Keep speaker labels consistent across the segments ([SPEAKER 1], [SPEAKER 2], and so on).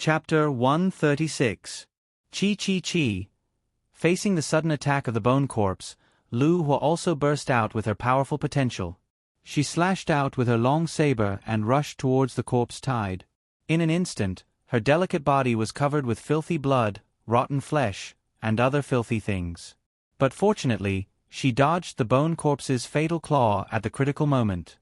[SPEAKER 1] Chapter 136. Chi Chi Chi. Facing the sudden attack of the bone corpse, Lu Hua also burst out with her powerful potential. She slashed out with her long saber and rushed towards the corpse tide. In an instant, her delicate body was covered with filthy blood, rotten flesh, and other filthy things. But fortunately, she dodged the bone corpse's fatal claw at the critical moment.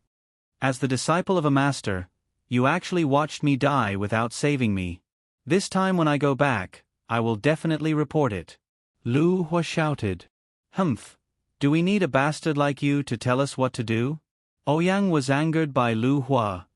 [SPEAKER 1] As the disciple of a master, you actually watched me die without saving me. This time when I go back, I will definitely report it. Lu Hua shouted. Humph. Do we need a bastard like you to tell us what to do? Ouyang was angered by Lu Hua.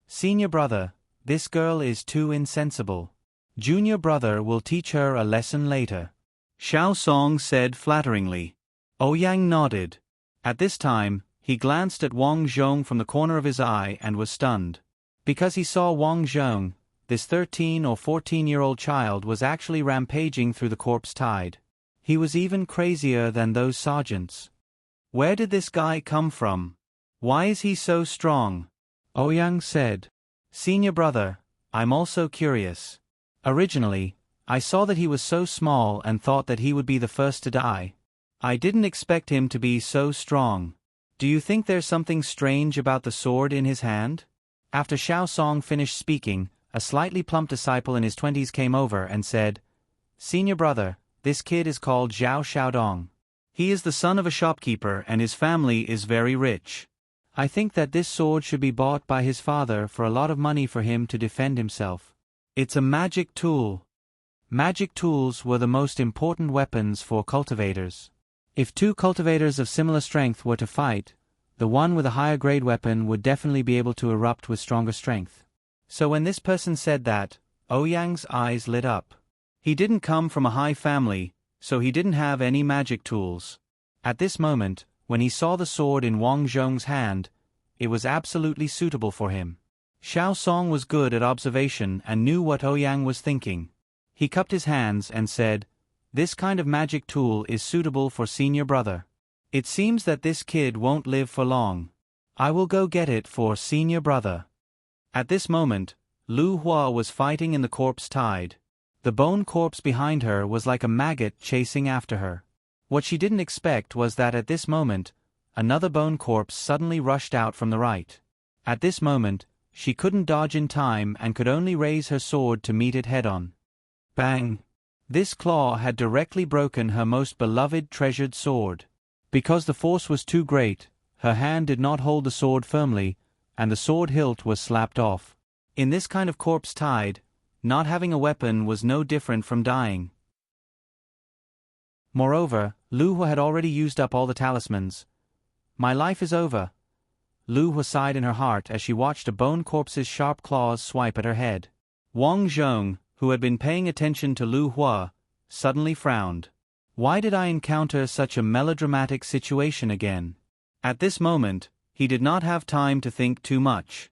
[SPEAKER 1] Senior brother, this girl is too insensible. Junior brother will teach her a lesson later. Xiao Song said flatteringly. Ouyang nodded. At this time, he glanced at Wang Zhong from the corner of his eye and was stunned. Because he saw Wang Zhong, this 13 or 14-year-old child was actually rampaging through the corpse tide. He was even crazier than those sergeants. Where did this guy come from? Why is he so strong? Ouyang said. Senior brother, I'm also curious. Originally, I saw that he was so small and thought that he would be the first to die. I didn't expect him to be so strong. Do you think there's something strange about the sword in his hand? After Xiao Song finished speaking, a slightly plump disciple in his 20s came over and said, Senior brother, this kid is called Zhao Xiaodong. He is the son of a shopkeeper and his family is very rich. I think that this sword should be bought by his father for a lot of money for him to defend himself. It's a magic tool. Magic tools were the most important weapons for cultivators. If two cultivators of similar strength were to fight, the one with a higher grade weapon would definitely be able to erupt with stronger strength. So when this person said that, Ouyang's eyes lit up. He didn't come from a high family, so he didn't have any magic tools. At this moment, when he saw the sword in Wang Zhong's hand, it was absolutely suitable for him. Xiao Song was good at observation and knew what Ouyang was thinking. He cupped his hands and said, This kind of magic tool is suitable for senior brother. It seems that this kid won't live for long. I will go get it for senior brother. At this moment, Lu Hua was fighting in the corpse tide. The bone corpse behind her was like a maggot chasing after her. What she didn't expect was that at this moment, another bone corpse suddenly rushed out from the right. At this moment, she couldn't dodge in time and could only raise her sword to meet it head-on. Bang! This claw had directly broken her most beloved treasured sword. Because the force was too great, her hand did not hold the sword firmly, and the sword hilt was slapped off. In this kind of corpse tide, not having a weapon was no different from dying. Moreover, Lu Hua had already used up all the talismans. My life is over. Lu Hua sighed in her heart as she watched a bone corpse's sharp claws swipe at her head. Wang Zhong, who had been paying attention to Lu Hua, suddenly frowned. Why did I encounter such a melodramatic situation again? At this moment, he did not have time to think too much.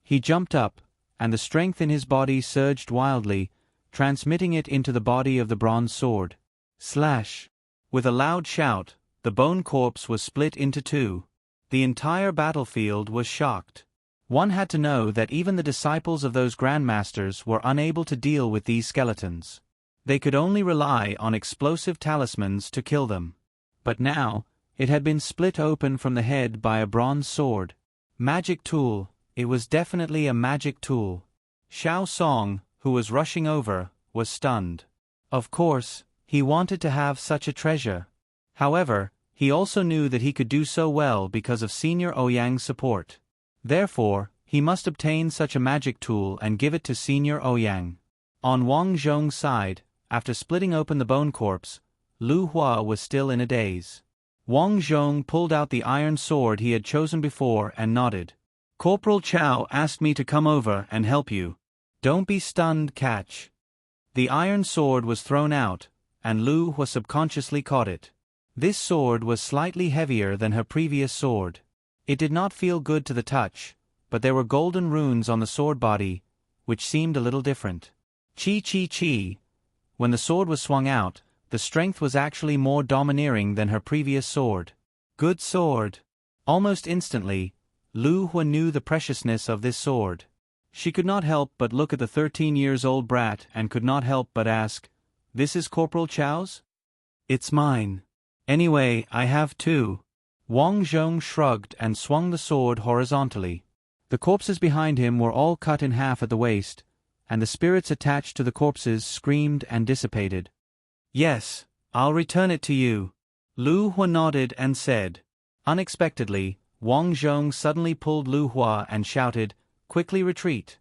[SPEAKER 1] He jumped up, and the strength in his body surged wildly, transmitting it into the body of the bronze sword. Slash! With a loud shout, the bone corpse was split into two. The entire battlefield was shocked. One had to know that even the disciples of those grandmasters were unable to deal with these skeletons. They could only rely on explosive talismans to kill them. But now, it had been split open from the head by a bronze sword. Magic tool, it was definitely a magic tool. Xiao Song, who was rushing over, was stunned. Of course, he wanted to have such a treasure. However, he also knew that he could do so well because of Senior Ouyang's support. Therefore, he must obtain such a magic tool and give it to Senior Ouyang. On Wang Zhong's side, after splitting open the bone corpse, Lu Hua was still in a daze. Wang Zhong pulled out the iron sword he had chosen before and nodded. Corporal Chow asked me to come over and help you. Don't be stunned, catch. The iron sword was thrown out, and Lu Hua subconsciously caught it. This sword was slightly heavier than her previous sword. It did not feel good to the touch, but there were golden runes on the sword body, which seemed a little different. Chi Chi Chi. When the sword was swung out, the strength was actually more domineering than her previous sword. Good sword. Almost instantly, Lu Hua knew the preciousness of this sword. She could not help but look at the 13-years-old brat and could not help but ask, "This is Corporal Chow's?" "It's mine. Anyway, I have two." Wang Zhong shrugged and swung the sword horizontally. The corpses behind him were all cut in half at the waist, and the spirits attached to the corpses screamed and dissipated. "Yes, I'll return it to you." Lu Hua nodded and said. Unexpectedly, Wang Zhong suddenly pulled Lu Hua and shouted, "Quickly retreat."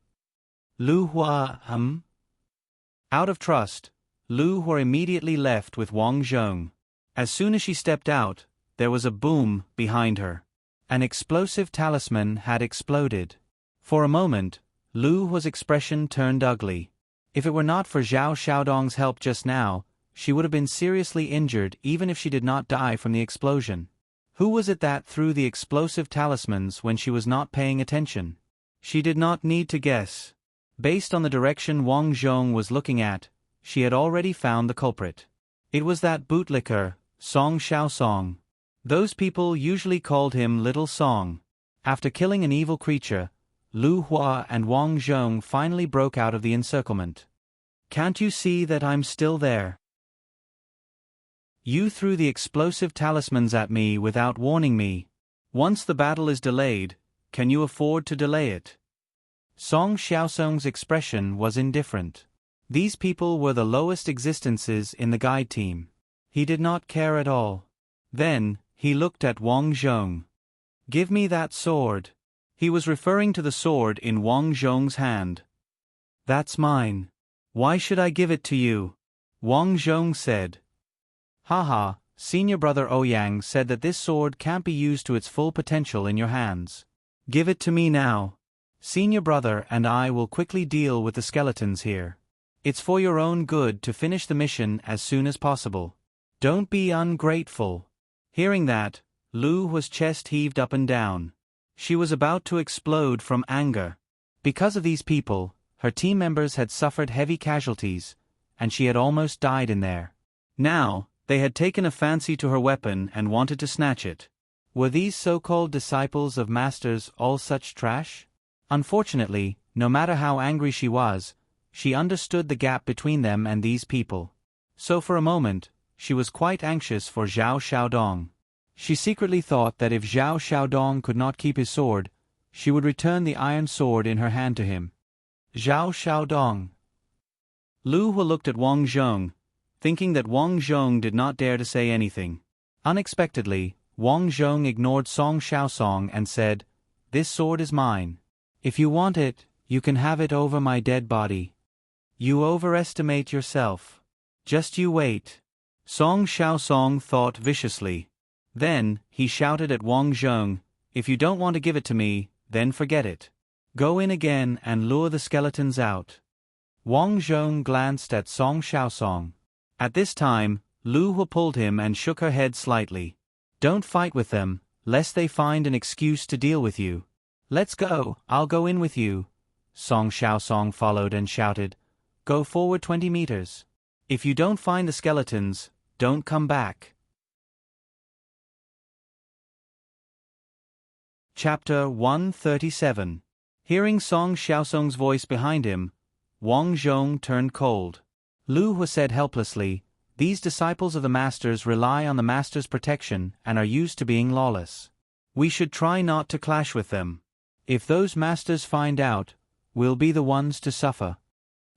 [SPEAKER 1] Lu Hua, Out of trust, Lu Hua immediately left with Wang Zhong. As soon as she stepped out, there was a boom behind her. An explosive talisman had exploded. For a moment, Lu Hua's expression turned ugly. If it were not for Zhao Xiaodong's help just now, she would have been seriously injured even if she did not die from the explosion. Who was it that threw the explosive talismans when she was not paying attention? She did not need to guess. Based on the direction Wang Zhong was looking at, she had already found the culprit. It was that bootlicker, Song Xiaosong. Those people usually called him Little Song. After killing an evil creature, Lu Hua and Wang Zhong finally broke out of the encirclement. "Can't you see that I'm still there? You threw the explosive talismans at me without warning me. Once the battle is delayed, can you afford to delay it?" Song Xiaosong's expression was indifferent. These people were the lowest existences in the guide team. He did not care at all. Then, he looked at Wang Zhong. "Give me that sword." He was referring to the sword in Wang Zhong's hand. "That's mine. Why should I give it to you?" Wang Zhong said. "Haha, senior brother Ouyang said that this sword can't be used to its full potential in your hands. Give it to me now. Senior brother and I will quickly deal with the skeletons here. It's for your own good to finish the mission as soon as possible. Don't be ungrateful." Hearing that, Lu Hua's chest heaved up and down. She was about to explode from anger. Because of these people, her team members had suffered heavy casualties, and she had almost died in there. Now, they had taken a fancy to her weapon and wanted to snatch it. Were these so-called disciples of masters all such trash? Unfortunately, no matter how angry she was, she understood the gap between them and these people. So for a moment, she was quite anxious for Zhao Xiaodong. She secretly thought that if Zhao Xiaodong could not keep his sword, she would return the iron sword in her hand to him. Zhao Xiaodong. Lu Hua looked at Wang Zhong, thinking that Wang Zhong did not dare to say anything. Unexpectedly, Wang Zhong ignored Song Xiaosong and said, "This sword is mine. If you want it, you can have it over my dead body." "You overestimate yourself. Just you wait." Song Xiaosong thought viciously. Then, he shouted at Wang Zhong, "If you don't want to give it to me, then forget it. Go in again and lure the skeletons out." Wang Zhong glanced at Song Xiaosong. At this time, Lu Hua pulled him and shook her head slightly. "Don't fight with them, lest they find an excuse to deal with you." "Let's go, I'll go in with you." Song Xiaosong followed and shouted, "Go forward 20 meters. If you don't find the skeletons, don't come back." Chapter 137. Hearing Song Xiaosong's voice behind him, Wang Zhong turned cold. Lu Hua said helplessly, "These disciples of the masters rely on the master's protection and are used to being lawless. We should try not to clash with them. If those masters find out, we'll be the ones to suffer.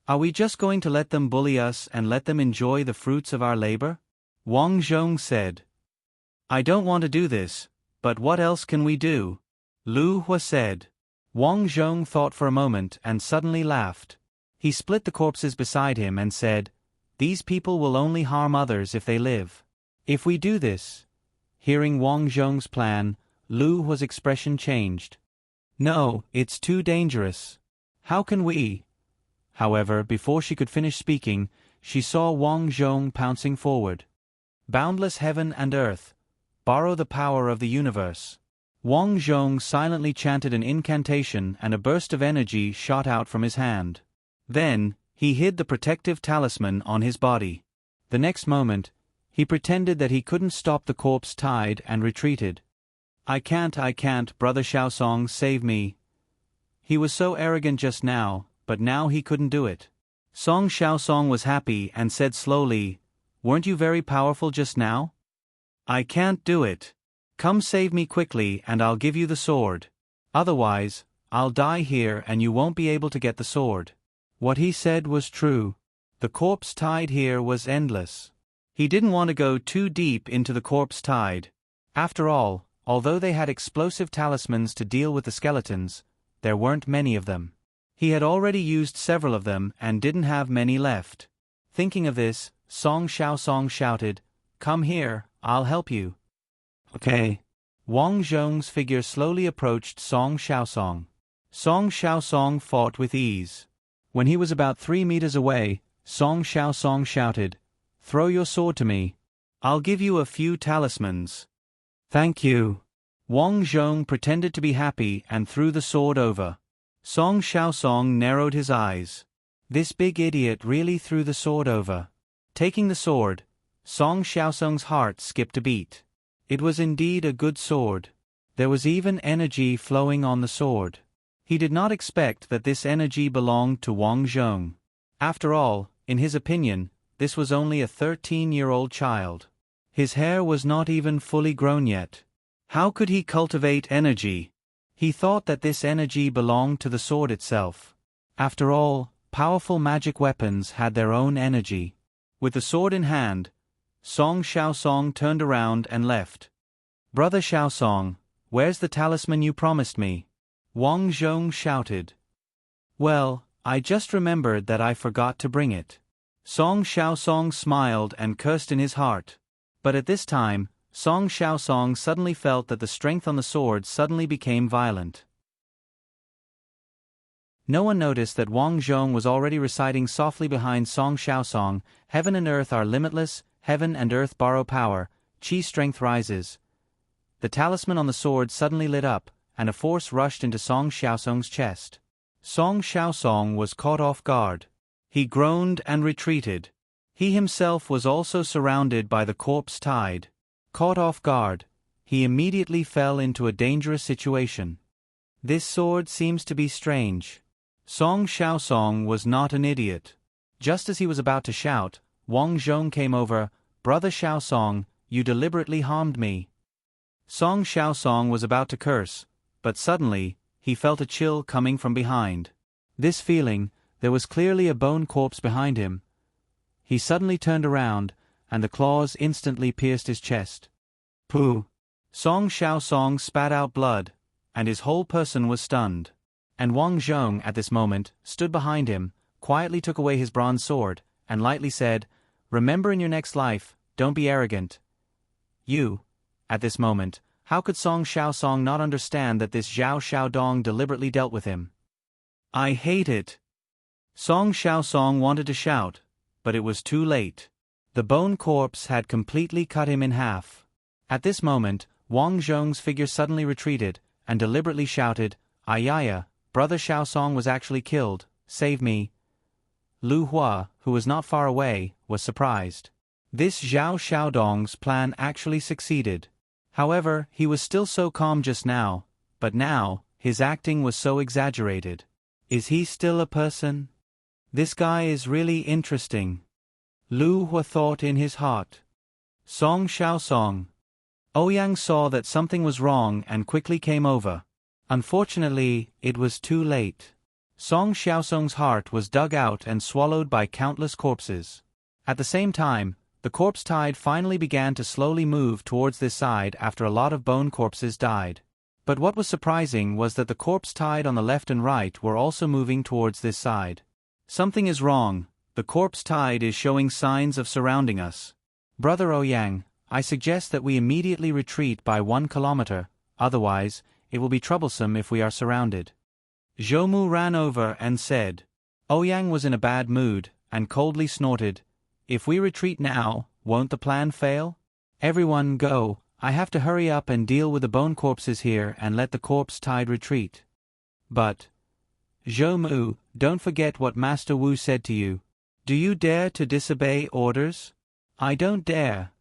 [SPEAKER 1] Are we just going to let them bully us and let them enjoy the fruits of our labor?" Wang Zhong said. "I don't want to do this, but what else can we do?" Lu Hua said. Wang Zhong thought for a moment and suddenly laughed. He split the corpses beside him and said, "These people will only harm others if they live. If we do this..." Hearing Wang Zhong's plan, Lu Hua's expression changed. "No, it's too dangerous. How can we..." However, before she could finish speaking, she saw Wang Zhong pouncing forward. "Boundless heaven and earth, borrow the power of the universe." Wang Zhong silently chanted an incantation and a burst of energy shot out from his hand. Then, he hid the protective talisman on his body. The next moment, he pretended that he couldn't stop the corpse tide and retreated. I can't, Brother Xiaosong, save me." He was so arrogant just now, but now he couldn't do it. Song Xiaosong was happy and said slowly, "Weren't you very powerful just now? I can't do it. Come save me quickly and I'll give you the sword. Otherwise, I'll die here and you won't be able to get the sword." What he said was true. The corpse tide here was endless. He didn't want to go too deep into the corpse tide. After all, although they had explosive talismans to deal with the skeletons, there weren't many of them. He had already used several of them and didn't have many left. Thinking of this, Song Xiaosong shouted, "Come here, I'll help you." Okay. Wang Zhong's figure slowly approached Song Xiaosong. Song Xiaosong fought with ease. When he was about 3 meters away, Song Xiaosong shouted, "Throw your sword to me. I'll give you a few talismans." "Thank you." Wang Zhong pretended to be happy and threw the sword over. Song Xiaosong narrowed his eyes. This big idiot really threw the sword over. Taking the sword, Song Xiaosong's heart skipped a beat. It was indeed a good sword. There was even energy flowing on the sword. He did not expect that this energy belonged to Wang Zhong. After all, in his opinion, this was only a 13-year-old child. His hair was not even fully grown yet. How could he cultivate energy? He thought that this energy belonged to the sword itself. After all, powerful magic weapons had their own energy. With the sword in hand, Song Xiaosong turned around and left. "Brother Xiaosong, where's the talisman you promised me?" Wang Zhong shouted. "Well, I just remembered that I forgot to bring it." Song Xiaosong smiled and cursed in his heart. But at this time, Song Xiaosong suddenly felt that the strength on the sword suddenly became violent. No one noticed that Wang Zhong was already reciting softly behind Song Xiaosong, "Heaven and earth are limitless, heaven and earth borrow power, Qi strength rises." The talisman on the sword suddenly lit up, and a force rushed into Song Xiaosong's chest. Song Xiaosong was caught off guard. He groaned and retreated. He himself was also surrounded by the corpse tide. Caught off guard, he immediately fell into a dangerous situation. This sword seems to be strange. Song Xiaosong was not an idiot. Just as he was about to shout, Wang Zhong came over. "Brother Xiaosong, you deliberately harmed me." Song Xiaosong was about to curse, but suddenly, he felt a chill coming from behind. This feeling, there was clearly a bone corpse behind him. He suddenly turned around, and the claws instantly pierced his chest. Pooh! Song Xiaosong spat out blood, and his whole person was stunned. And Wang Zhong, at this moment, stood behind him, quietly took away his bronze sword, and lightly said, "Remember in your next life, don't be arrogant." At this moment, how could Song Xiaosong not understand that this Zhao Xiaodong deliberately dealt with him? "I hate it." Song Xiaosong wanted to shout, but it was too late. The bone corpse had completely cut him in half. At this moment, Wang Zhong's figure suddenly retreated, and deliberately shouted, "Ayaya, Brother Xiaosong was actually killed, save me." Lu Hua, who was not far away, was surprised. This Zhao Xiaodong's plan actually succeeded. However, he was still so calm just now, but now, his acting was so exaggerated. Is he still a person? This guy is really interesting. Lu Hua thought in his heart. Song Xiaosong. Ouyang saw that something was wrong and quickly came over. Unfortunately, it was too late. Song Xiaosong's heart was dug out and swallowed by countless corpses. At the same time, the corpse tide finally began to slowly move towards this side after a lot of bone corpses died. But what was surprising was that the corpse tide on the left and right were also moving towards this side. Something is wrong. The corpse tide is showing signs of surrounding us. Brother Ouyang, I suggest that we immediately retreat by 1 kilometer, otherwise, it will be troublesome if we are surrounded. Zhou ran over and said. Ouyang was in a bad mood, and coldly snorted, "If we retreat now, won't the plan fail? Everyone go, I have to hurry up and deal with the bone corpses here and let the corpse tide retreat." But, Zhou, don't forget what Master Wu said to you. Do you dare to disobey orders? I don't dare.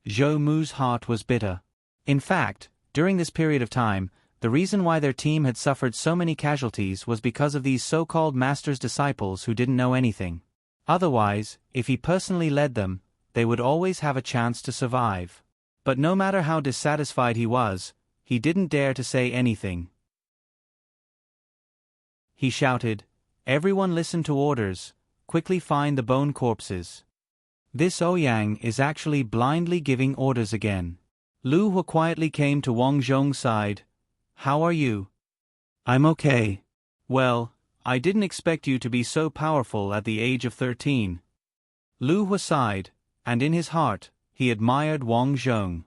[SPEAKER 1] Zhou Mu's heart was bitter. In fact, during this period of time, The reason why their team had suffered so many casualties was because of these so-called master's disciples who didn't know anything. Otherwise, if he personally led them, they would always have a chance to survive. But no matter how dissatisfied he was, he didn't dare to say anything. He shouted, "Everyone listen to orders, quickly find the bone corpses." This Ouyang is actually blindly giving orders again. Lu Hua quietly came to Wang Zhong's side. "How are you?" "I'm okay." "Well, I didn't expect you to be so powerful at the age of 13. Lu Hua sighed, and in his heart, he admired Wang Zhong.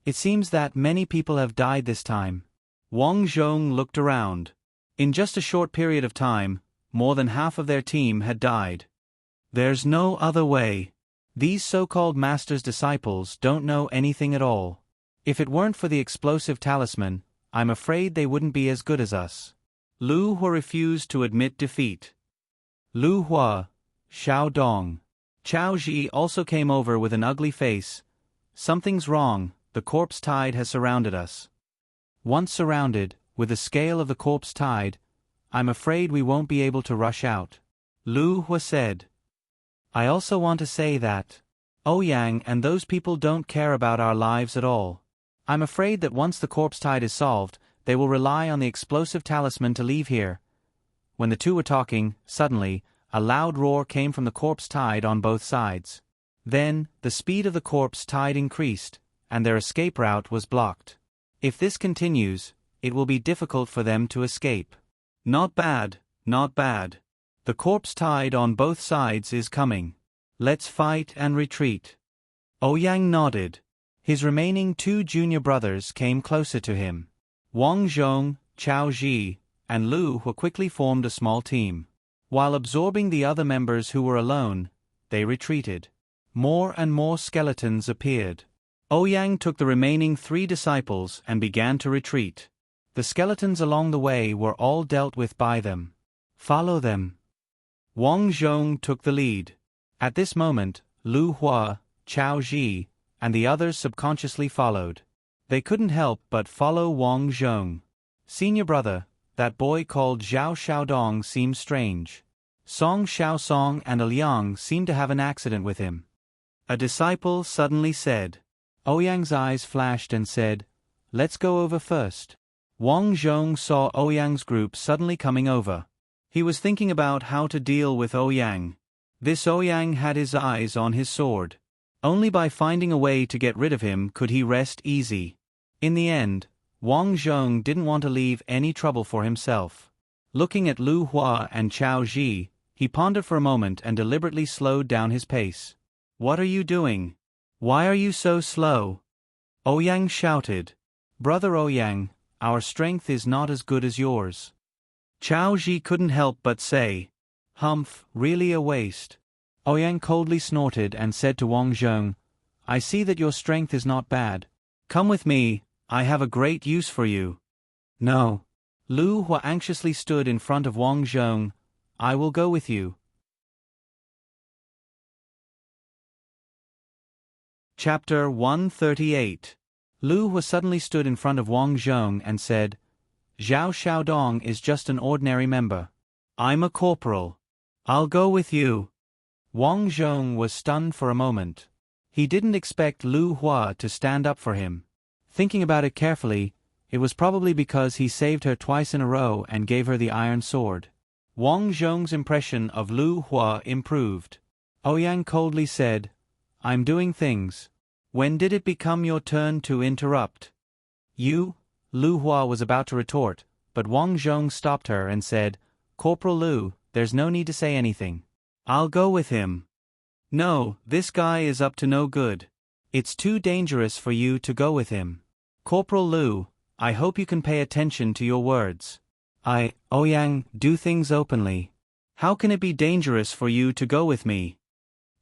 [SPEAKER 1] It seems that many people have died this time. Wang Zhong looked around. In just a short period of time, more than half of their team had died. There's no other way. These so-called master's disciples don't know anything at all. If it weren't for the explosive talisman, I'm afraid they wouldn't be as good as us. Lu Hua refused to admit defeat. Lu Hua, Xiao Dong. Chao Ji also came over with an ugly face. Something's wrong, the corpse tide has surrounded us. Once surrounded, with the scale of the corpse tide, I'm afraid we won't be able to rush out. Lu Hua said. I also want to say that Ouyang and those people don't care about our lives at all. I'm afraid that once the corpse tide is solved, they will rely on the explosive talisman to leave here. When the two were talking, suddenly, a loud roar came from the corpse tide on both sides. Then, the speed of the corpse tide increased, and their escape route was blocked. If this continues, it will be difficult for them to escape. Not bad, not bad. The corpse tide on both sides is coming. Let's fight and retreat. Ouyang nodded. His remaining two junior brothers came closer to him. Wang Zhong, Chao Ji, and Lu Hua quickly formed a small team. While absorbing the other members who were alone, they retreated. More and more skeletons appeared. Ouyang took the remaining 3 disciples and began to retreat. The skeletons along the way were all dealt with by them. Follow them. Wang Zhong took the lead. At this moment, Lu Hua, Chao Ji, and the others subconsciously followed. They couldn't help but follow Wang Zhong. Senior brother, that boy called Zhao Xiaodong seems strange. Song Xiaosong and Liang seemed to have an accident with him. A disciple suddenly said. Ouyang's eyes flashed and said, "Let's go over first." Wang Zhong saw Ouyang's group suddenly coming over. He was thinking about how to deal with Ouyang. This Ouyang had his eyes on his sword. Only by finding a way to get rid of him could he rest easy. In the end, Wang Zhong didn't want to leave any trouble for himself. Looking at Lu Hua and Chao Ji, he pondered for a moment and deliberately slowed down his pace. "What are you doing? Why are you so slow?" Ouyang shouted. "Brother Ouyang, our strength is not as good as yours." Chao Ji couldn't help but say, "Humph, really a waste." Ouyang coldly snorted and said to Wang Zhong, "I see that your strength is not bad. Come with me, I have a great use for you." "No." Lu Hua anxiously stood in front of Wang Zhong. "I will go with you." Chapter 138. Lu Hua suddenly stood in front of Wang Zhong and said, "Zhao Xiaodong is just an ordinary member. I'm a corporal. I'll go with you." Wang Zhong was stunned for a moment. He didn't expect Lu Hua to stand up for him. Thinking about it carefully, it was probably because he saved her twice in a row and gave her the iron sword. Wang Zhong's impression of Lu Hua improved. Ouyang coldly said, "I'm doing things. When did it become your turn to interrupt?" "You?" Lu Hua was about to retort, but Wang Zhong stopped her and said, "Corporal Lu, there's no need to say anything. I'll go with him." "No, this guy is up to no good. It's too dangerous for you to go with him. Corporal Lu, I hope you can pay attention to your words. Ouyang, do things openly. How can it be dangerous for you to go with me?"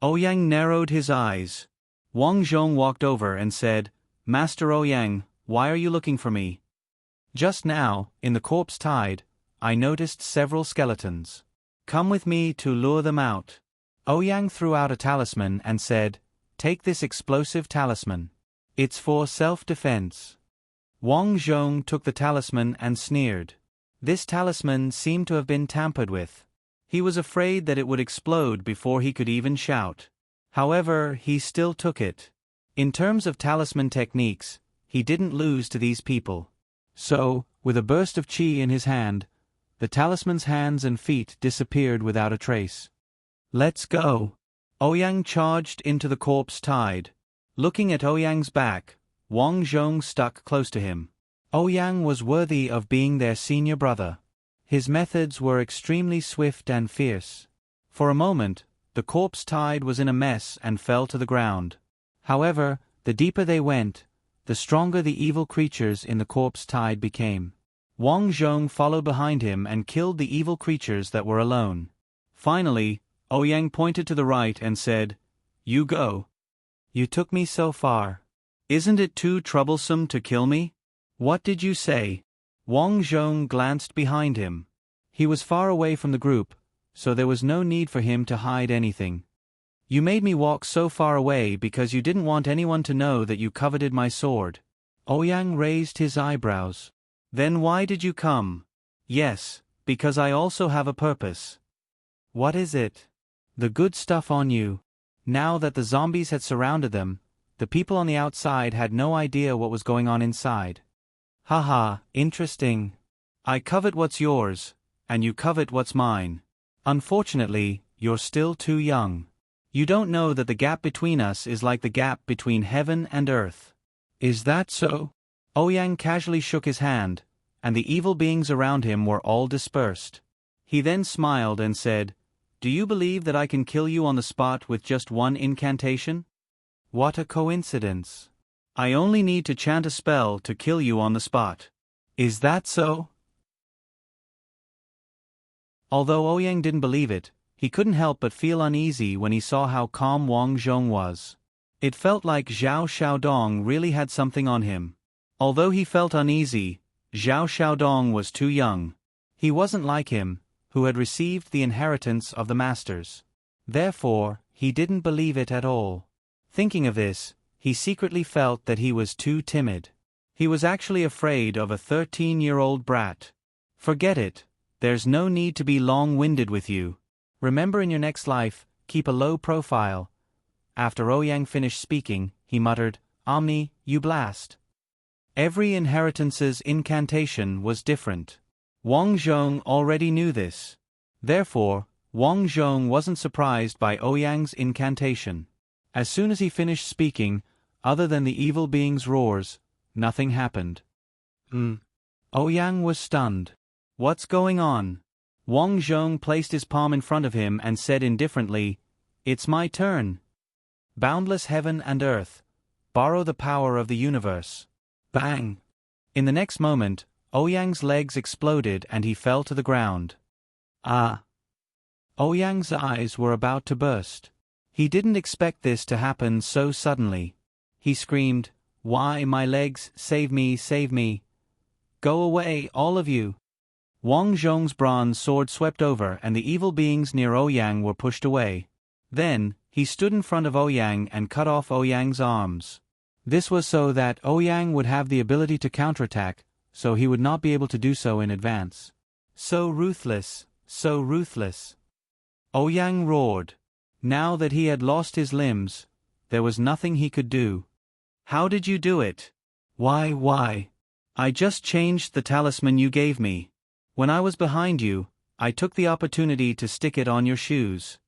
[SPEAKER 1] Ouyang narrowed his eyes. Wang Zhong walked over and said, "Master Ouyang, why are you looking for me?" "Just now, in the corpse tide, I noticed several skeletons. Come with me to lure them out." Ouyang threw out a talisman and said, "Take this explosive talisman. It's for self-defense." Wang Zhong took the talisman and sneered. This talisman seemed to have been tampered with. He was afraid that it would explode before he could even shout. However, he still took it. In terms of talisman techniques, he didn't lose to these people. So, with a burst of qi in his hand, the talisman's hands and feet disappeared without a trace. Let's go. Ouyang charged into the corpse tide. Looking at Ouyang's back, Wang Zhong stuck close to him. Ouyang was worthy of being their senior brother. His methods were extremely swift and fierce. For a moment, the corpse tide was in a mess and fell to the ground. However, the deeper they went, the stronger the evil creatures in the corpse tide became. Wang Zhong followed behind him and killed the evil creatures that were alone. Finally, Ouyang pointed to the right and said, "You go. You took me so far. Isn't it too troublesome to kill me? What did you say?" Wang Zhong glanced behind him. He was far away from the group, so there was no need for him to hide anything. "You made me walk so far away because you didn't want anyone to know that you coveted my sword." Ouyang raised his eyebrows. "Then why did you come?" "Yes, because I also have a purpose." "What is it?" "The good stuff on you." Now that the zombies had surrounded them, the people on the outside had no idea what was going on inside. "Haha, interesting. I covet what's yours, and you covet what's mine. Unfortunately, you're still too young. You don't know that the gap between us is like the gap between heaven and earth." "Is that so?" Ouyang casually shook his hand, and the evil beings around him were all dispersed. He then smiled and said, "Do you believe that I can kill you on the spot with just one incantation?" "What a coincidence. I only need to chant a spell to kill you on the spot." "Is that so?" Although Ouyang didn't believe it, he couldn't help but feel uneasy when he saw how calm Wang Zhong was. It felt like Zhao Xiaodong really had something on him. Although he felt uneasy, Zhao Xiaodong was too young. He wasn't like him, who had received the inheritance of the masters. Therefore, he didn't believe it at all. Thinking of this, he secretly felt that he was too timid. He was actually afraid of a 13-year-old brat. "Forget it. There's no need to be long-winded with you. Remember, in your next life, keep a low profile." After Ouyang finished speaking, he muttered, "Omni, you blast." Every inheritance's incantation was different. Wang Zhong already knew this. Therefore, Wang Zhong wasn't surprised by Ouyang's incantation. As soon as he finished speaking, other than the evil being's roars, nothing happened. Ouyang was stunned. "What's going on?" Wang Zhong placed his palm in front of him and said indifferently, "It's my turn. Boundless heaven and earth, borrow the power of the universe." Bang! In the next moment, Ouyang's legs exploded and he fell to the ground. Ah! Ouyang's eyes were about to burst. He didn't expect this to happen so suddenly. He screamed, "Why, my legs, save me, save me. Go away, all of you." Wang Zhong's bronze sword swept over and the evil beings near Ouyang were pushed away. Then, he stood in front of Ouyang and cut off Ouyang's arms. This was so that Ouyang would have the ability to counterattack, so he would not be able to do so in advance. So ruthless, so ruthless. Ouyang roared. Now that he had lost his limbs, there was nothing he could do. "How did you do it?" Why? "I just changed the talisman you gave me. When I was behind you, I took the opportunity to stick it on your shoes."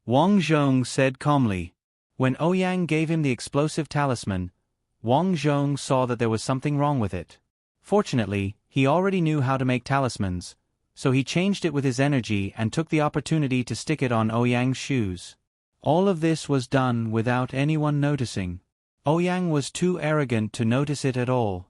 [SPEAKER 1] Wang Zhong said calmly. When Ouyang gave him the explosive talisman, Wang Zhong saw that there was something wrong with it. Fortunately, he already knew how to make talismans, so he changed it with his energy and took the opportunity to stick it on Ouyang's shoes. All of this was done without anyone noticing. Ouyang was too arrogant to notice it at all.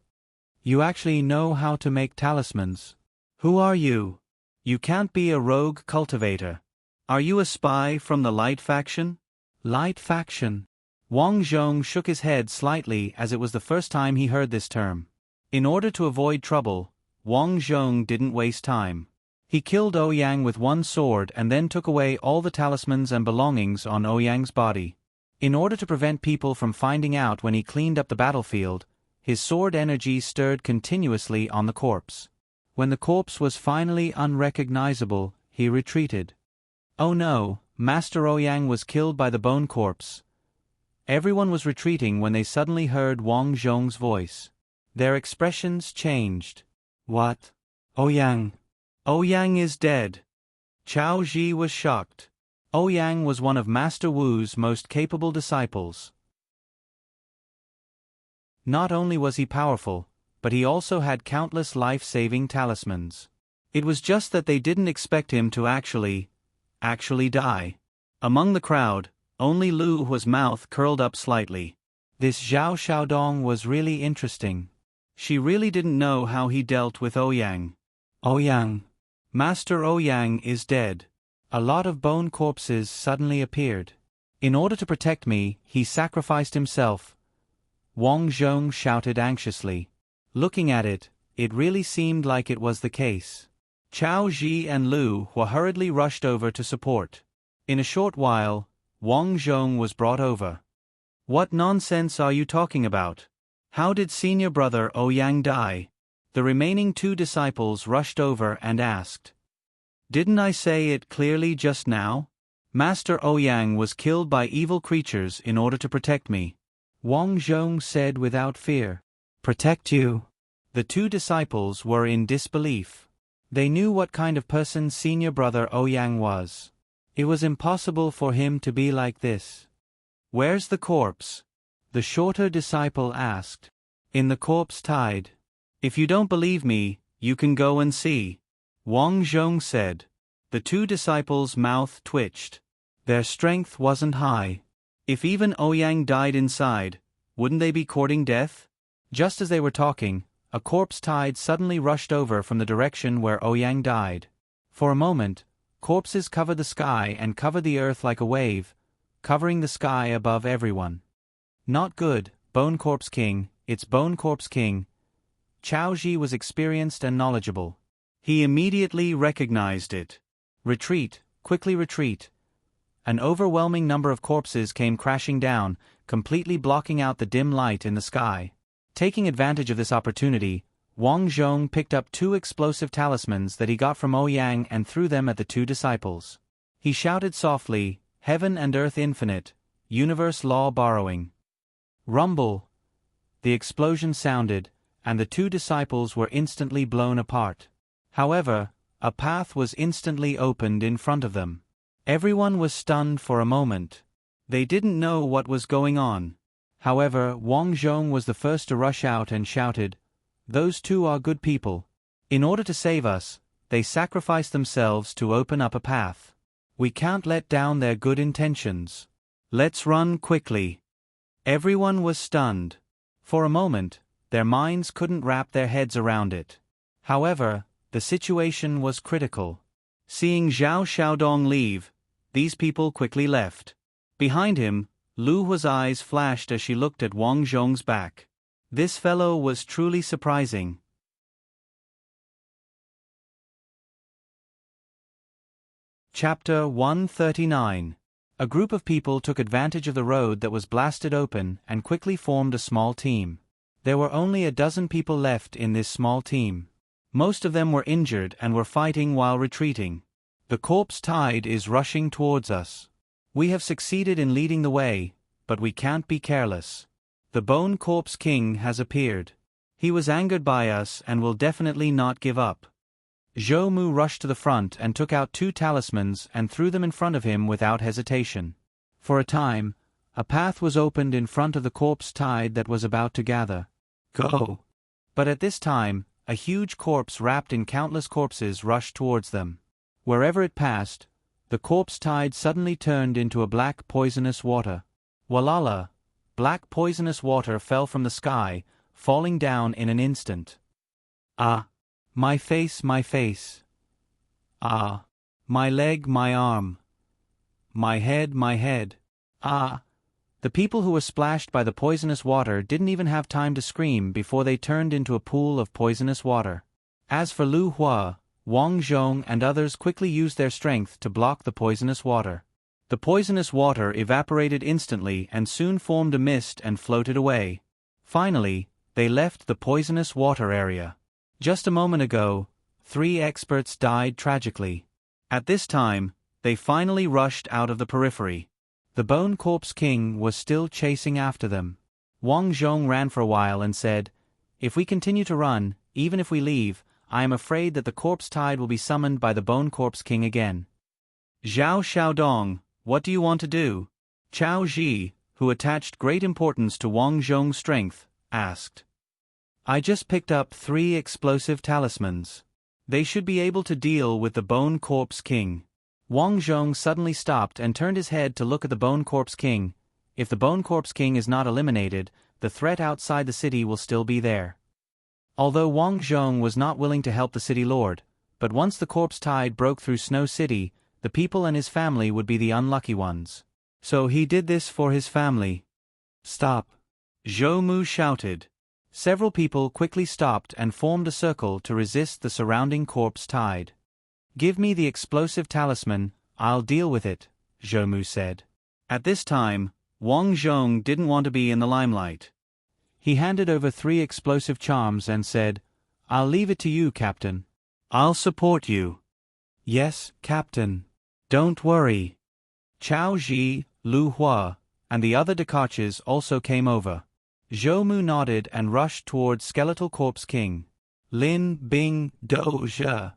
[SPEAKER 1] "You actually know how to make talismans. Who are you? You can't be a rogue cultivator. Are you a spy from the Light faction?" Light faction. Wang Zhong shook his head slightly as it was the first time he heard this term. In order to avoid trouble, Wang Zhong didn't waste time. He killed Ouyang with one sword and then took away all the talismans and belongings on Ouyang's body. In order to prevent people from finding out when he cleaned up the battlefield, his sword energy stirred continuously on the corpse. When the corpse was finally unrecognizable, he retreated. Oh no, Master Ouyang was killed by the bone corpse. Everyone was retreating when they suddenly heard Wang Zhong's voice. Their expressions changed. What? Ouyang. Ouyang is dead. Chao Ji was shocked. Ouyang was one of Master Wu's most capable disciples. Not only was he powerful, but he also had countless life-saving talismans. It was just that they didn't expect him to actually die. Among the crowd, only Lu Hua's mouth curled up slightly. This Zhao Xiaodong was really interesting. She really didn't know how he dealt with Ouyang. Ouyang. Master Ouyang is dead. A lot of bone corpses suddenly appeared. In order to protect me, he sacrificed himself. Wang Zhong shouted anxiously. Looking at it, it really seemed like it was the case. Chao Ji and Lu Hua hurriedly rushed over to support. In a short while, Wang Zhong was brought over. What nonsense are you talking about? How did senior brother Ouyang die? The remaining 2 disciples rushed over and asked. Didn't I say it clearly just now? Master Ouyang was killed by evil creatures in order to protect me. Wang Zhong said without fear. Protect you? The 2 disciples were in disbelief. They knew what kind of person senior brother Ouyang was. It was impossible for him to be like this. Where's the corpse? The shorter disciple asked. In the corpse tide. If you don't believe me, you can go and see. Wang Zhong said. The 2 disciples' mouth twitched. Their strength wasn't high. If even Ouyang died inside, wouldn't they be courting death? Just as they were talking, a corpse tide suddenly rushed over from the direction where Ouyang died. For a moment, corpses covered the sky and covered the earth like a wave, covering the sky above everyone. Not good, Bone Corpse King, it's Bone Corpse King. Chao Ji was experienced and knowledgeable. He immediately recognized it. Retreat, quickly retreat. An overwhelming number of corpses came crashing down, completely blocking out the dim light in the sky. Taking advantage of this opportunity, Wang Zhong picked up 2 explosive talismans that he got from Ouyang and threw them at the 2 disciples. He shouted softly, Heaven and Earth Infinite, Universe Law Borrowing. Rumble. The explosion sounded, and the 2 disciples were instantly blown apart. However, a path was instantly opened in front of them. Everyone was stunned for a moment. They didn't know what was going on. However, Wang Zhong was the first to rush out and shouted, Those 2 are good people. In order to save us, they sacrificed themselves to open up a path. We can't let down their good intentions. Let's run quickly. Everyone was stunned. For a moment, their minds couldn't wrap their heads around it. However, the situation was critical. Seeing Zhao Xiaodong leave, these people quickly left. Behind him, Lu Hua's eyes flashed as she looked at Wang Zhong's back. This fellow was truly surprising. Chapter 139. A group of people took advantage of the road that was blasted open and quickly formed a small team. There were only a dozen people left in this small team. Most of them were injured and were fighting while retreating. The corpse tide is rushing towards us. We have succeeded in leading the way, but we can't be careless. The Bone Corpse King has appeared. He was angered by us and will definitely not give up. Zhou Mu rushed to the front and took out 2 talismans and threw them in front of him without hesitation. For a time, a path was opened in front of the corpse tide that was about to gather. Go! But at this time, a huge corpse wrapped in countless corpses rushed towards them. Wherever it passed, the corpse tide suddenly turned into a black poisonous water. Walala! Black poisonous water fell from the sky, falling down in an instant. Ah! My face, my face. Ah! My leg, my arm. My head, my head. Ah! The people who were splashed by the poisonous water didn't even have time to scream before they turned into a pool of poisonous water. As for Lu Hua, Wang Zhong and others quickly used their strength to block the poisonous water. The poisonous water evaporated instantly and soon formed a mist and floated away. Finally, They left the poisonous water area. Just a moment ago, 3 experts died tragically. At this time, they finally rushed out of the periphery. The Bone Corpse King was still chasing after them. Wang Zhong ran for a while and said, "If we continue to run, even if we leave, I am afraid that the corpse tide will be summoned by the Bone Corpse King again." "Zhao Xiaodong, what do you want to do?" Chao Ji, who attached great importance to Wang Zhong's strength, asked. "I just picked up 3 explosive talismans. They should be able to deal with the Bone Corpse King." Wang Zhong suddenly stopped and turned his head to look at the Bone Corpse King. If the Bone Corpse King is not eliminated, the threat outside the city will still be there. Although Wang Zhong was not willing to help the city lord, but once the corpse tide broke through Snow City, the people and his family would be the unlucky ones. So he did this for his family. "Stop!" Zhou Mu shouted. Several people quickly stopped and formed a circle to resist the surrounding corpse tide. "Give me the explosive talisman, I'll deal with it," Zhou Mu said. At this time, Wang Zhong didn't want to be in the limelight. He handed over 3 explosive charms and said, "I'll leave it to you, Captain. I'll support you." "Yes, Captain. Don't worry." Chao Ji, Lu Hua, and the other Dekaches also came over. Zhou Mu nodded and rushed towards Skeletal Corpse King. "Lin Bing Do Zhe."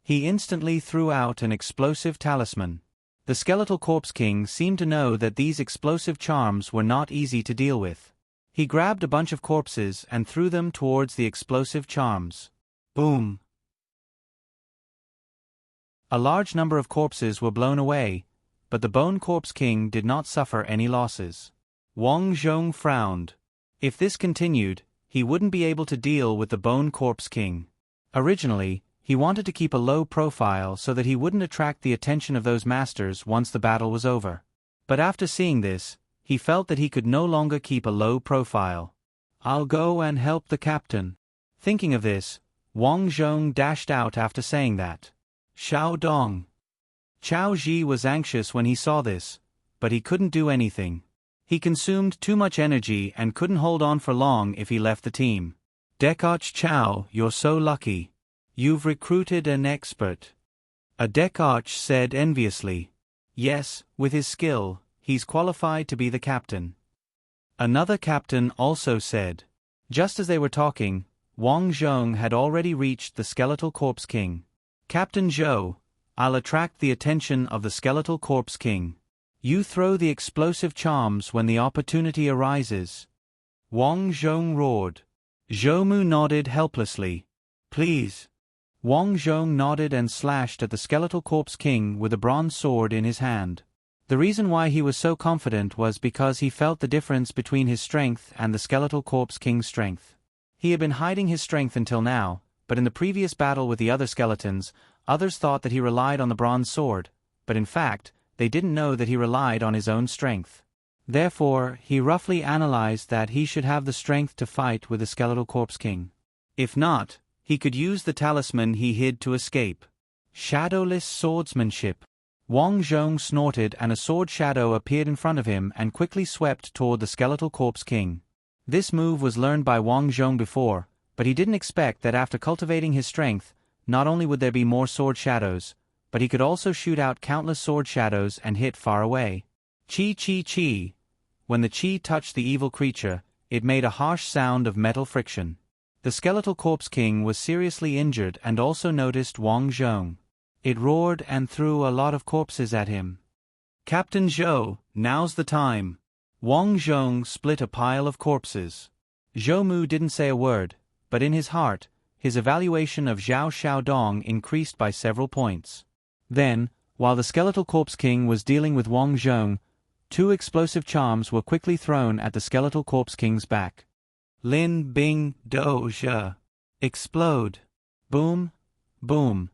[SPEAKER 1] He instantly threw out an explosive talisman. The Skeletal Corpse King seemed to know that these explosive charms were not easy to deal with. He grabbed a bunch of corpses and threw them towards the explosive charms. Boom! A large number of corpses were blown away, but the Bone Corpse King did not suffer any losses. Wang Zhong frowned. If this continued, he wouldn't be able to deal with the Bone Corpse King. Originally, he wanted to keep a low profile so that he wouldn't attract the attention of those masters once the battle was over. But after seeing this, he felt that he could no longer keep a low profile. "I'll go and help the captain." Thinking of this, Wang Zhong dashed out after saying that. "Xiao Dong." Chao Ji was anxious when he saw this, but he couldn't do anything. He consumed too much energy and couldn't hold on for long if he left the team. "Dekach Chao, you're so lucky. You've recruited an expert." A Dekach said enviously. "Yes, with his skill, he's qualified to be the captain." Another captain also said. Just as they were talking, Wang Zhong had already reached the Skeletal Corpse King. "Captain Zhou, I'll attract the attention of the Skeletal Corpse King. You throw the explosive charms when the opportunity arises." Wang Zhong roared. Zhou Mu nodded helplessly. "Please." Wang Zhong nodded and slashed at the Skeletal Corpse King with a bronze sword in his hand. The reason why he was so confident was because he felt the difference between his strength and the Skeletal Corpse King's strength. He had been hiding his strength until now, but in the previous battle with the other skeletons, others thought that he relied on the bronze sword, but in fact, they didn't know that he relied on his own strength. Therefore, he roughly analyzed that he should have the strength to fight with the Skeletal Corpse King. If not, he could use the talisman he hid to escape. Shadowless swordsmanship. Wang Zhong snorted and a sword shadow appeared in front of him and quickly swept toward the Skeletal Corpse King. This move was learned by Wang Zhong before, but he didn't expect that after cultivating his strength, not only would there be more sword shadows, but he could also shoot out countless sword shadows and hit far away. Chi chi chi. When the chi touched the evil creature, it made a harsh sound of metal friction. The Skeletal Corpse King was seriously injured and also noticed Wang Zhong. It roared and threw a lot of corpses at him. "Captain Zhou, now's the time." Wang Zhong split a pile of corpses. Zhou Mu didn't say a word, but in his heart, his evaluation of Zhao Xiaodong increased by several points. Then, while the Skeletal Corpse King was dealing with Wang Zhong, 2 explosive charms were quickly thrown at the Skeletal Corpse King's back. Lin Bing Do Zhe. Explode. Boom. Boom.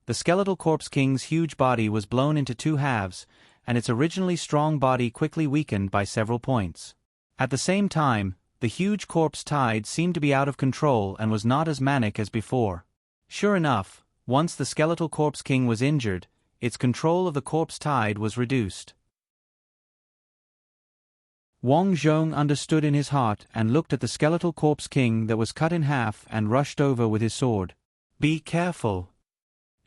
[SPEAKER 1] The Skeletal Corpse King's huge body was blown into 2 halves, and its originally strong body quickly weakened by several points. At the same time, the huge corpse tide seemed to be out of control and was not as manic as before. Sure enough, once the Skeletal Corpse King was injured, its control of the corpse tide was reduced. Wang Zhong understood in his heart and looked at the skeletal corpse king that was cut in half and rushed over with his sword. Be careful.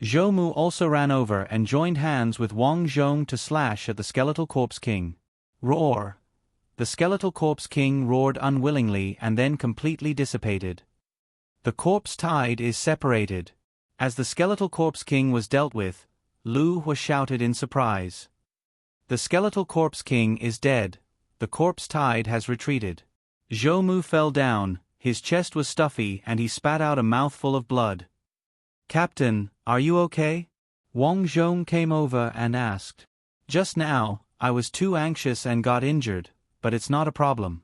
[SPEAKER 1] Zhou Mu also ran over and joined hands with Wang Zhong to slash at the skeletal corpse king. Roar! The skeletal corpse king roared unwillingly and then completely dissipated. The corpse tide is separated. As the skeletal corpse king was dealt with, Lu Hua shouted in surprise. The skeletal corpse king is dead. The corpse tide has retreated. Zhou Mu fell down, his chest was stuffy and he spat out a mouthful of blood. Captain, are you okay? Wang Zhong came over and asked. Just now, I was too anxious and got injured, but it's not a problem.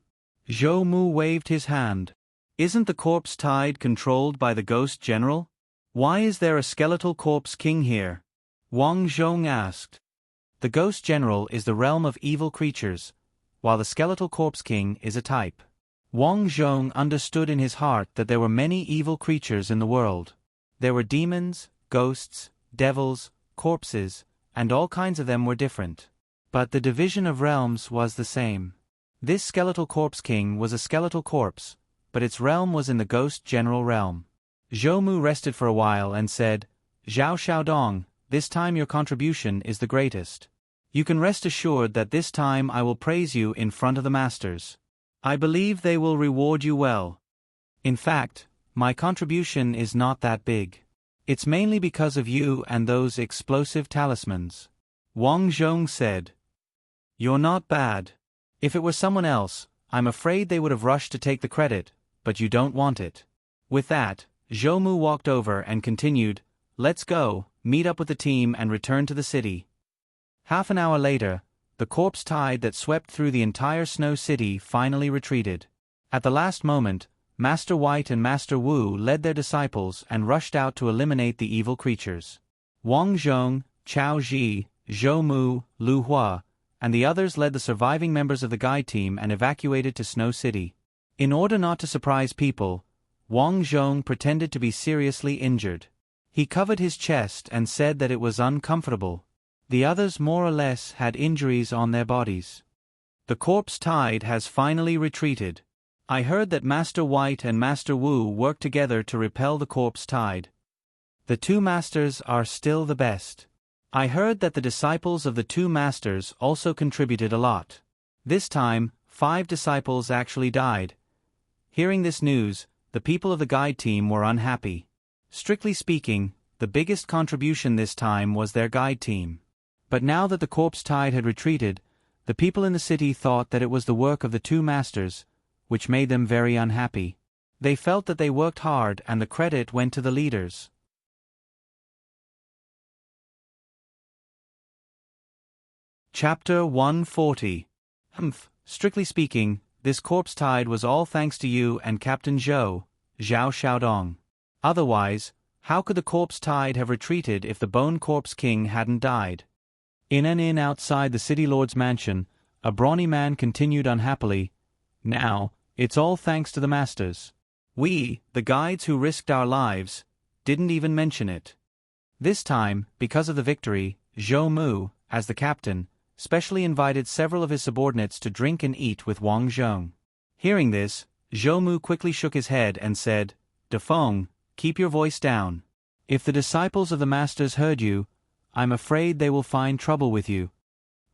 [SPEAKER 1] Zhou Mu waved his hand. Isn't the corpse tide controlled by the ghost general? Why is there a skeletal corpse king here? Wang Zhong asked. The ghost general is the realm of evil creatures, while the skeletal corpse king is a type. Wang Zhong understood in his heart that there were many evil creatures in the world. There were demons, ghosts, devils, corpses, and all kinds of them were different. But the division of realms was the same. This skeletal corpse king was a skeletal corpse, but its realm was in the ghost general realm. Zhou Mu rested for a while and said, Zhao Xiaodong, this time your contribution is the greatest. You can rest assured that this time I will praise you in front of the masters. I believe they will reward you well. In fact, my contribution is not that big. It's mainly because of you and those explosive talismans. Wang Zhong said. You're not bad. If it were someone else, I'm afraid they would have rushed to take the credit, but you don't want it. With that, Zhou Mu walked over and continued, Let's go, meet up with the team and return to the city. Half an hour later, the corpse tide that swept through the entire Snow City finally retreated. At the last moment, Master White and Master Wu led their disciples and rushed out to eliminate the evil creatures. Wang Zhong, Chao Ji, Zhou Mu, Lu Hua, and the others led the surviving members of the guide team and evacuated to Snow City. In order not to surprise people, Wang Zhong pretended to be seriously injured. He covered his chest and said that it was uncomfortable. The others more or less had injuries on their bodies. The corpse tide has finally retreated. I heard that Master White and Master Wu worked together to repel the corpse tide. The two masters are still the best. I heard that the disciples of the two masters also contributed a lot. This time, 5 disciples actually died. Hearing this news, the people of the guide team were unhappy. Strictly speaking, the biggest contribution this time was their guide team. But now that the corpse tide had retreated, the people in the city thought that it was the work of the two masters, which made them very unhappy. They felt that they worked hard and the credit went to the leaders. Chapter 140. Strictly speaking, this corpse tide was all thanks to you and Captain Zhou, Zhao Xiaodong. Otherwise, how could the corpse tide have retreated if the Bone Corpse King hadn't died? In an inn outside the city lord's mansion, a brawny man continued unhappily, Now, it's all thanks to the masters. We, the guides who risked our lives, didn't even mention it. This time, because of the victory, Zhou Mu, as the captain, specially invited several of his subordinates to drink and eat with Wang Zhong. Hearing this, Zhou Mu quickly shook his head and said, De Feng, keep your voice down. If the disciples of the masters heard you, I'm afraid they will find trouble with you.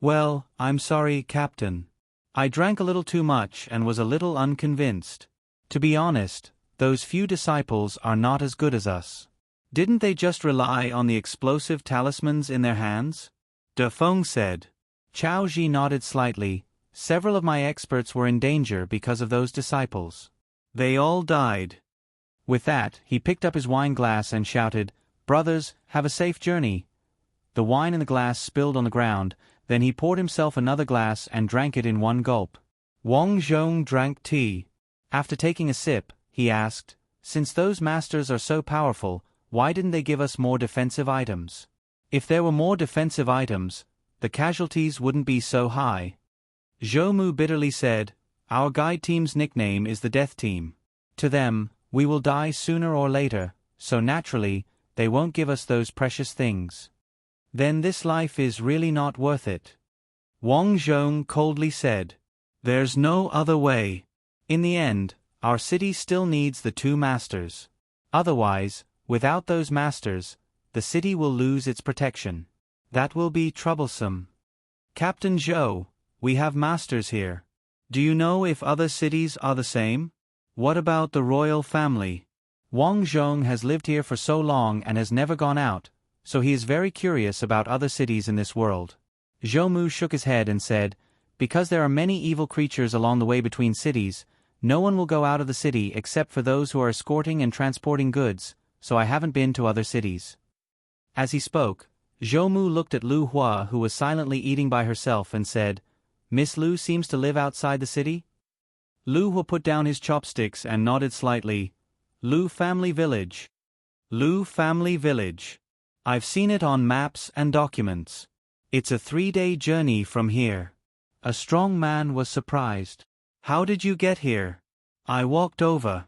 [SPEAKER 1] Well, I'm sorry, Captain. I drank a little too much and was a little unconvinced. To be honest, those few disciples are not as good as us. Didn't they just rely on the explosive talismans in their hands? De Feng said. Chao Ji nodded slightly. Several of my experts were in danger because of those disciples. They all died. With that, he picked up his wine glass and shouted, Brothers, have a safe journey. The wine in the glass spilled on the ground, then he poured himself another glass and drank it in one gulp. Wang Zhong drank tea. After taking a sip, he asked, Since those masters are so powerful, why didn't they give us more defensive items? If there were more defensive items, the casualties wouldn't be so high. Zhou Mu bitterly said, Our guide team's nickname is the Death Team. To them, we will die sooner or later, so naturally, they won't give us those precious things. Then this life is really not worth it. Wang Zhong coldly said. There's no other way. In the end, our city still needs the two masters. Otherwise, without those masters, the city will lose its protection. That will be troublesome. Captain Zhou, we have masters here. Do you know if other cities are the same? What about the royal family? Wang Zhong has lived here for so long and has never gone out, so he is very curious about other cities in this world. Zhou Mu shook his head and said, because there are many evil creatures along the way between cities, no one will go out of the city except for those who are escorting and transporting goods, so I haven't been to other cities. As he spoke, Zhou Mu looked at Lu Hua, who was silently eating by herself, and said, Miss Lu seems to live outside the city? Lu Hua put down his chopsticks and nodded slightly. Lu Family Village. Lu Family Village. I've seen it on maps and documents. It's a 3-day journey from here. A strong man was surprised. How did you get here? I walked over.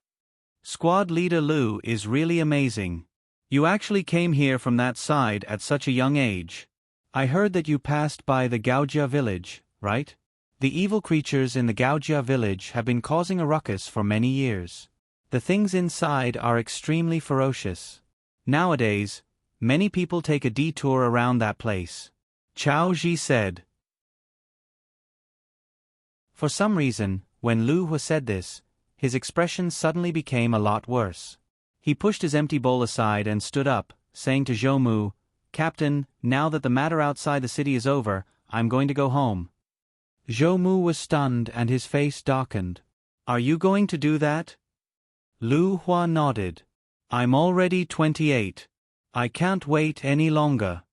[SPEAKER 1] Squad leader Lu is really amazing. You actually came here from that side at such a young age. I heard that you passed by the Gaojia village, right? The evil creatures in the Gaojia village have been causing a ruckus for many years. The things inside are extremely ferocious. Nowadays, many people take a detour around that place. Chao Ji said. For some reason, when Lu Hua said this, his expression suddenly became a lot worse. He pushed his empty bowl aside and stood up, saying to Zhou Mu, Captain, now that the matter outside the city is over, I'm going to go home. Zhou Mu was stunned and his face darkened. Are you going to do that? Lu Hua nodded. I'm already 28. I can't wait any longer.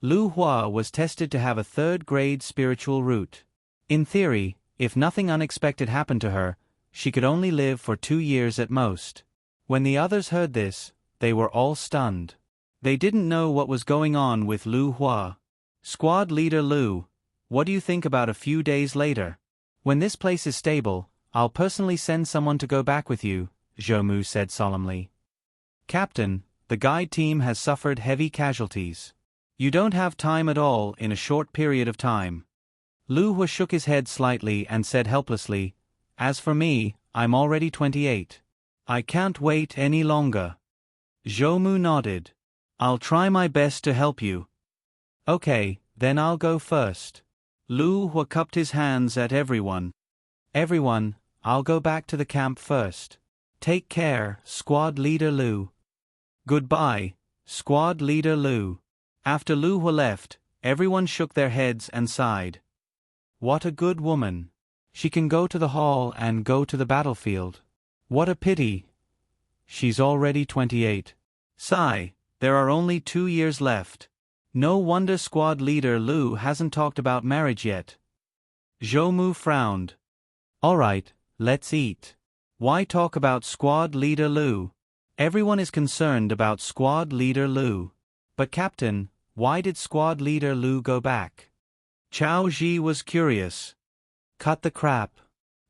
[SPEAKER 1] Lu Hua was tested to have a 3rd-grade spiritual root. In theory, if nothing unexpected happened to her, she could only live for 2 years at most. When the others heard this, they were all stunned. They didn't know what was going on with Lu Hua. Squad leader Lu, what do you think about a few days later? When this place is stable, I'll personally send someone to go back with you, Zhou Mu said solemnly. Captain, the guide team has suffered heavy casualties. You don't have time at all in a short period of time. Lu Hua shook his head slightly and said helplessly, As for me, I'm already 28. I can't wait any longer. Zhou Mu nodded. I'll try my best to help you. Okay, then I'll go first. Lu Hua cupped his hands at everyone. Everyone, I'll go back to the camp first. Take care, Squad Leader Lu. Goodbye, Squad Leader Lu. After Lu Hua left, everyone shook their heads and sighed. What a good woman. She can go to the hall and go to the battlefield. What a pity. She's already 28. Sigh, there are only 2 years left. No wonder Squad Leader Lu hasn't talked about marriage yet. Zhou Mu frowned. Alright, let's eat. Why talk about Squad Leader Lu? Everyone is concerned about Squad Leader Lu. But Captain, why did Squad Leader Lu go back? Chao Ji was curious. Cut the crap.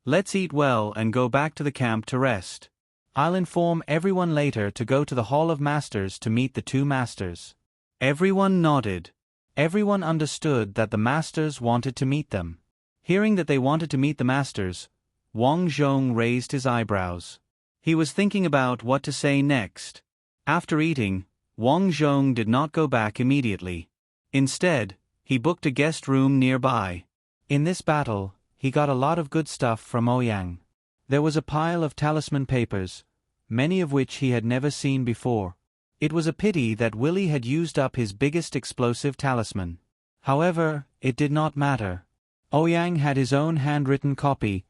[SPEAKER 1] Let's eat well and go back to the camp to rest. I'll inform everyone later to go to the Hall of Masters to meet the 2 masters. Everyone nodded. Everyone understood that the masters wanted to meet them. Hearing that they wanted to meet the masters, Wang Zhong raised his eyebrows. He was thinking about what to say next. After eating, Wang Zhong did not go back immediately. Instead, he booked a guest room nearby. In this battle, he got a lot of good stuff from Ouyang. There was a pile of talisman papers, many of which he had never seen before. It was a pity that Willie had used up his biggest explosive talisman. However, it did not matter. Ouyang had his own handwritten copy,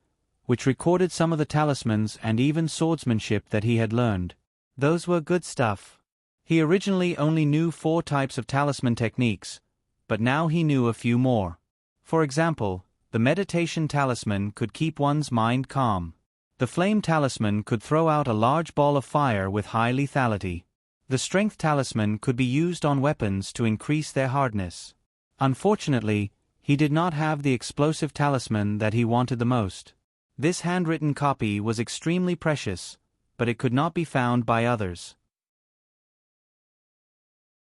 [SPEAKER 1] which recorded some of the talismans and even swordsmanship that he had learned. Those were good stuff. He originally only knew 4 types of talisman techniques, but now he knew a few more. For example, the meditation talisman could keep one's mind calm. The flame talisman could throw out a large ball of fire with high lethality. The strength talisman could be used on weapons to increase their hardness. Unfortunately, he did not have the explosive talisman that he wanted the most. This handwritten copy was extremely precious, but it could not be found by others.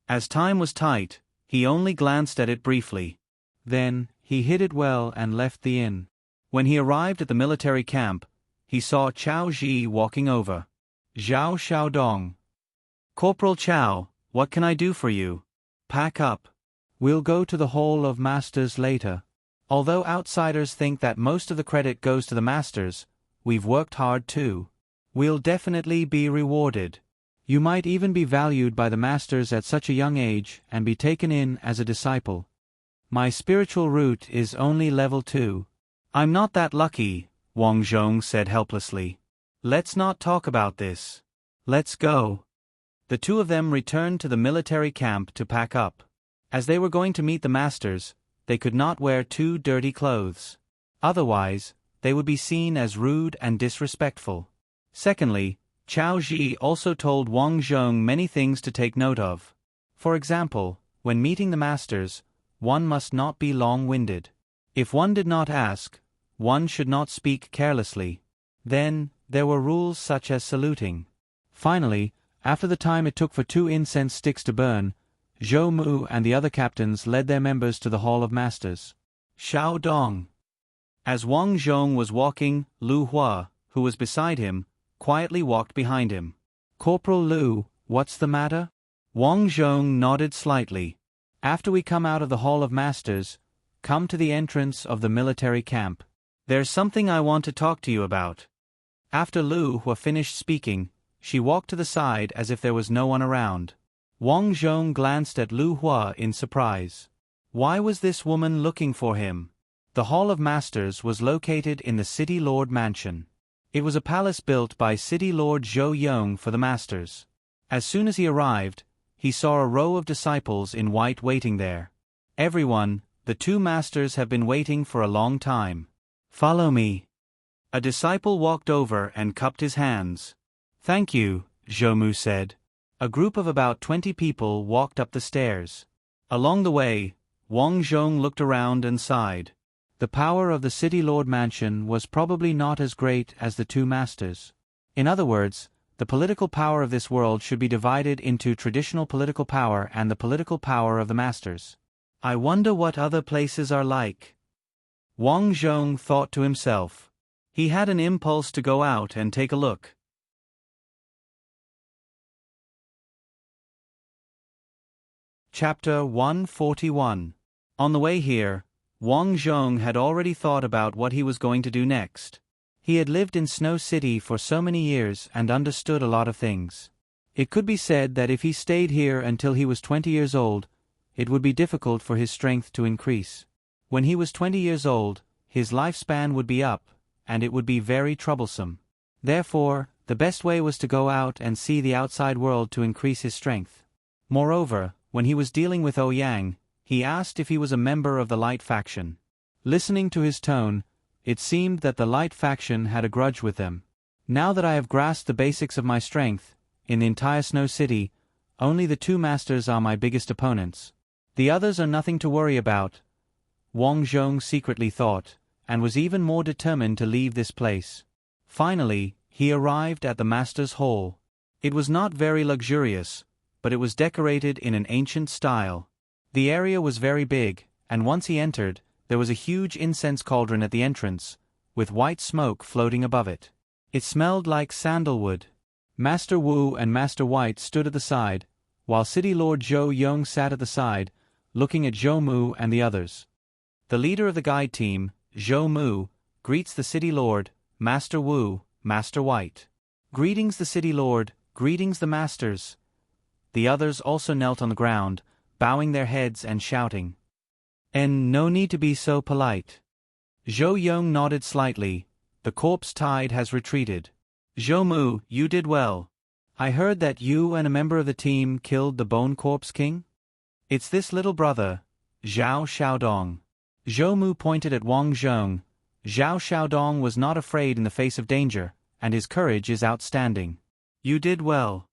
[SPEAKER 1] As time was tight, he only glanced at it briefly. Then, he hid it well and left the inn. When he arrived at the military camp, he saw Chao Ji walking over. Zhao Xiaodong. Corporal Chao, what can I do for you? Pack up. We'll go to the Hall of Masters later. Although outsiders think that most of the credit goes to the masters, we've worked hard too. We'll definitely be rewarded. You might even be valued by the masters at such a young age and be taken in as a disciple. My spiritual root is only level 2. I'm not that lucky, Wang Zhong said helplessly. Let's not talk about this. Let's go. The two of them returned to the military camp to pack up. As they were going to meet the masters, they could not wear too dirty clothes. Otherwise, they would be seen as rude and disrespectful. Secondly, Chao Ji also told Wang Zhong many things to take note of. For example, when meeting the masters, one must not be long-winded. If one did not ask, one should not speak carelessly. Then, there were rules such as saluting. Finally, after the time it took for 2 incense sticks to burn, Zhou Mu and the other captains led their members to the Hall of Masters. Xiao Dong. As Wang Zhong was walking, Lu Hua, who was beside him, quietly walked behind him. Corporal Lu, what's the matter? Wang Zhong nodded slightly. After we come out of the Hall of Masters, come to the entrance of the military camp. There's something I want to talk to you about. After Lu Hua finished speaking, she walked to the side as if there was no one around. Wang Zhong glanced at Lu Hua in surprise. Why was this woman looking for him? The Hall of Masters was located in the City Lord Mansion. It was a palace built by City Lord Zhou Yong for the Masters. As soon as he arrived, he saw a row of disciples in white waiting there. Everyone, the 2 masters have been waiting for a long time. Follow me. A disciple walked over and cupped his hands. Thank you, Zhou Mu said. A group of about 20 people walked up the stairs. Along the way, Wang Zhong looked around and sighed. The power of the City Lord Mansion was probably not as great as the 2 masters. In other words, the political power of this world should be divided into traditional political power and the political power of the masters. I wonder what other places are like. Wang Zhong thought to himself. He had an impulse to go out and take a look. Chapter 141. On the way here, Wang Zhong had already thought about what he was going to do next. He had lived in Snow City for so many years and understood a lot of things. It could be said that if he stayed here until he was 20 years old, it would be difficult for his strength to increase. When he was 20 years old, his lifespan would be up, and it would be very troublesome. Therefore, the best way was to go out and see the outside world to increase his strength. Moreover, when he was dealing with Ouyang, he asked if he was a member of the Light faction. Listening to his tone, it seemed that the Light faction had a grudge with them. Now that I have grasped the basics of my strength, in the entire Snow City, only the 2 masters are my biggest opponents. The others are nothing to worry about, Wang Zhong secretly thought, and was even more determined to leave this place. Finally, he arrived at the Master's Hall. It was not very luxurious, but it was decorated in an ancient style. The area was very big, and once he entered, there was a huge incense cauldron at the entrance, with white smoke floating above it. It smelled like sandalwood. Master Wu and Master White stood at the side, while City Lord Zhou Yong sat at the side, looking at Zhou Mu and the others. The leader of the guide team, Zhou Mu, greets the City Lord, Master Wu, Master White. Greetings the City Lord, greetings the Masters. The others also knelt on the ground, bowing their heads and shouting. And no need to be so polite. Zhou Yong nodded slightly. The corpse tide has retreated. Zhou Mu, you did well. I heard that you and a member of the team killed the Bone Corpse King? It's this little brother, Zhao Xiaodong. Zhou Mu pointed at Wang Zhong. Zhao Xiaodong was not afraid in the face of danger, and his courage is outstanding. You did well.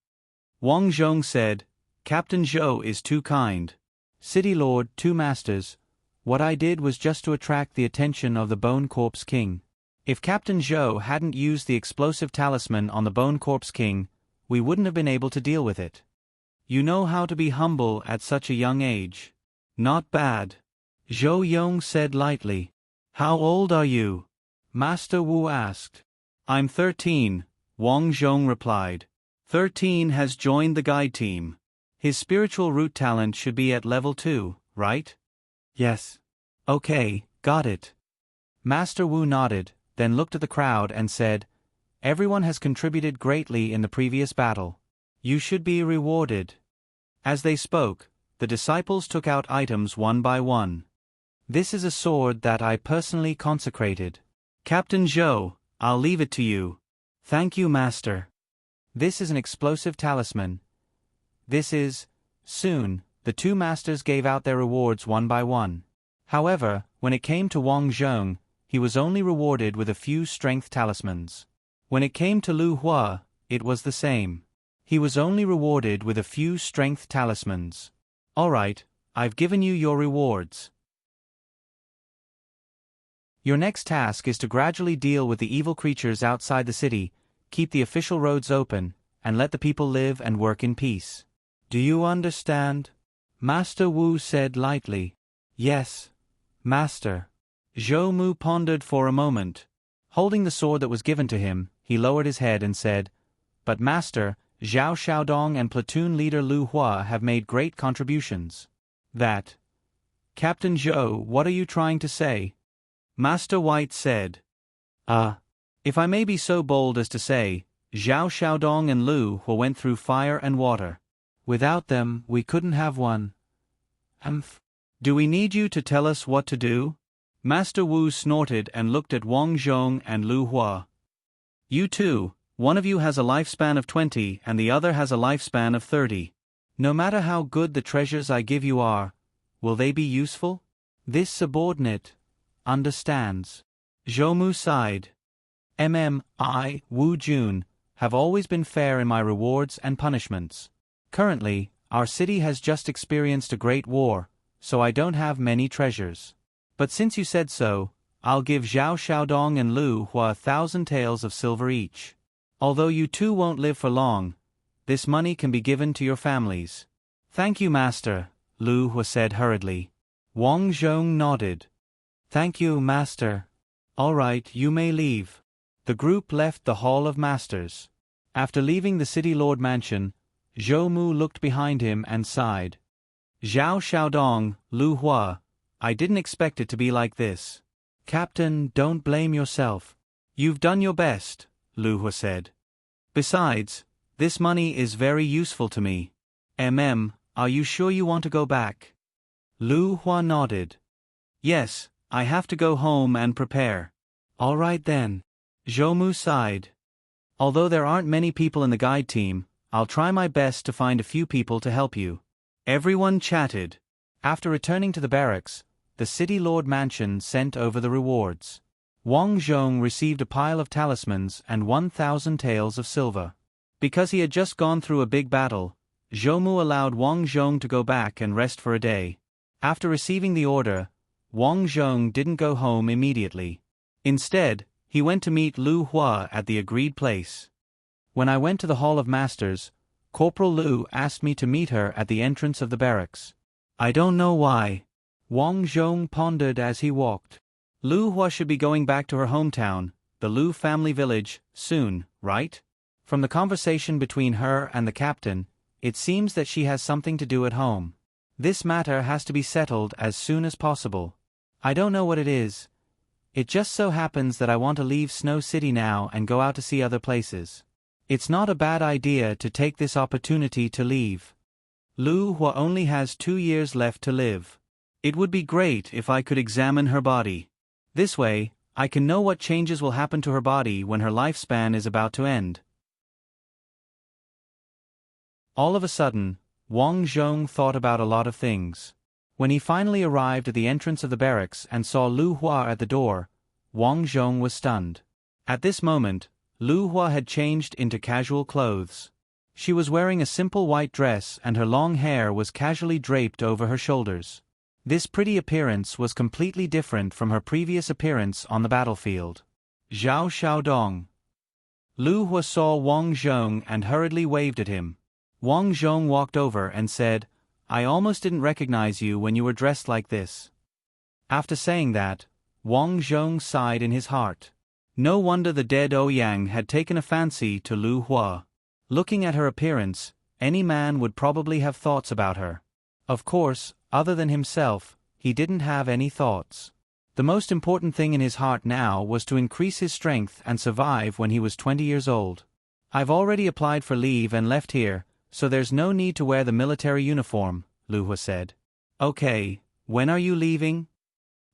[SPEAKER 1] Wang Zhong said, Captain Zhou is too kind. City Lord, 2 masters, what I did was just to attract the attention of the Bone Corpse King. If Captain Zhou hadn't used the explosive talisman on the Bone Corpse King, we wouldn't have been able to deal with it. You know how to be humble at such a young age. Not bad. Zhou Yong said lightly. How old are you? Master Wu asked. I'm 13, Wang Zhong replied. 13 has joined the guide team. His spiritual root talent should be at level 2, right? Yes. Okay, got it. Master Wu nodded, then looked at the crowd and said, Everyone has contributed greatly in the previous battle. You should be rewarded. As they spoke, the disciples took out items one by one. This is a sword that I personally consecrated. Captain Zhou, I'll leave it to you. Thank you, Master. This is an explosive talisman. This is... Soon, the two masters gave out their rewards one by one. However, when it came to Wang Zhong, he was only rewarded with a few strength talismans. When it came to Lu Hua, it was the same. He was only rewarded with a few strength talismans. Alright, I've given you your rewards. Your next task is to gradually deal with the evil creatures outside the city, keep the official roads open, and let the people live and work in peace. Do you understand? Master Wu said lightly. Yes, Master. Zhou Mu pondered for a moment. Holding the sword that was given to him, he lowered his head and said, But Master, Zhao Xiaodong and platoon leader Lu Hua have made great contributions. That. Captain Zhou, what are you trying to say? Master White said. If I may be so bold as to say, Zhao Xiaodong and Lu Hua went through fire and water. Without them, we couldn't have won. Do we need you to tell us what to do? Master Wu snorted and looked at Wang Zhong and Lu Hua. You two, one of you has a lifespan of 20 and the other has a lifespan of 30. No matter how good the treasures I give you are, will they be useful? This subordinate understands. Zhou Mu sighed. I, Wu Jun, have always been fair in my rewards and punishments. Currently, our city has just experienced a great war, so I don't have many treasures. But since you said so, I'll give Zhao Xiaodong and Lu Hua 1,000 taels of silver each. Although you two won't live for long, this money can be given to your families. Thank you, Master, Lu Hua said hurriedly. Wang Zhong nodded. Thank you, Master. All right, you may leave. The group left the Hall of Masters. After leaving the City Lord Mansion, Zhou Mu looked behind him and sighed. Zhao Xiaodong, Lu Hua, I didn't expect it to be like this. Captain, don't blame yourself. You've done your best, Lu Hua said. Besides, this money is very useful to me. Are you sure you want to go back? Lu Hua nodded. Yes, I have to go home and prepare. All right then. Zhou Mu sighed. Although there aren't many people in the guide team, I'll try my best to find a few people to help you. Everyone chatted. After returning to the barracks, the City Lord Mansion sent over the rewards. Wang Zhong received a pile of talismans and 1,000 taels of silver. Because he had just gone through a big battle, Zhou Mu allowed Wang Zhong to go back and rest for a day. After receiving the order, Wang Zhong didn't go home immediately. Instead, he went to meet Lu Hua at the agreed place. When I went to the Hall of Masters, Corporal Lu asked me to meet her at the entrance of the barracks. I don't know why. Wang Zhong pondered as he walked. Lu Hua should be going back to her hometown, the Lu family village, soon, right? From the conversation between her and the captain, it seems that she has something to do at home. This matter has to be settled as soon as possible. I don't know what it is. It just so happens that I want to leave Snow City now and go out to see other places. It's not a bad idea to take this opportunity to leave. Lu Hua only has 2 years left to live. It would be great if I could examine her body. This way, I can know what changes will happen to her body when her lifespan is about to end. All of a sudden, Wang Zhong thought about a lot of things. When he finally arrived at the entrance of the barracks and saw Lu Hua at the door, Wang Zhong was stunned. At this moment, Lu Hua had changed into casual clothes. She was wearing a simple white dress and her long hair was casually draped over her shoulders. This pretty appearance was completely different from her previous appearance on the battlefield. Zhao Xiaodong. Lu Hua saw Wang Zhong and hurriedly waved at him. Wang Zhong walked over and said, I almost didn't recognize you when you were dressed like this. After saying that, Wang Zhong sighed in his heart. No wonder the dead Ouyang had taken a fancy to Lu Hua. Looking at her appearance, any man would probably have thoughts about her. Of course, other than himself, he didn't have any thoughts. The most important thing in his heart now was to increase his strength and survive when he was 20 years old. I've already applied for leave and left here, so there's no need to wear the military uniform, Lu Hua said. Okay, when are you leaving?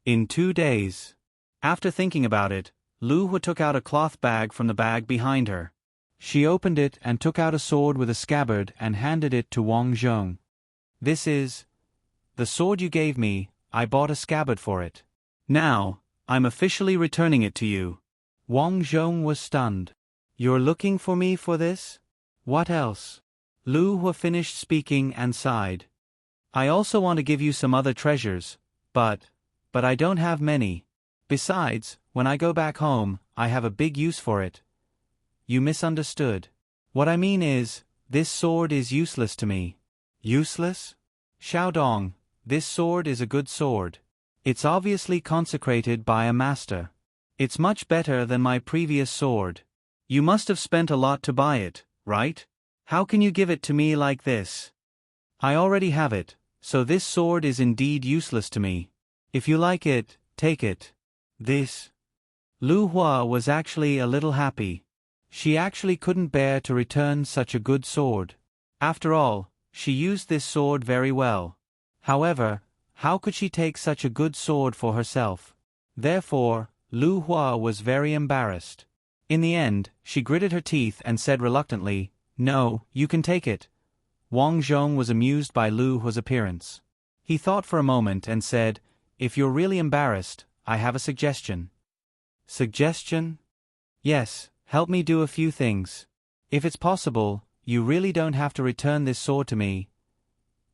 [SPEAKER 1] In 2 days. After thinking about it, Lu Hua took out a cloth bag from the bag behind her. She opened it and took out a sword with a scabbard and handed it to Wang Zhong. This is the sword you gave me. I bought a scabbard for it. Now, I'm officially returning it to you. Wang Zhong was stunned. You're looking for me for this? What else? Lu Hua finished speaking and sighed. I also want to give you some other treasures, but I don't have many. Besides, when I go back home, I have a big use for it. You misunderstood. What I mean is, this sword is useless to me. Useless? Xiaodong, this sword is a good sword. It's obviously consecrated by a master. It's much better than my previous sword. You must have spent a lot to buy it, right? How can you give it to me like this? I already have it, so this sword is indeed useless to me. If you like it, take it. This. Lu Hua was actually a little happy. She actually couldn't bear to return such a good sword. After all, she used this sword very well. However, how could she take such a good sword for herself? Therefore, Lu Hua was very embarrassed. In the end, she gritted her teeth and said reluctantly, No, you can take it. Wang Zhong was amused by Lu Hua's appearance. He thought for a moment and said, If you're really embarrassed, I have a suggestion. Suggestion? Yes, help me do a few things. If it's possible, you really don't have to return this sword to me.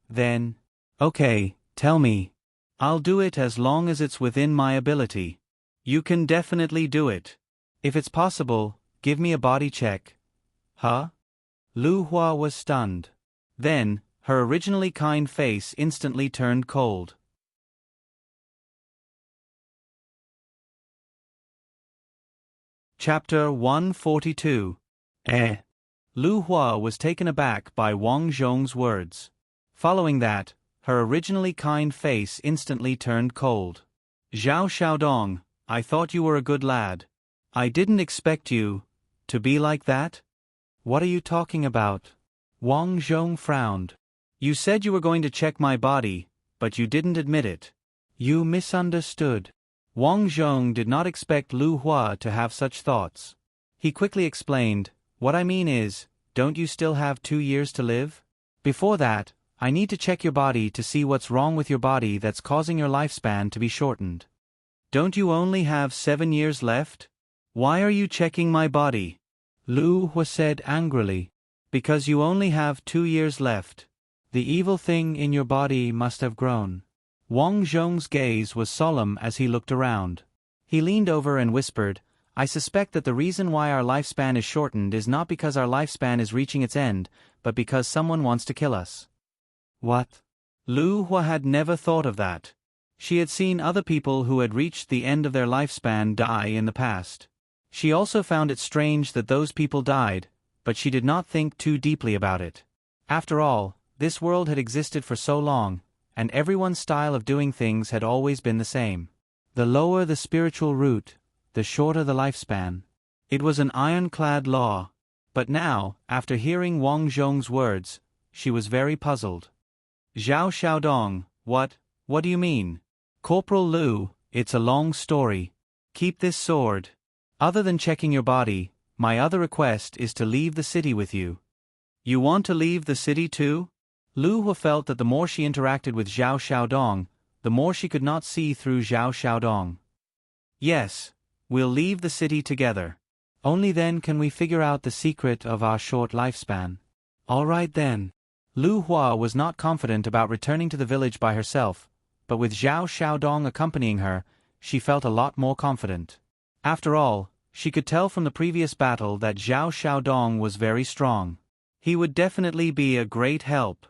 [SPEAKER 1] Then, okay, tell me. I'll do it as long as it's within my ability. You can definitely do it. If it's possible, give me a body check. Huh? Lu Hua was stunned. Then, her originally kind face instantly turned cold. Chapter 142. Lu Hua was taken aback by Wang Zhong's words. Following that, her originally kind face instantly turned cold. Zhao Xiaodong, I thought you were a good lad. I didn't expect you to be like that? What are you talking about? Wang Zhong frowned. You said you were going to check my body, but you didn't admit it. You misunderstood. Wang Zhong did not expect Lu Hua to have such thoughts. He quickly explained, What I mean is, don't you still have 2 years to live? Before that, I need to check your body to see what's wrong with your body that's causing your lifespan to be shortened. Don't you only have 7 years left? Why are you checking my body? Lu Hua said angrily. Because you only have 2 years left. The evil thing in your body must have grown. Wang Zhong's gaze was solemn as he looked around. He leaned over and whispered, I suspect that the reason why our lifespan is shortened is not because our lifespan is reaching its end, but because someone wants to kill us. What? Lu Hua had never thought of that. She had seen other people who had reached the end of their lifespan die in the past. She also found it strange that those people died, but she did not think too deeply about it. After all, this world had existed for so long, and everyone's style of doing things had always been the same. The lower the spiritual root, the shorter the lifespan. It was an ironclad law. But now, after hearing Wang Zhong's words, she was very puzzled. Zhao Xiaodong, what do you mean? Corporal Lu, it's a long story. Keep this sword. Other than checking your body, my other request is to leave the city with you. You want to leave the city too? Lu Hua felt that the more she interacted with Zhao Xiaodong, the more she could not see through Zhao Xiaodong. Yes, we'll leave the city together. Only then can we figure out the secret of our short lifespan. All right then. Lu Hua was not confident about returning to the village by herself, but with Zhao Xiaodong accompanying her, she felt a lot more confident. After all, she could tell from the previous battle that Zhao Xiaodong was very strong. He would definitely be a great help.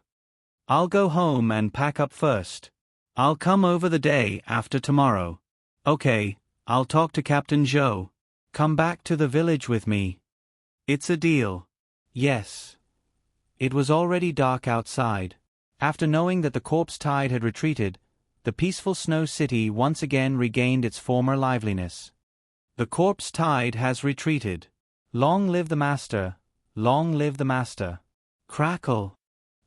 [SPEAKER 1] I'll go home and pack up first. I'll come over the day after tomorrow. Okay, I'll talk to Captain Zhou. Come back to the village with me. It's a deal. Yes. It was already dark outside. After knowing that the corpse tide had retreated, the peaceful snow city once again regained its former liveliness. The corpse tide has retreated. Long live the master, long live the master. Crackle!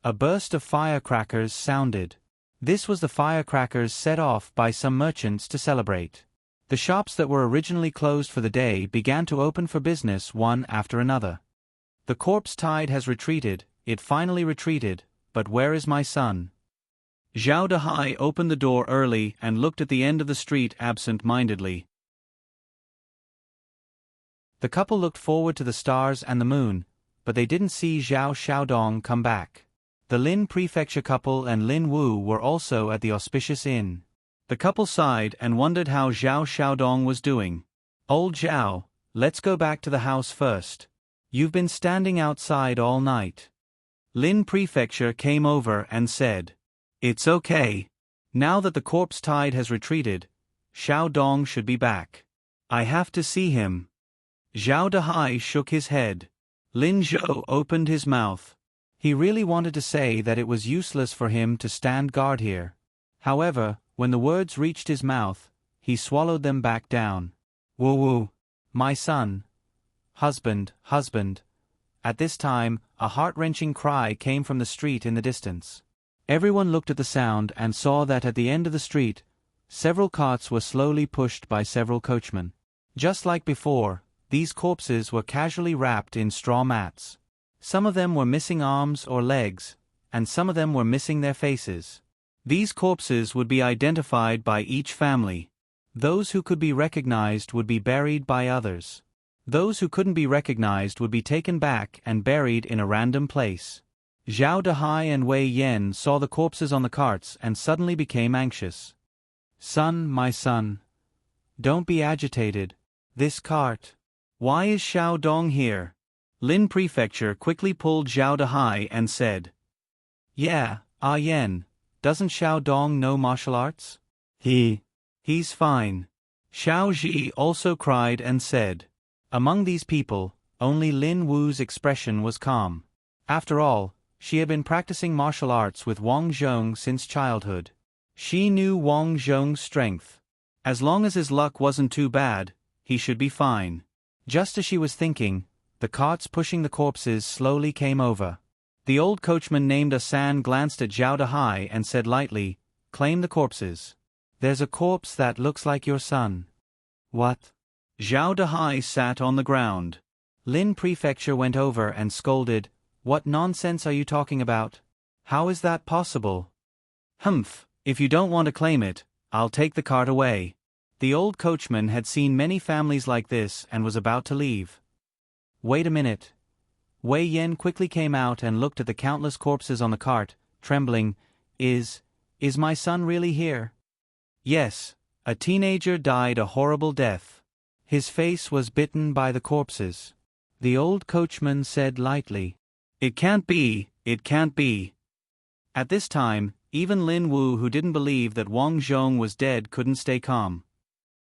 [SPEAKER 1] A burst of firecrackers sounded. This was the firecrackers set off by some merchants to celebrate. The shops that were originally closed for the day began to open for business one after another. The corpse tide has retreated, it finally retreated, but where is my son? Zhao Dehai opened the door early and looked at the end of the street absent-mindedly. The couple looked forward to the stars and the moon, but they didn't see Zhao Xiaodong come back. The Lin Prefecture couple and Lin Wu were also at the auspicious inn. The couple sighed and wondered how Zhao Xiaodong was doing. Old Zhao, let's go back to the house first. You've been standing outside all night. Lin Prefecture came over and said, It's okay. Now that the corpse tide has retreated, Xiaodong should be back. I have to see him. Zhao Dehai shook his head. Lin Zhou opened his mouth. He really wanted to say that it was useless for him to stand guard here. However, when the words reached his mouth, he swallowed them back down. Woo-woo. My son. Husband, husband. At this time, a heart-wrenching cry came from the street in the distance. Everyone looked at the sound and saw that at the end of the street, several carts were slowly pushed by several coachmen. Just like before, these corpses were casually wrapped in straw mats. Some of them were missing arms or legs, and some of them were missing their faces. These corpses would be identified by each family. Those who could be recognized would be buried by others. Those who couldn't be recognized would be taken back and buried in a random place. Zhao Dehai and Wei Yan saw the corpses on the carts and suddenly became anxious. Son, my son. Don't be agitated. This cart. Why is Xiaodong here? Lin Prefecture quickly pulled Zhao Dehai and said, Yeah, Yan. Doesn't Xiaodong know martial arts? He's fine. Xiao Ji also cried and said. Among these people, only Lin Wu's expression was calm. After all, she had been practicing martial arts with Wang Zhong since childhood. She knew Wang Zhong's strength. As long as his luck wasn't too bad, he should be fine. Just as she was thinking, the carts pushing the corpses slowly came over. The old coachman named Asan glanced at Zhao Dehai and said lightly, Claim the corpses. There's a corpse that looks like your son. What? Zhao Dehai sat on the ground. Lin Prefecture went over and scolded, What nonsense are you talking about? How is that possible? Humph, if you don't want to claim it, I'll take the cart away. The old coachman had seen many families like this and was about to leave. Wait a minute. Wei Yan quickly came out and looked at the countless corpses on the cart, trembling. Is my son really here? Yes, a teenager died a horrible death. His face was bitten by the corpses. The old coachman said lightly. It can't be, it can't be. At this time, even Lin Wu, who didn't believe that Wang Zhong was dead, couldn't stay calm.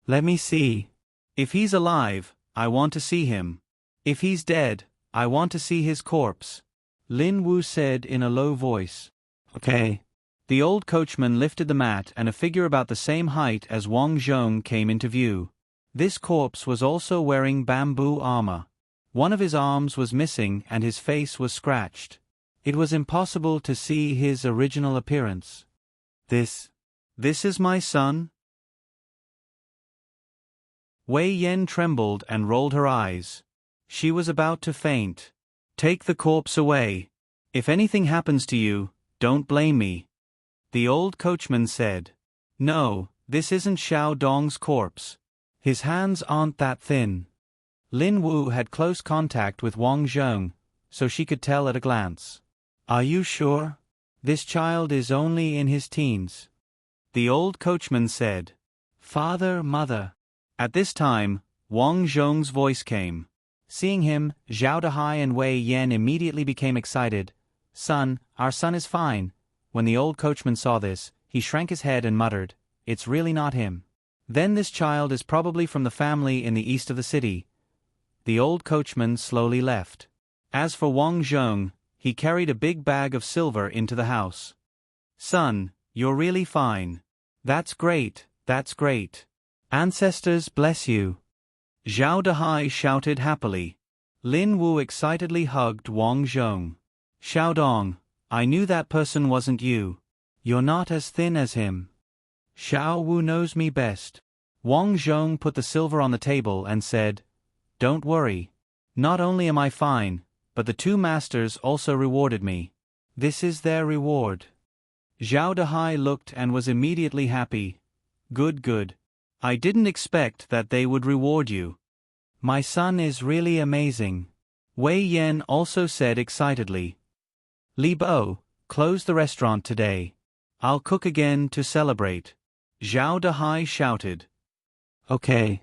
[SPEAKER 1] Let me see. If he's alive, I want to see him. If he's dead, I want to see his corpse. Lin Wu said in a low voice. Okay. The old coachman lifted the mat and a figure about the same height as Wang Zhong came into view. This corpse was also wearing bamboo armor. One of his arms was missing and his face was scratched. It was impossible to see his original appearance. This is my son? Wei Yan trembled and rolled her eyes. She was about to faint. Take the corpse away. If anything happens to you, don't blame me. The old coachman said. No, this isn't Xiaodong's corpse. His hands aren't that thin. Lin Wu had close contact with Wang Zhong, so she could tell at a glance. Are you sure? This child is only in his teens. The old coachman said. Father, mother. At this time, Wang Zhong's voice came. Seeing him, Zhao Dehai and Wei Yan immediately became excited. Son, our son is fine. When the old coachman saw this, he shrank his head and muttered, It's really not him. Then this child is probably from the family in the east of the city. The old coachman slowly left. As for Wang Zhong, he carried a big bag of silver into the house. Son, you're really fine. That's great, that's great. Ancestors bless you. Zhao Dehai shouted happily. Lin Wu excitedly hugged Wang Zhong. Xiaodong, I knew that person wasn't you. You're not as thin as him. Xiao Wu knows me best. Wang Zhong put the silver on the table and said, Don't worry. Not only am I fine, but the two masters also rewarded me. This is their reward. Zhao Dehai looked and was immediately happy. Good, good. I didn't expect that they would reward you. My son is really amazing. Wei Yan also said excitedly. Li Bo, close the restaurant today. I'll cook again to celebrate. Zhao Dehai shouted. Okay.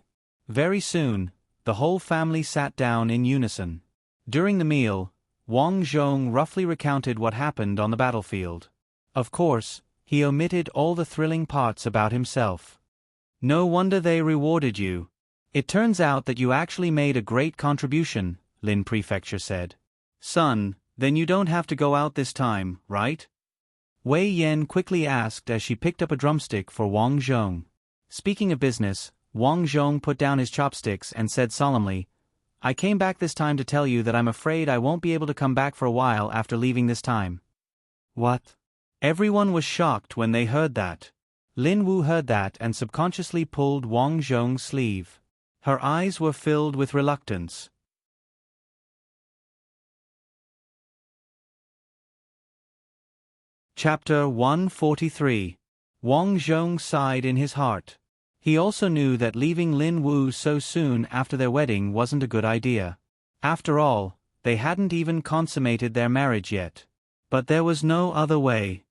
[SPEAKER 1] Very soon, the whole family sat down in unison. During the meal, Wang Zhong roughly recounted what happened on the battlefield. Of course, he omitted all the thrilling parts about himself. No wonder they rewarded you. It turns out that you actually made a great contribution, Lin Prefecture said. Son, then you don't have to go out this time, right? Wei Yan quickly asked as she picked up a drumstick for Wang Zhong. Speaking of business, Wang Zhong put down his chopsticks and said solemnly, I came back this time to tell you that I'm afraid I won't be able to come back for a while after leaving this time. What? Everyone was shocked when they heard that. Lin Wu heard that and subconsciously pulled Wang Zhong's sleeve. Her eyes were filled with reluctance. Chapter 143. Wang Zhong sighed in his heart. He also knew that leaving Lin Wu so soon after their wedding wasn't a good idea. After all, they hadn't even consummated their marriage yet. But there was no other way.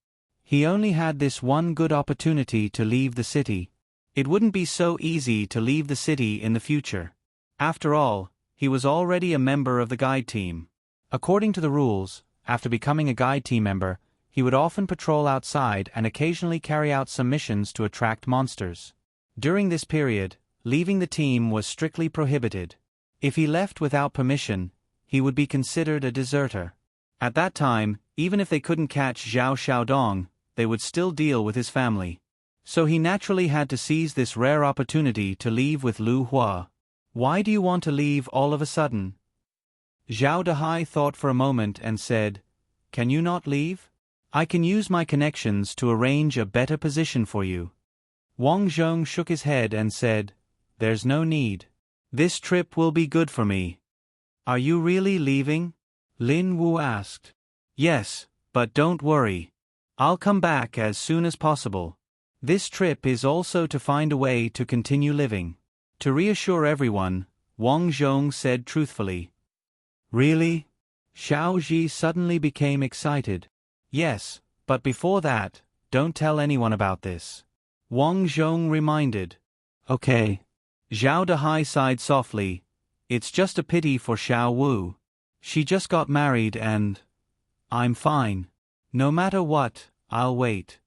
[SPEAKER 1] He only had this one good opportunity to leave the city. It wouldn't be so easy to leave the city in the future. After all, he was already a member of the guide team. According to the rules, after becoming a guide team member, he would often patrol outside and occasionally carry out some missions to attract monsters. During this period, leaving the team was strictly prohibited. If he left without permission, he would be considered a deserter. At that time, even if they couldn't catch Zhao Xiaodong, they would still deal with his family. So he naturally had to seize this rare opportunity to leave with Lu Hua. Why do you want to leave all of a sudden? Zhao Dehai thought for a moment and said, Can you not leave? I can use my connections to arrange a better position for you. Wang Zhong shook his head and said, There's no need. This trip will be good for me. Are you really leaving? Lin Wu asked. Yes, but don't worry. I'll come back as soon as possible. This trip is also to find a way to continue living. To reassure everyone, Wang Zhong said truthfully. Really? Xiao Ji suddenly became excited. Yes, but before that, don't tell anyone about this. Wang Zhong reminded. Okay. Zhao Dehai sighed softly. It's just a pity for Xiao Wu. She just got married and... I'm fine. No matter what, I'll wait.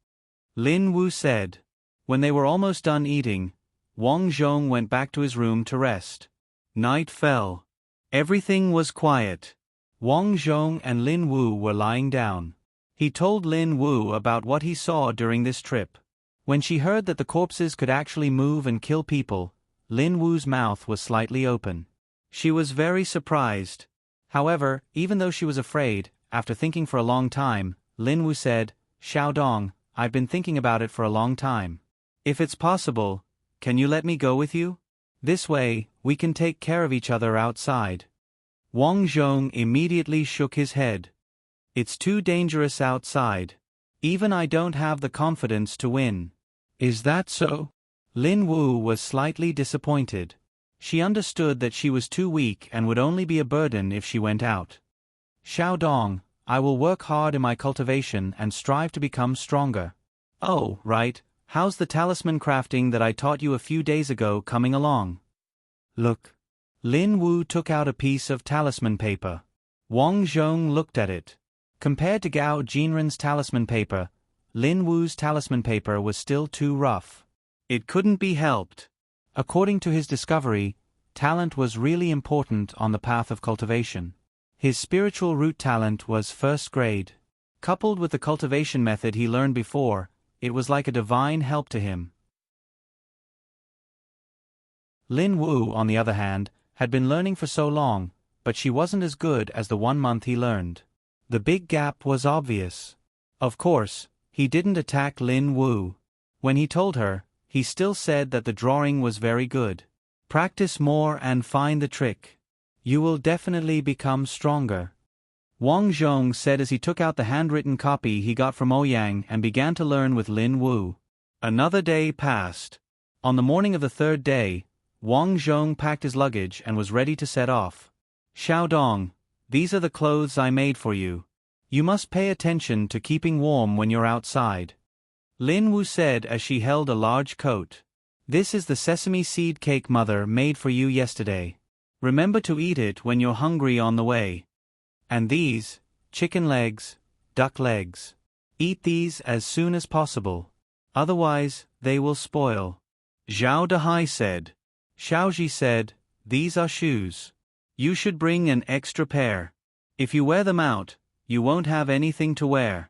[SPEAKER 1] Lin Wu said. When they were almost done eating, Wang Zhong went back to his room to rest. Night fell. Everything was quiet. Wang Zhong and Lin Wu were lying down. He told Lin Wu about what he saw during this trip. When she heard that the corpses could actually move and kill people, Lin Wu's mouth was slightly open. She was very surprised. However, even though she was afraid, after thinking for a long time, Lin Wu said, Xiaodong, I've been thinking about it for a long time. If it's possible, can you let me go with you? This way, we can take care of each other outside. Wang Zhong immediately shook his head. It's too dangerous outside. Even I don't have the confidence to win. Is that so? Lin Wu was slightly disappointed. She understood that she was too weak and would only be a burden if she went out. Xiaodong, I will work hard in my cultivation and strive to become stronger. Oh, right, how's the talisman crafting that I taught you a few days ago coming along? Look. Lin Wu took out a piece of talisman paper. Wang Zhong looked at it. Compared to Gao Jinren's talisman paper, Lin Wu's talisman paper was still too rough. It couldn't be helped. According to his discovery, talent was really important on the path of cultivation. His spiritual root talent was first grade. Coupled with the cultivation method he learned before, it was like a divine help to him. Lin Wu, on the other hand, had been learning for so long, but she wasn't as good as the 1 month he learned. The big gap was obvious. Of course, he didn't attack Lin Wu. When he told her, he still said that the drawing was very good. Practice more and find the trick. You will definitely become stronger. Wang Zhong said as he took out the handwritten copy he got from Ouyang and began to learn with Lin Wu. Another day passed. On the morning of the 3rd day, Wang Zhong packed his luggage and was ready to set off. Xiaodong, these are the clothes I made for you. You must pay attention to keeping warm when you're outside. Lin Wu said as she held a large coat. This is the sesame seed cake Mother made for you yesterday. Remember to eat it when you're hungry on the way. And these, chicken legs, duck legs. Eat these as soon as possible. Otherwise, they will spoil. Zhao Dehai said. Xiaoji said, these are shoes. You should bring an extra pair. If you wear them out, you won't have anything to wear.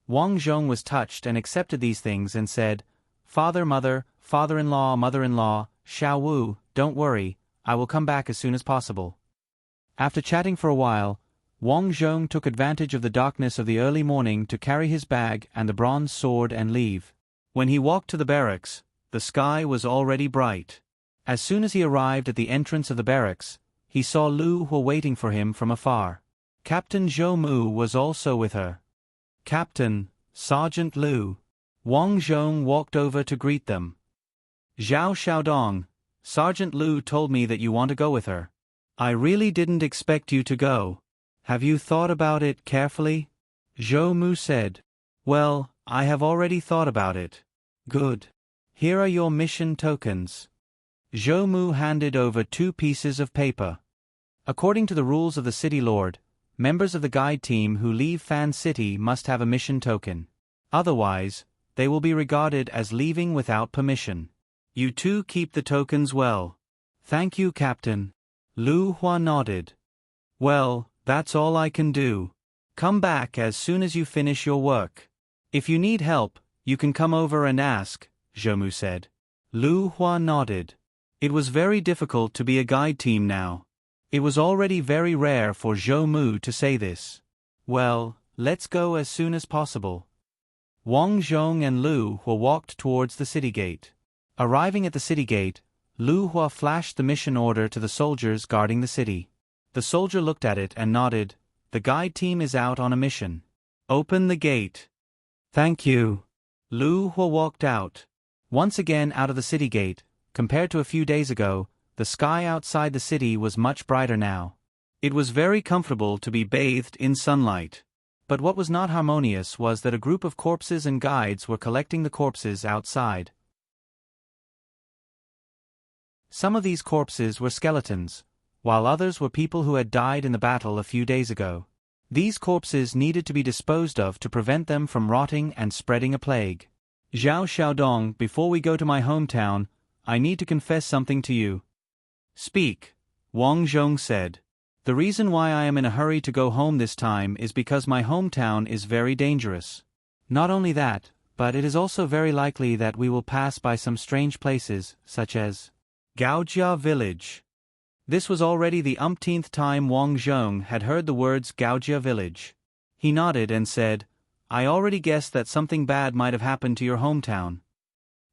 [SPEAKER 1] Wang Zhong was touched and accepted these things and said, Father, Mother, Father-in-law, Mother-in-law, Xiao Wu, don't worry, I will come back as soon as possible. After chatting for a while, Wang Zhong took advantage of the darkness of the early morning to carry his bag and the bronze sword and leave. When he walked to the barracks, the sky was already bright. As soon as he arrived at the entrance of the barracks, he saw Lu Hu waiting for him from afar. Captain Zhou Mu was also with her. Captain, Sergeant Lu. Wang Zhong walked over to greet them. Zhao Xiaodong, Sergeant Lu told me that you want to go with her. I really didn't expect you to go. Have you thought about it carefully? Zhou Mu said. Well, I have already thought about it. Good. Here are your mission tokens. Zhou Mu handed over 2 pieces of paper. According to the rules of the City Lord, members of the guide team who leave Fan City must have a mission token. Otherwise, they will be regarded as leaving without permission. You two keep the tokens well. Thank you, Captain. Lu Hua nodded. Well, that's all I can do. Come back as soon as you finish your work. If you need help, you can come over and ask, Zhou Mu said. Lu Hua nodded. It was very difficult to be a guide team now. It was already very rare for Zhou Mu to say this. Well, let's go as soon as possible. Wang Zhong and Lu Hua walked towards the city gate. Arriving at the city gate, Lu Hua flashed the mission order to the soldiers guarding the city. The soldier looked at it and nodded. The guide team is out on a mission. Open the gate. Thank you. Lu Hua walked out. Once again out of the city gate, compared to a few days ago, the sky outside the city was much brighter now. It was very comfortable to be bathed in sunlight. But what was not harmonious was that a group of corpses and guides were collecting the corpses outside. Some of these corpses were skeletons, while others were people who had died in the battle a few days ago. These corpses needed to be disposed of to prevent them from rotting and spreading a plague. Zhao Xiaodong, before we go to my hometown, I need to confess something to you. Speak, Wang Zhong said. The reason why I am in a hurry to go home this time is because my hometown is very dangerous. Not only that, but it is also very likely that we will pass by some strange places, such as Gaojia Village. This was already the umpteenth time Wang Zhong had heard the words Gaojia Village. He nodded and said, I already guessed that something bad might have happened to your hometown.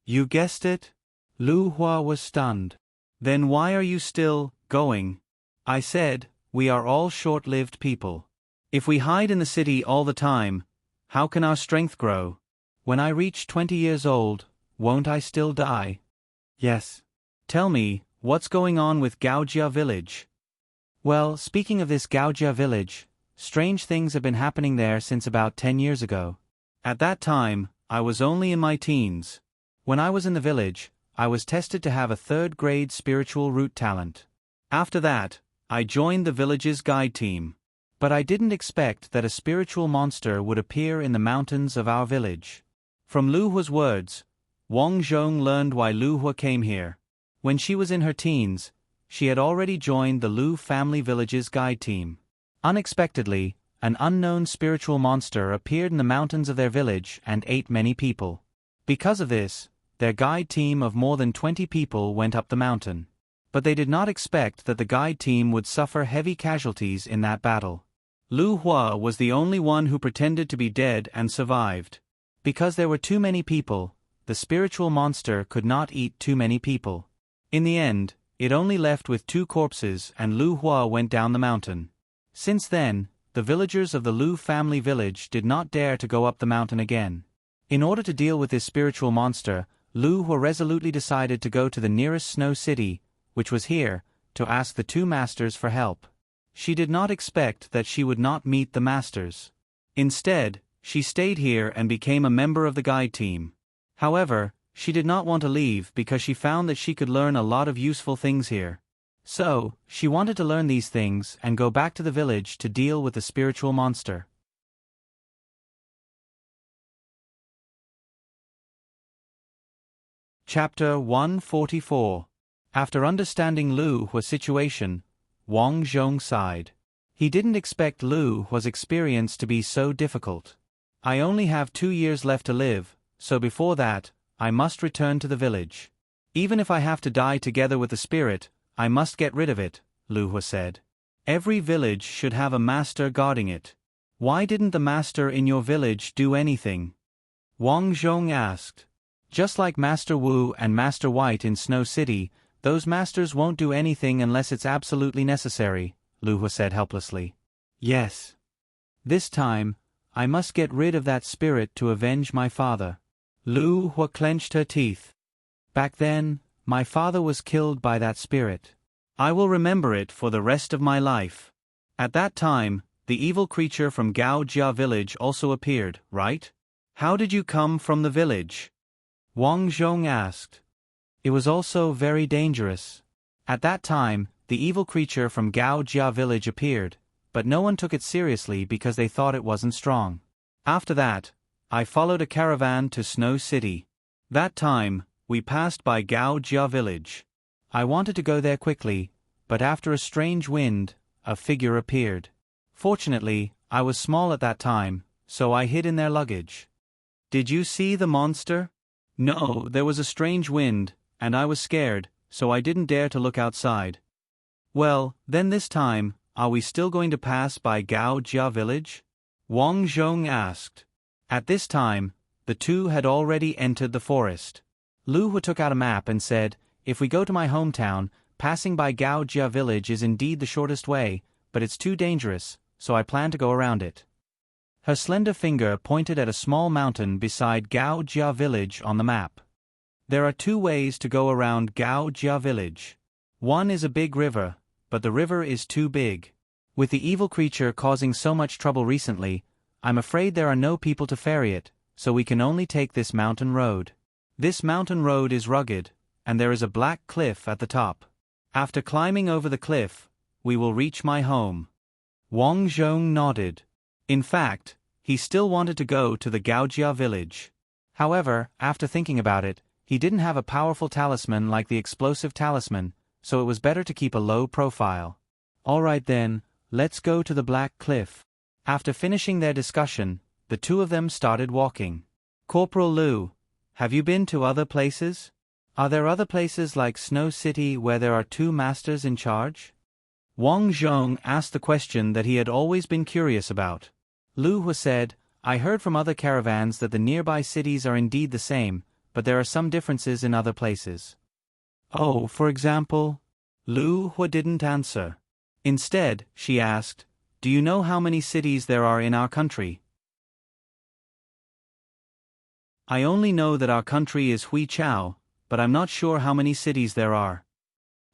[SPEAKER 1] You guessed it? Lu Hua was stunned. Then why are you still going? I said, we are all short-lived people. If we hide in the city all the time, how can our strength grow? When I reach 20 years old, won't I still die? Yes. Tell me, what's going on with Gaojia Village? Well, speaking of this Gaojia Village, strange things have been happening there since about 10 years ago. At that time, I was only in my teens. When I was in the village, I was tested to have a 3rd grade spiritual root talent. After that, I joined the village's guide team. But I didn't expect that a spiritual monster would appear in the mountains of our village. From Lu Hua's words, Wang Zhong learned why Lu Hua came here. When she was in her teens, she had already joined the Lu family village's guide team. Unexpectedly, an unknown spiritual monster appeared in the mountains of their village and ate many people. Because of this, their guide team of more than 20 people went up the mountain. But they did not expect that the guide team would suffer heavy casualties in that battle. Lu Hua was the only one who pretended to be dead and survived. Because there were too many people, the spiritual monster could not eat too many people. In the end, it only left with 2 corpses and Lu Hua went down the mountain. Since then, the villagers of the Lu family village did not dare to go up the mountain again. In order to deal with this spiritual monster, Lu Hua resolutely decided to go to the nearest snow city, which was here, to ask the 2 masters for help. She did not expect that she would not meet the masters. Instead, she stayed here and became a member of the guide team. However, she did not want to leave because she found that she could learn a lot of useful things here. So, she wanted to learn these things and go back to the village to deal with the spiritual monster. Chapter 144. After understanding Lu Hua's situation, Wang Zhong sighed. He didn't expect Lu Hua's experience to be so difficult. I only have 2 years left to live, so before that, I must return to the village. Even if I have to die together with the spirit, I must get rid of it, Lu Hua said. Every village should have a master guarding it. Why didn't the master in your village do anything? Wang Zhong asked. Just like Master Wu and Master White in Snow City, those masters won't do anything unless it's absolutely necessary, Lu Hua said helplessly. Yes. This time, I must get rid of that spirit to avenge my father. Lu Hua clenched her teeth. Back then, my father was killed by that spirit. I will remember it for the rest of my life. At that time, the evil creature from Gao Jia village also appeared, right? How did you come from the village? Wang Zhong asked. It was also very dangerous. At that time, the evil creature from Gao Jia village appeared, but no one took it seriously because they thought it wasn't strong. After that, I followed a caravan to Snow City. That time, we passed by Gao Jia village. I wanted to go there quickly, but after a strange wind, a figure appeared. Fortunately, I was small at that time, so I hid in their luggage. Did you see the monster? No, there was a strange wind, and I was scared, so I didn't dare to look outside. Well, then this time, are we still going to pass by Gao Jia village? Wang Zhong asked. At this time, the 2 had already entered the forest. Lu Hua took out a map and said, if we go to my hometown, passing by Gao Jia village is indeed the shortest way, but it's too dangerous, so I plan to go around it. Her slender finger pointed at a small mountain beside Gao Jia village on the map. There are 2 ways to go around Gao Jia village. One is a big river, but the river is too big. With the evil creature causing so much trouble recently, I'm afraid there are no people to ferry it, so we can only take this mountain road. This mountain road is rugged, and there is a black cliff at the top. After climbing over the cliff, we will reach my home. Wang Zhong nodded. In fact, he still wanted to go to the Gaojia village. However, after thinking about it, he didn't have a powerful talisman like the explosive talisman, so it was better to keep a low profile. All right then, let's go to the black cliff. After finishing their discussion, the 2 of them started walking. Corporal Lu, have you been to other places? Are there other places like Snow City where there are 2 masters in charge? Wang Zhong asked the question that he had always been curious about. Lu Hua said, I heard from other caravans that the nearby cities are indeed the same, but there are some differences in other places. Oh, for example? Lu Hua didn't answer. Instead, she asked, do you know how many cities there are in our country? I only know that our country is Huichao, but I'm not sure how many cities there are.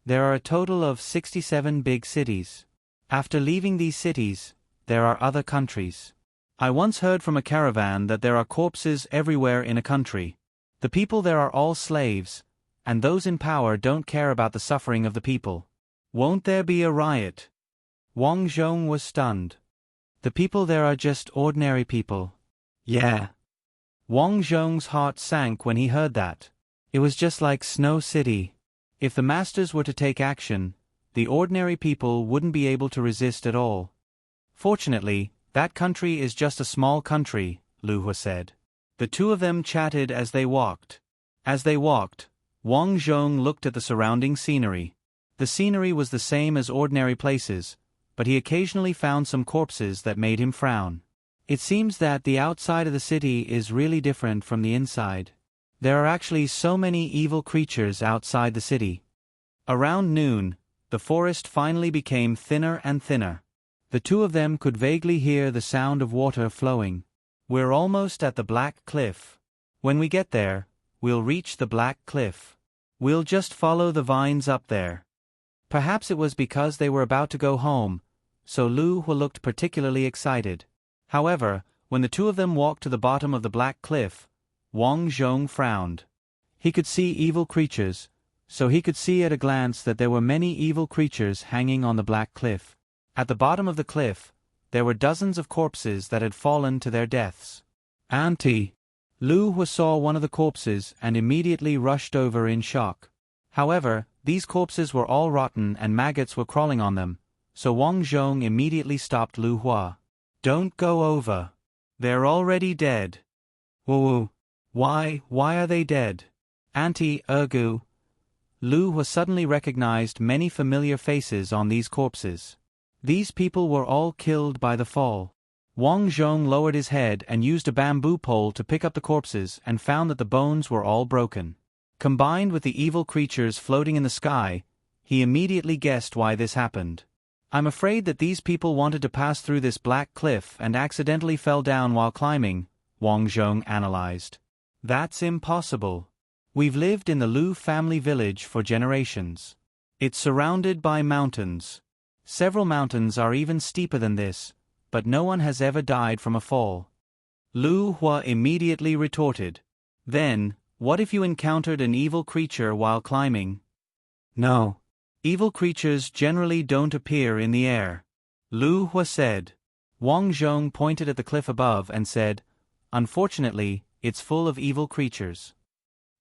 [SPEAKER 1] There are a total of 67 big cities. After leaving these cities, there are other countries. I once heard from a caravan that there are corpses everywhere in a country. The people there are all slaves, and those in power don't care about the suffering of the people. Won't there be a riot? Wang Zhong was stunned. The people there are just ordinary people. Yeah. Wang Zhong's heart sank when he heard that. It was just like Snow City. If the masters were to take action, the ordinary people wouldn't be able to resist at all. Fortunately, that country is just a small country, Lu Hua said. The two of them chatted as they walked. As they walked, Wang Zhong looked at the surrounding scenery. The scenery was the same as ordinary places, but he occasionally found some corpses that made him frown. It seems that the outside of the city is really different from the inside. There are actually so many evil creatures outside the city. Around noon, the forest finally became thinner and thinner. The two of them could vaguely hear the sound of water flowing. We're almost at the Black Cliff. When we get there, we'll reach the Black Cliff. We'll just follow the vines up there. Perhaps it was because they were about to go home, so Lu Hua looked particularly excited. However, when the two of them walked to the bottom of the Black Cliff, Wang Zhong frowned. He could see evil creatures, so he could see at a glance that there were many evil creatures hanging on the Black Cliff. At the bottom of the cliff, there were dozens of corpses that had fallen to their deaths. Auntie! Lu Hua saw one of the corpses and immediately rushed over in shock. However, these corpses were all rotten and maggots were crawling on them, so Wang Zhong immediately stopped Lu Hua. Don't go over. They're already dead. Woo. Why are they dead? Auntie, Ergu. Lu Hua suddenly recognized many familiar faces on these corpses. These people were all killed by the fall. Wang Zhong lowered his head and used a bamboo pole to pick up the corpses and found that the bones were all broken. Combined with the evil creatures floating in the sky, he immediately guessed why this happened. I'm afraid that these people wanted to pass through this black cliff and accidentally fell down while climbing, Wang Zhong analyzed. That's impossible. We've lived in the Lu family village for generations. It's surrounded by mountains. Several mountains are even steeper than this, but no one has ever died from a fall. Lu Hua immediately retorted. Then, what if you encountered an evil creature while climbing? No. Evil creatures generally don't appear in the air. Lu Hua said. Wang Zhong pointed at the cliff above and said, Unfortunately, it's full of evil creatures.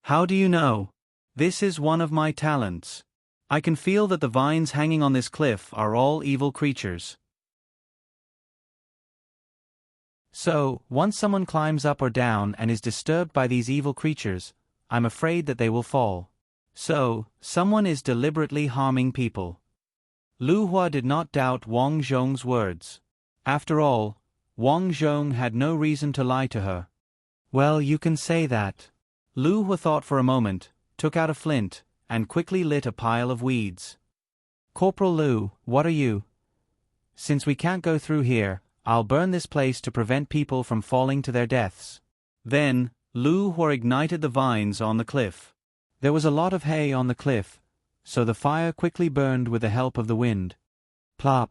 [SPEAKER 1] How do you know? This is one of my talents. I can feel that the vines hanging on this cliff are all evil creatures. So, once someone climbs up or down and is disturbed by these evil creatures, I'm afraid that they will fall. So, someone is deliberately harming people. Lu Hua did not doubt Wang Zhong's words. After all, Wang Zhong had no reason to lie to her. Well, you can say that. Lu Hua thought for a moment, took out a flint, and quickly lit a pile of weeds. Corporal Lu, what are you? Since we can't go through here, I'll burn this place to prevent people from falling to their deaths. Then, Lu Hua ignited the vines on the cliff. There was a lot of hay on the cliff, so the fire quickly burned with the help of the wind. Plop!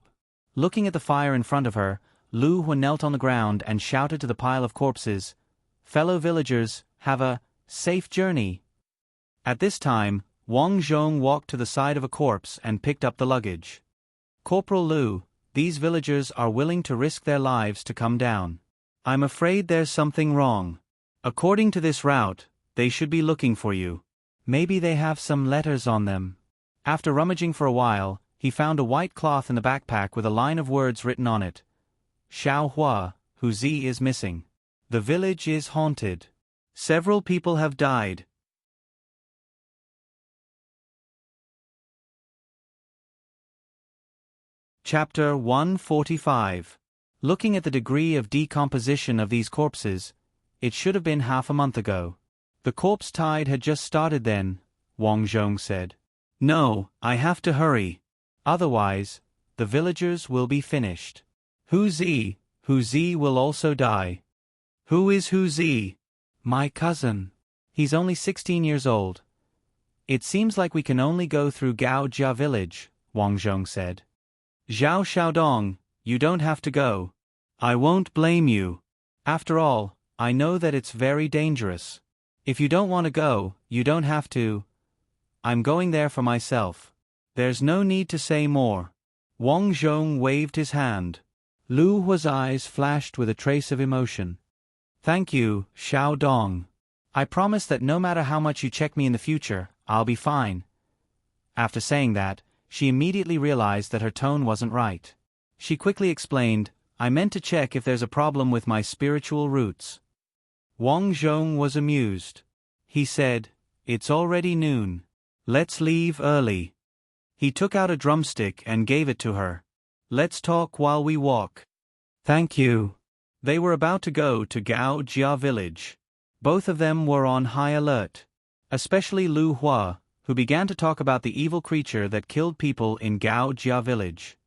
[SPEAKER 1] Looking at the fire in front of her, Lu Hua knelt on the ground and shouted to the pile of corpses, Fellow villagers, have a safe journey. At this time, Wang Zhong walked to the side of a corpse and picked up the luggage. Corporal Lu, these villagers are willing to risk their lives to come down. I'm afraid there's something wrong. According to this route, they should be looking for you. Maybe they have some letters on them. After rummaging for a while, he found a white cloth in the backpack with a line of words written on it. Xiao Hua, Hu Zi is missing. The village is haunted. Several people have died. Chapter 145. Looking at the degree of decomposition of these corpses, it should have been half a month ago. The corpse tide had just started then, Wang Zhong said. No, I have to hurry. Otherwise, the villagers will be finished. Hu Zi will also die. Who is Hu Zi? My cousin. He's only 16 years old. It seems like we can only go through Gao Jia village, Wang Zhong said. Zhao Xiaodong, you don't have to go. I won't blame you. After all, I know that it's very dangerous. If you don't want to go, you don't have to. I'm going there for myself. There's no need to say more. Wang Zhong waved his hand. Lu Hua's eyes flashed with a trace of emotion. Thank you, Xiao Dong. I promise that no matter how much you check me in the future, I'll be fine. After saying that, she immediately realized that her tone wasn't right. She quickly explained, I meant to check if there's a problem with my spiritual roots. Wang Zhong was amused. He said, It's already noon. Let's leave early. He took out a drumstick and gave it to her. Let's talk while we walk. Thank you. They were about to go to Gao Jia village. Both of them were on high alert. Especially Lu Hua, who began to talk about the evil creature that killed people in Gao Jia village.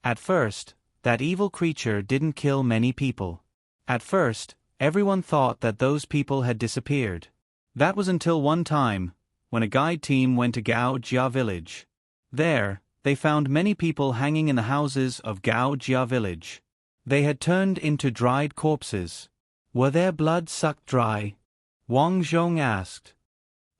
[SPEAKER 1] At first, that evil creature didn't kill many people. At first, everyone thought that those people had disappeared. That was until one time, when a guide team went to Gao Jia village. There, they found many people hanging in the houses of Gao Jia village. They had turned into dried corpses. Were their blood sucked dry? Wang Zhong asked.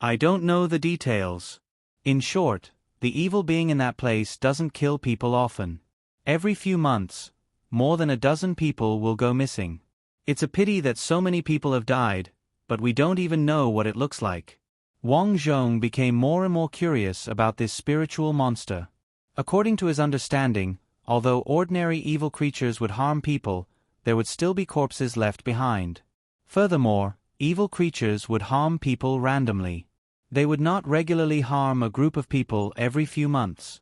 [SPEAKER 1] I don't know the details. In short, the evil being in that place doesn't kill people often. Every few months, more than a dozen people will go missing. It's a pity that so many people have died, but we don't even know what it looks like. Wang Zhong became more and more curious about this spiritual monster. According to his understanding, although ordinary evil creatures would harm people, there would still be corpses left behind. Furthermore, evil creatures would harm people randomly. They would not regularly harm a group of people every few months.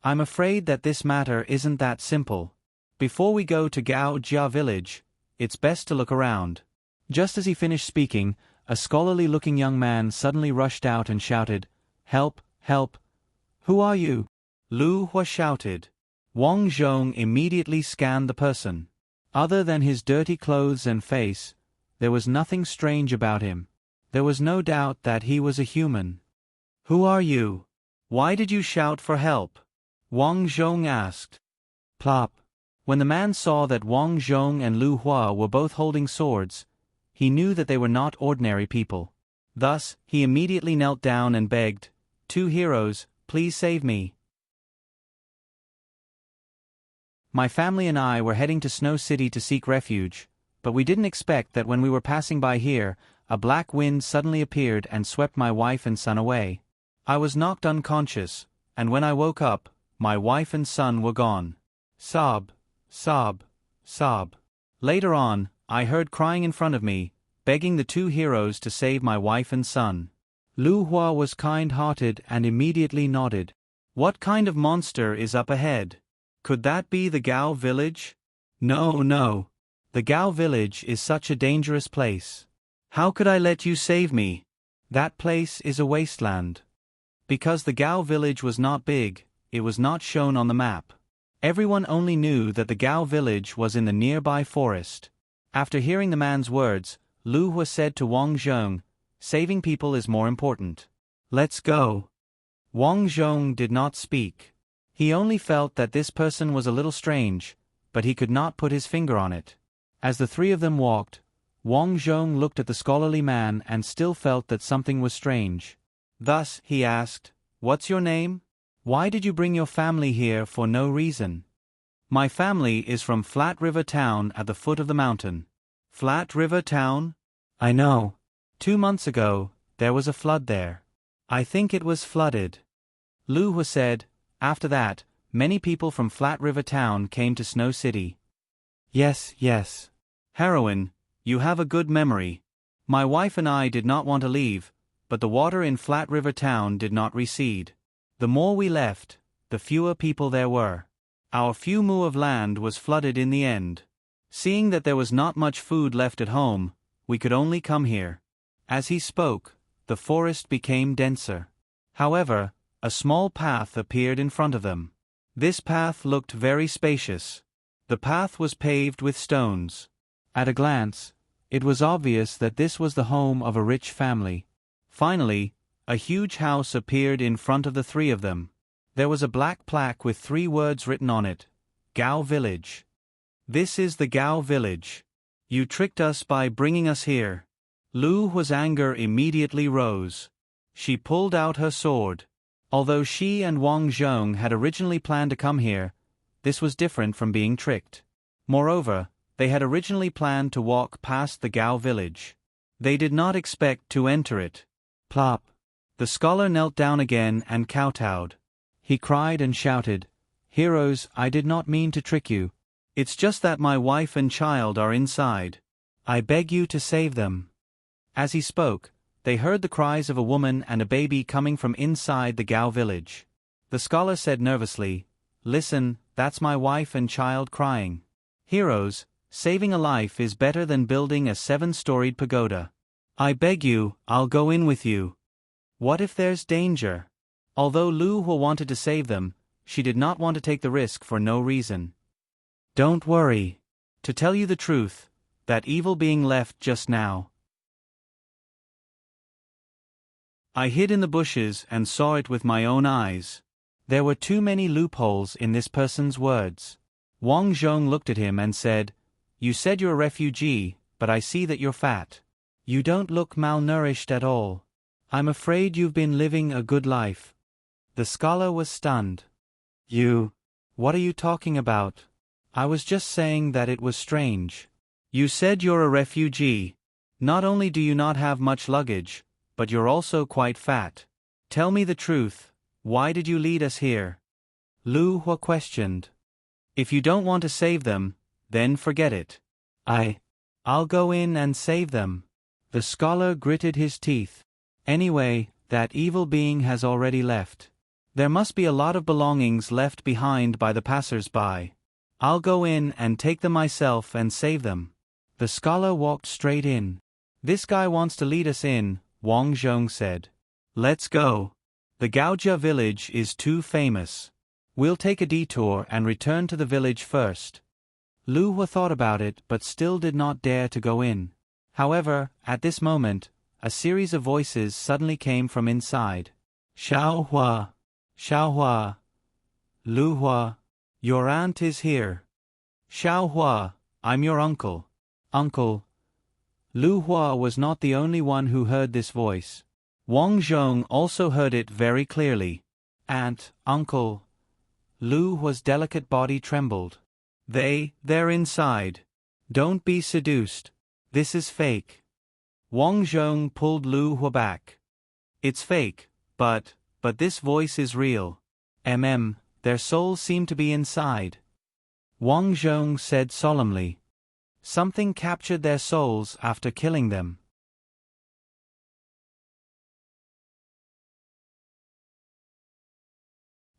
[SPEAKER 1] I'm afraid that this matter isn't that simple. Before we go to Gao Jia village, it's best to look around. Just as he finished speaking, a scholarly-looking young man suddenly rushed out and shouted, Help, help! Who are you? Lu Hua shouted. Wang Zhong immediately scanned the person. Other than his dirty clothes and face, there was nothing strange about him. There was no doubt that he was a human. Who are you? Why did you shout for help? Wang Zhong asked. Plop. When the man saw that Wang Zhong and Lu Hua were both holding swords, he knew that they were not ordinary people. Thus, he immediately knelt down and begged, Two heroes, please save me. My family and I were heading to Snow City to seek refuge, but we didn't expect that when we were passing by here, a black wind suddenly appeared and swept my wife and son away. I was knocked unconscious, and when I woke up, my wife and son were gone. Sob, sob, sob. Later on, I heard crying in front of me, begging the two heroes to save my wife and son. Lu Hua was kind-hearted and immediately nodded. What kind of monster is up ahead? Could that be the Gao village? No, no. The Gao village is such a dangerous place. How could I let you save me? That place is a wasteland. Because the Gao village was not big, it was not shown on the map. Everyone only knew that the Gao village was in the nearby forest. After hearing the man's words, Lu Hua said to Wang Zhong, Saving people is more important. Let's go. Wang Zhong did not speak. He only felt that this person was a little strange, but he could not put his finger on it. As the three of them walked, Wang Zhong looked at the scholarly man and still felt that something was strange. Thus, he asked, What's your name? Why did you bring your family here for no reason? My family is from Flat River Town at the foot of the mountain. Flat River Town? I know. 2 months ago, there was a flood there. I think it was flooded. Lu Hua said. After that, many people from Flat River Town came to Snow City. Yes, yes. Heroine, you have a good memory. My wife and I did not want to leave, but the water in Flat River Town did not recede. The more we left, the fewer people there were. Our few mu of land was flooded in the end. Seeing that there was not much food left at home, we could only come here. As he spoke, the forest became denser. However, a small path appeared in front of them. This path looked very spacious. The path was paved with stones. At a glance, it was obvious that this was the home of a rich family. Finally, a huge house appeared in front of the three of them. There was a black plaque with 3 words written on it, Gao Village. This is the Gao Village. You tricked us by bringing us here. Lu Hua's anger immediately rose. She pulled out her sword. Although she and Wang Zhong had originally planned to come here, this was different from being tricked. Moreover, They had originally planned to walk past the Gao village. They did not expect to enter it. Plop. The scholar knelt down again and kowtowed. He cried and shouted, "Heroes, I did not mean to trick you. It's just that my wife and child are inside. I beg you to save them." As he spoke, they heard the cries of a woman and a baby coming from inside the Gao village. The scholar said nervously, "Listen, that's my wife and child crying. Heroes, saving a life is better than building a 7-storied pagoda. I beg you, I'll go in with you." What if there's danger? Although Lu Hua wanted to save them, she did not want to take the risk for no reason. "Don't worry. To tell you the truth, that evil being left just now. I hid in the bushes and saw it with my own eyes." There were too many loopholes in this person's words. Wang Zhong looked at him and said, "You said you're a refugee, but I see that you're fat. You don't look malnourished at all. I'm afraid you've been living a good life." The scholar was stunned. "You? What are you talking about? I was just saying that it was strange. You said you're a refugee. Not only do you not have much luggage, but you're also quite fat. Tell me the truth, why did you lead us here?" Lu Hua questioned. "If you don't want to save them, then forget it. I'll go in and save them." The scholar gritted his teeth. "Anyway, that evil being has already left. There must be a lot of belongings left behind by the passers-by. I'll go in and take them myself and save them." The scholar walked straight in. "This guy wants to lead us in," Wang Zhong said. "Let's go. The Gaojia village is too famous. We'll take a detour and return to the village first." Lu Hua thought about it but still did not dare to go in. However, at this moment, a series of voices suddenly came from inside. "Xiao Hua! Xiao Hua! Lu Hua! Your aunt is here. Xiao Hua, I'm your uncle." Uncle. Lu Hua was not the only one who heard this voice. Wang Zhong also heard it very clearly. "Aunt, uncle." Lu Hua's delicate body trembled. They're inside. Don't be seduced. This is fake." Wang Zhong pulled Lu Hua back. "It's fake, but this voice is real. Their souls seem to be inside." Wang Zhong said solemnly. "Something captured their souls after killing them."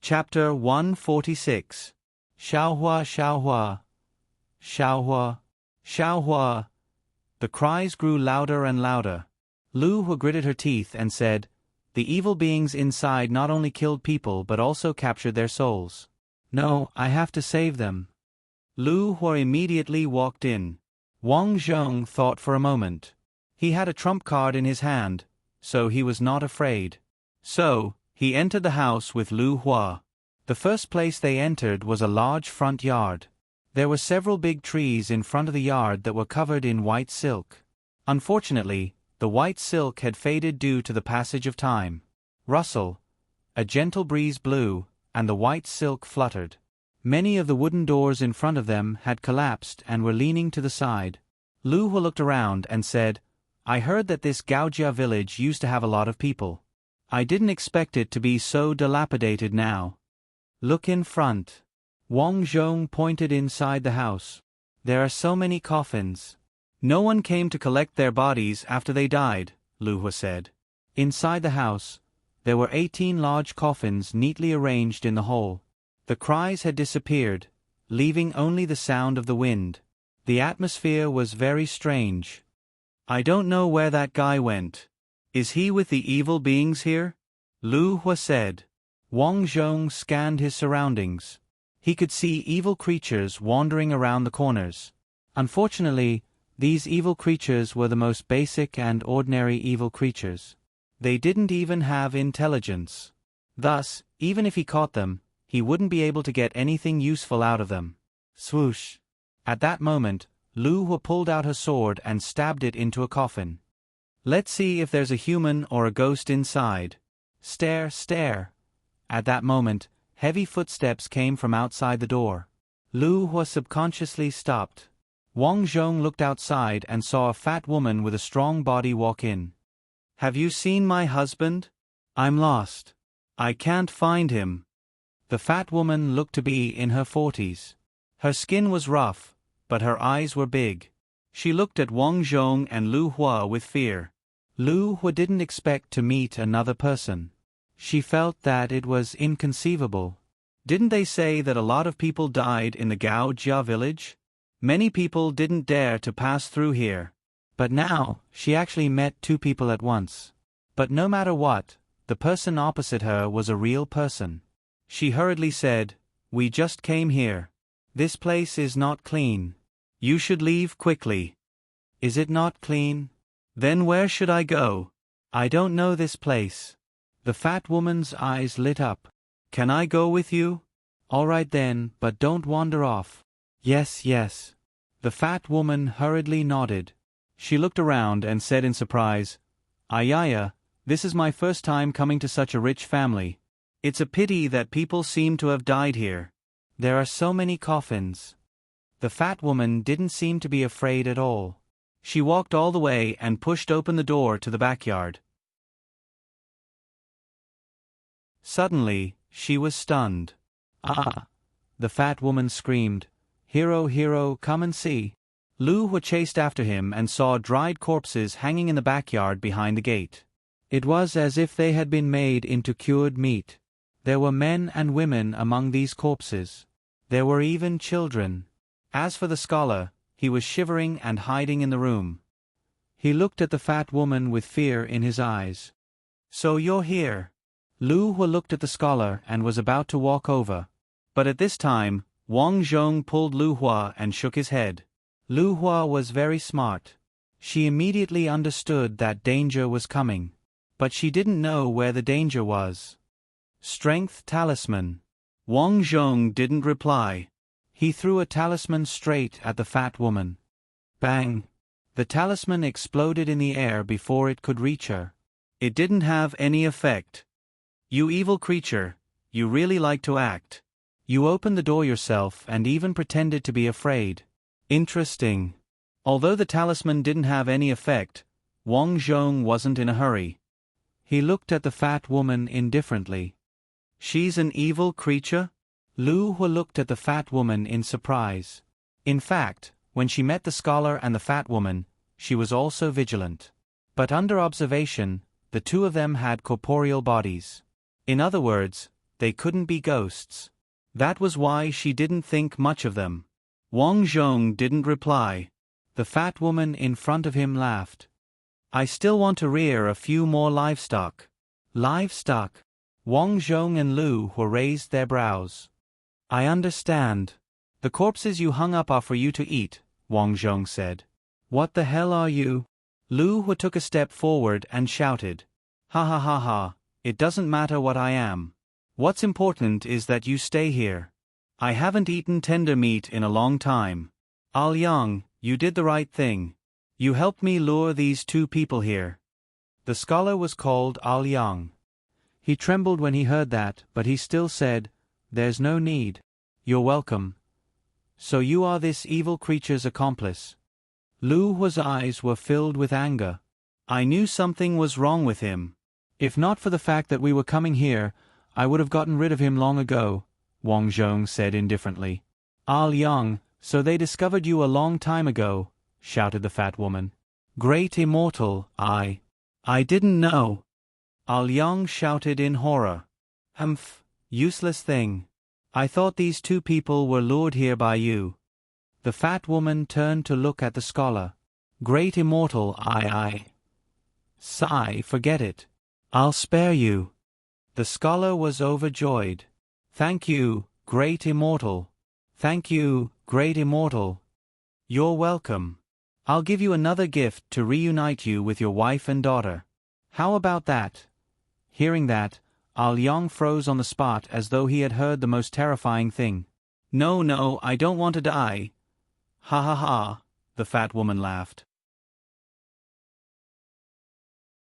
[SPEAKER 1] Chapter 146. Xiaohua, Xiaohua, Xiaohua, Xiaohua. The cries grew louder and louder. Lu Hua gritted her teeth and said, "The evil beings inside not only killed people but also captured their souls. No, I have to save them." Lu Hua immediately walked in. Wang Zhong thought for a moment. He had a trump card in his hand, so he was not afraid. So, he entered the house with Lu Hua. The first place they entered was a large front yard. There were several big trees in front of the yard that were covered in white silk. Unfortunately, the white silk had faded due to the passage of time. Rustle. A gentle breeze blew, and the white silk fluttered. Many of the wooden doors in front of them had collapsed and were leaning to the side. Lu Hua looked around and said, "I heard that this Gaojia village used to have a lot of people. I didn't expect it to be so dilapidated now. Look in front." Wang Zhong pointed inside the house. "There are so many coffins. No one came to collect their bodies after they died," Lu Hua said. Inside the house, there were 18 large coffins neatly arranged in the hall. The cries had disappeared, leaving only the sound of the wind. The atmosphere was very strange. "I don't know where that guy went. Is he with the evil beings here?" Lu Hua said. Wang Zhong scanned his surroundings. He could see evil creatures wandering around the corners. Unfortunately, these evil creatures were the most basic and ordinary evil creatures. They didn't even have intelligence. Thus, even if he caught them, he wouldn't be able to get anything useful out of them. Swoosh! At that moment, Lu Hua pulled out her sword and stabbed it into a coffin. "Let's see if there's a human or a ghost inside." Stare, stare. At that moment, heavy footsteps came from outside the door. Lu Hua subconsciously stopped. Wang Zhong looked outside and saw a fat woman with a strong body walk in. "Have you seen my husband? I'm lost. I can't find him." The fat woman looked to be in her 40s. Her skin was rough, but her eyes were big. She looked at Wang Zhong and Lu Hua with fear. Lu Hua didn't expect to meet another person. She felt that it was inconceivable. Didn't they say that a lot of people died in the Gao Jia village? Many people didn't dare to pass through here. But now, she actually met two people at once. But no matter what, the person opposite her was a real person. She hurriedly said, "We just came here. This place is not clean. You should leave quickly." "Is it not clean? Then where should I go? I don't know this place." The fat woman's eyes lit up. "Can I go with you?" "All right then, but don't wander off." "Yes, yes." The fat woman hurriedly nodded. She looked around and said in surprise, "Ayaya, this is my first time coming to such a rich family. It's a pity that people seem to have died here. There are so many coffins." The fat woman didn't seem to be afraid at all. She walked all the way and pushed open the door to the backyard. Suddenly, she was stunned. "Ah!" the fat woman screamed. "Hero, hero, come and see." Lu Hua chased after him and saw dried corpses hanging in the backyard behind the gate. It was as if they had been made into cured meat. There were men and women among these corpses. There were even children. As for the scholar, he was shivering and hiding in the room. He looked at the fat woman with fear in his eyes. "So you're here." Lu Hua looked at the scholar and was about to walk over. But at this time, Wang Zhong pulled Lu Hua and shook his head. Lu Hua was very smart. She immediately understood that danger was coming. But she didn't know where the danger was. Strength talisman. Wang Zhong didn't reply. He threw a talisman straight at the fat woman. Bang! The talisman exploded in the air before it could reach her. It didn't have any effect. "You evil creature, you really like to act. You opened the door yourself and even pretended to be afraid. Interesting." Although the talisman didn't have any effect, Wang Zhong wasn't in a hurry. He looked at the fat woman indifferently. "She's an evil creature?" Lu Hua looked at the fat woman in surprise. In fact, when she met the scholar and the fat woman, she was also vigilant. But under observation, the two of them had corporeal bodies. In other words, they couldn't be ghosts. That was why she didn't think much of them. Wang Zhong didn't reply. The fat woman in front of him laughed. "I still want to rear a few more livestock." "Livestock?" Wang Zhong and Lu Hua raised their brows. "I understand. The corpses you hung up are for you to eat," Wang Zhong said. "What the hell are you?" Lu Hua took a step forward and shouted. "Ha ha ha ha, it doesn't matter what I am. What's important is that you stay here. I haven't eaten tender meat in a long time. Yang, you did the right thing. You helped me lure these two people here." The scholar was called Yang. He trembled when he heard that, but he still said, "There's no need. You're welcome. So you are this evil creature's accomplice." Lu Hua's eyes were filled with anger. "I knew something was wrong with him. If not for the fact that we were coming here, I would have gotten rid of him long ago," Wang Zhong said indifferently. "Yang, so they discovered you a long time ago," shouted the fat woman. "Great immortal, I didn't know." Yang shouted in horror. "Humph, useless thing. I thought these two people were lured here by you." The fat woman turned to look at the scholar. "Great immortal, Sigh, forget it. I'll spare you." The scholar was overjoyed. "Thank you, great immortal. Thank you, great immortal." "You're welcome. I'll give you another gift to reunite you with your wife and daughter. How about that?" Hearing that, Yang froze on the spot as though he had heard the most terrifying thing. No, I don't want to die." "Ha ha ha," the fat woman laughed.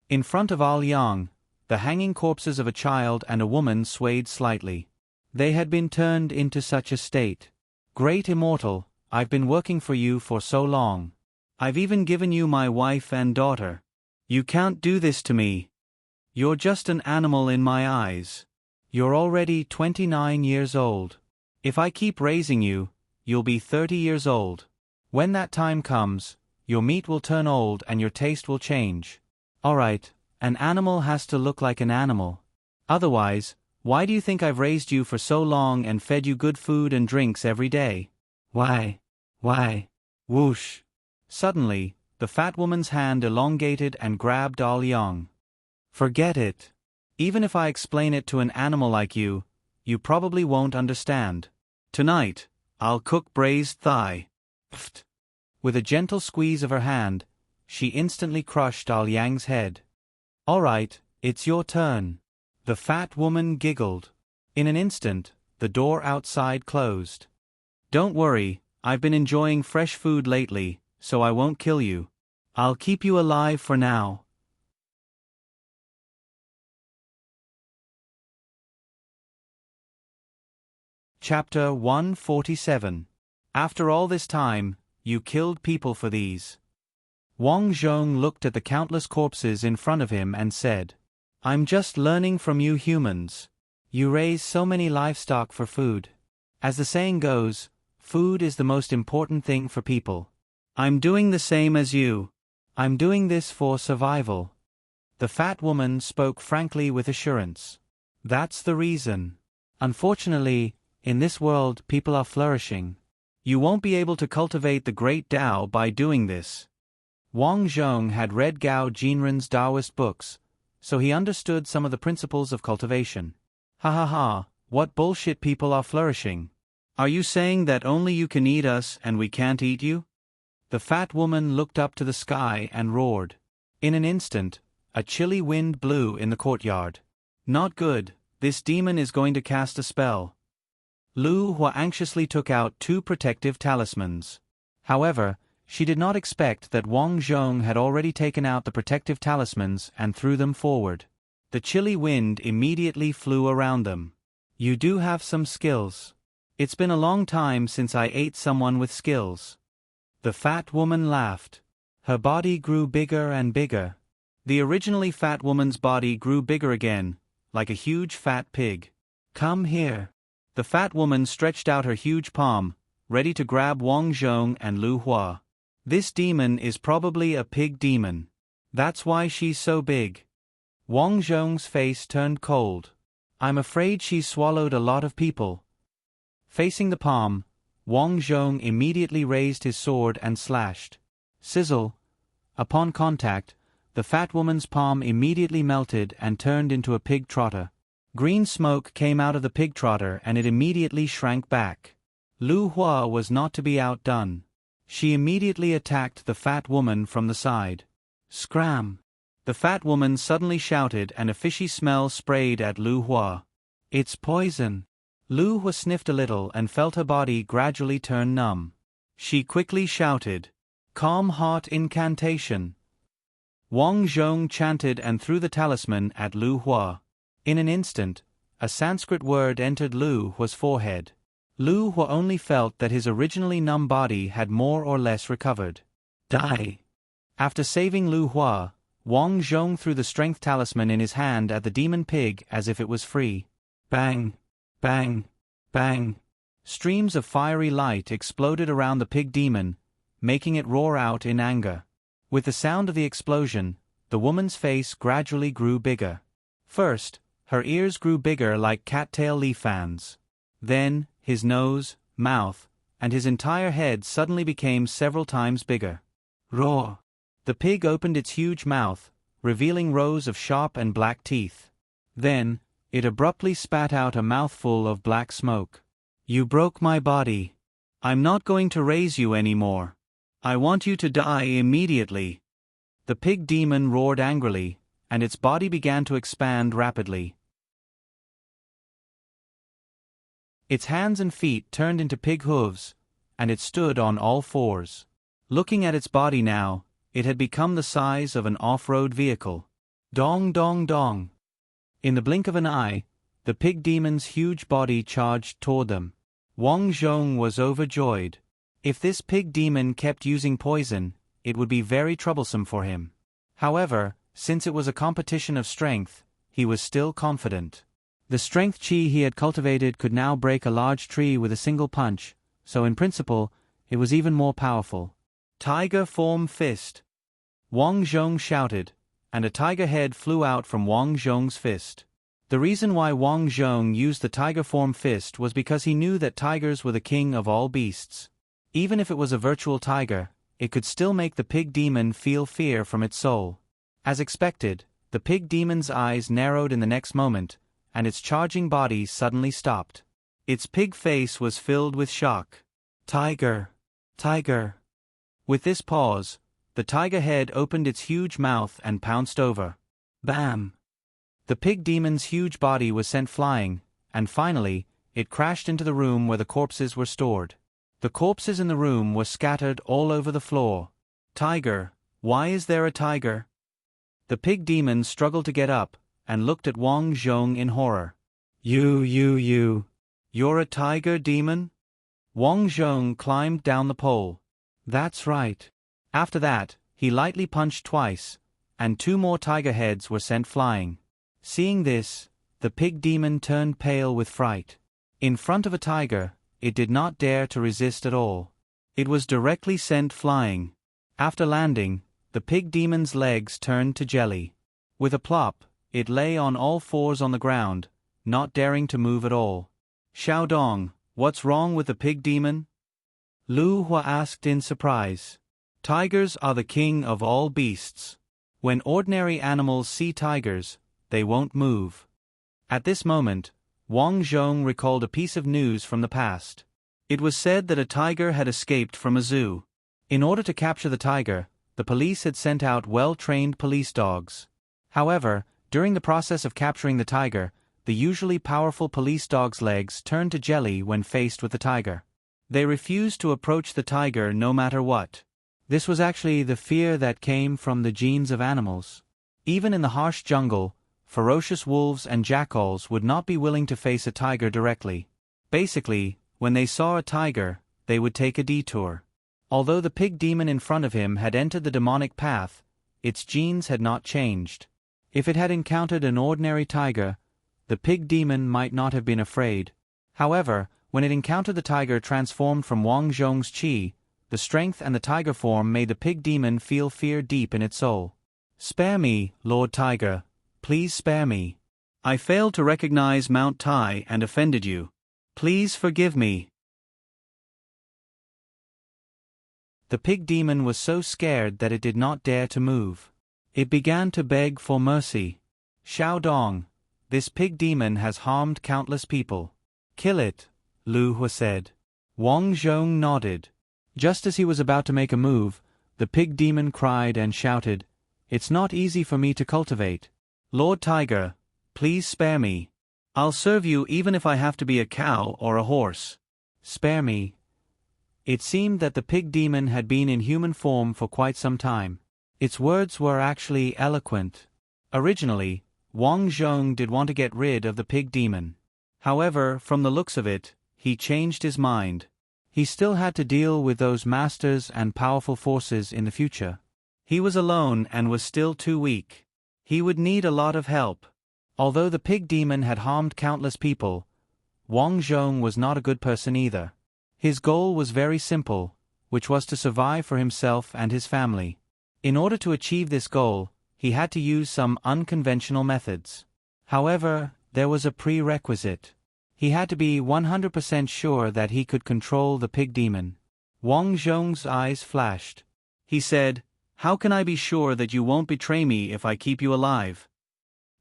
[SPEAKER 1] In front of Yang, the hanging corpses of a child and a woman swayed slightly. They had been turned into such a state. "Great immortal, I've been working for you for so long. I've even given you my wife and daughter. You can't do this to me. You're just an animal in my eyes. You're already 29 years old. If I keep raising you, you'll be 30 years old. When that time comes, your meat will turn old and your taste will change. Alright, an animal has to look like an animal. Otherwise, why do you think I've raised you for so long and fed you good food and drinks every day? Why? Whoosh. Suddenly, the fat woman's hand elongated and grabbed Al Yang. Forget it. Even if I explain it to an animal like you probably won't understand. Tonight, I'll cook braised thigh. Pfft. With a gentle squeeze of her hand, she instantly crushed Al Yang's head. All right, it's your turn. The fat woman giggled. In an instant, the door outside closed. Don't worry, I've been enjoying fresh food lately, so I won't kill you. I'll keep you alive for now. Chapter 147. After all this time, you killed people for these. Wang Zhong looked at the countless corpses in front of him and said, I'm just learning from you humans. You raise so many livestock for food. As the saying goes, food is the most important thing for people. I'm doing the same as you. I'm doing this for survival. The fat woman spoke frankly with assurance. That's the reason. Unfortunately, in this world people are flourishing. You won't be able to cultivate the great Tao by doing this. Wang Zhong had read Gao Jinren's Taoist books, so he understood some of the principles of cultivation. Ha ha ha, what bullshit, people are flourishing. Are you saying that only you can eat us and we can't eat you? The fat woman looked up to the sky and roared. In an instant, a chilly wind blew in the courtyard. Not good, this demon is going to cast a spell. Lu Hua anxiously took out 2 protective talismans. However, she did not expect that Wang Zhong had already taken out the protective talismans and threw them forward. The chilly wind immediately flew around them. You do have some skills. It's been a long time since I ate someone with skills. The fat woman laughed. Her body grew bigger and bigger. The originally fat woman's body grew bigger again, like a huge fat pig. Come here. The fat woman stretched out her huge palm, ready to grab Wang Zhong and Lu Hua. This demon is probably a pig demon. That's why she's so big. Wang Zhong's face turned cold. I'm afraid she's swallowed a lot of people. Facing the palm, Wang Zhong immediately raised his sword and slashed. Sizzle. Upon contact, the fat woman's palm immediately melted and turned into a pig trotter. Green smoke came out of the pig trotter and it immediately shrank back. Lu Hua was not to be outdone. She immediately attacked the fat woman from the side. Scram! The fat woman suddenly shouted and a fishy smell sprayed at Lu Hua. It's poison. Lu Hua sniffed a little and felt her body gradually turn numb. She quickly shouted, Calm Heart Incantation. Wang Zhong chanted and threw the talisman at Lu Hua. In an instant, a Sanskrit word entered Lu Hua's forehead. Lu Hua only felt that his originally numb body had more or less recovered. Die! After saving Lu Hua, Wang Zhong threw the strength talisman in his hand at the demon pig as if it was free. Bang! Bang! Bang! Streams of fiery light exploded around the pig demon, making it roar out in anger. With the sound of the explosion, the woman's face gradually grew bigger. First, her ears grew bigger like cattail leaf fans. Then, his nose, mouth, and his entire head suddenly became several times bigger. Roar! The pig opened its huge mouth, revealing rows of sharp and black teeth. Then, it abruptly spat out a mouthful of black smoke. You broke my body. I'm not going to raise you anymore. I want you to die immediately. The pig demon roared angrily, and its body began to expand rapidly. Its hands and feet turned into pig hooves, and it stood on all fours. Looking at its body now, it had become the size of an off-road vehicle. Dong dong dong. In the blink of an eye, the pig demon's huge body charged toward them. Wang Zhong was overjoyed. If this pig demon kept using poison, it would be very troublesome for him. However, since it was a competition of strength, he was still confident. The strength chi he had cultivated could now break a large tree with a single punch, so in principle, it was even more powerful. Tiger form fist! Wang Zhong shouted, and a tiger head flew out from Wang Zhong's fist. The reason why Wang Zhong used the tiger form fist was because he knew that tigers were the king of all beasts. Even if it was a virtual tiger, it could still make the pig demon feel fear from its soul. As expected, the pig demon's eyes narrowed in the next moment, and its charging body suddenly stopped. Its pig face was filled with shock. Tiger! Tiger! With this pause, the tiger head opened its huge mouth and pounced over. Bam! The pig demon's huge body was sent flying, and finally, it crashed into the room where the corpses were stored. The corpses in the room were scattered all over the floor. Tiger! Why is there a tiger? The pig demon struggled to get up, and looked at Wang Zhong in horror. You're a tiger demon? Wang Zhong climbed down the pole. That's right. After that, he lightly punched twice, and 2 more tiger heads were sent flying. Seeing this, the pig demon turned pale with fright. In front of a tiger, it did not dare to resist at all. It was directly sent flying. After landing, the pig demon's legs turned to jelly. With a plop, it lay on all fours on the ground, not daring to move at all. Xiaodong, what's wrong with the pig demon? Lu Hua asked in surprise. Tigers are the king of all beasts. When ordinary animals see tigers, they won't move. At this moment, Wang Zhong recalled a piece of news from the past. It was said that a tiger had escaped from a zoo. In order to capture the tiger, the police had sent out well-trained police dogs. However, during the process of capturing the tiger, the usually powerful police dog's legs turned to jelly when faced with the tiger. They refused to approach the tiger no matter what. This was actually the fear that came from the genes of animals. Even in the harsh jungle, ferocious wolves and jackals would not be willing to face a tiger directly. Basically, when they saw a tiger, they would take a detour. Although the pig demon in front of him had entered the demonic path, its genes had not changed. If it had encountered an ordinary tiger, the pig demon might not have been afraid. However, when it encountered the tiger transformed from Wang Zhong's chi, the strength and the tiger form made the pig demon feel fear deep in its soul. Spare me, Lord Tiger. Please spare me. I failed to recognize Mount Tai and offended you. Please forgive me. The pig demon was so scared that it did not dare to move. It began to beg for mercy. Xiaodong, this pig demon has harmed countless people. Kill it, Lu Hua said. Wang Zhong nodded. Just as he was about to make a move, the pig demon cried and shouted, "It's not easy for me to cultivate. Lord Tiger, please spare me. I'll serve you even if I have to be a cow or a horse. Spare me." It seemed that the pig demon had been in human form for quite some time. Its words were actually eloquent. Originally, Wang Zhong did want to get rid of the pig demon. However, from the looks of it, he changed his mind. He still had to deal with those masters and powerful forces in the future. He was alone and was still too weak. He would need a lot of help. Although the pig demon had harmed countless people, Wang Zhong was not a good person either. His goal was very simple, which was to survive for himself and his family. In order to achieve this goal, he had to use some unconventional methods. However, there was a prerequisite. He had to be 100% sure that he could control the pig demon. Wang Zhong's eyes flashed. He said, "How can I be sure that you won't betray me if I keep you alive?"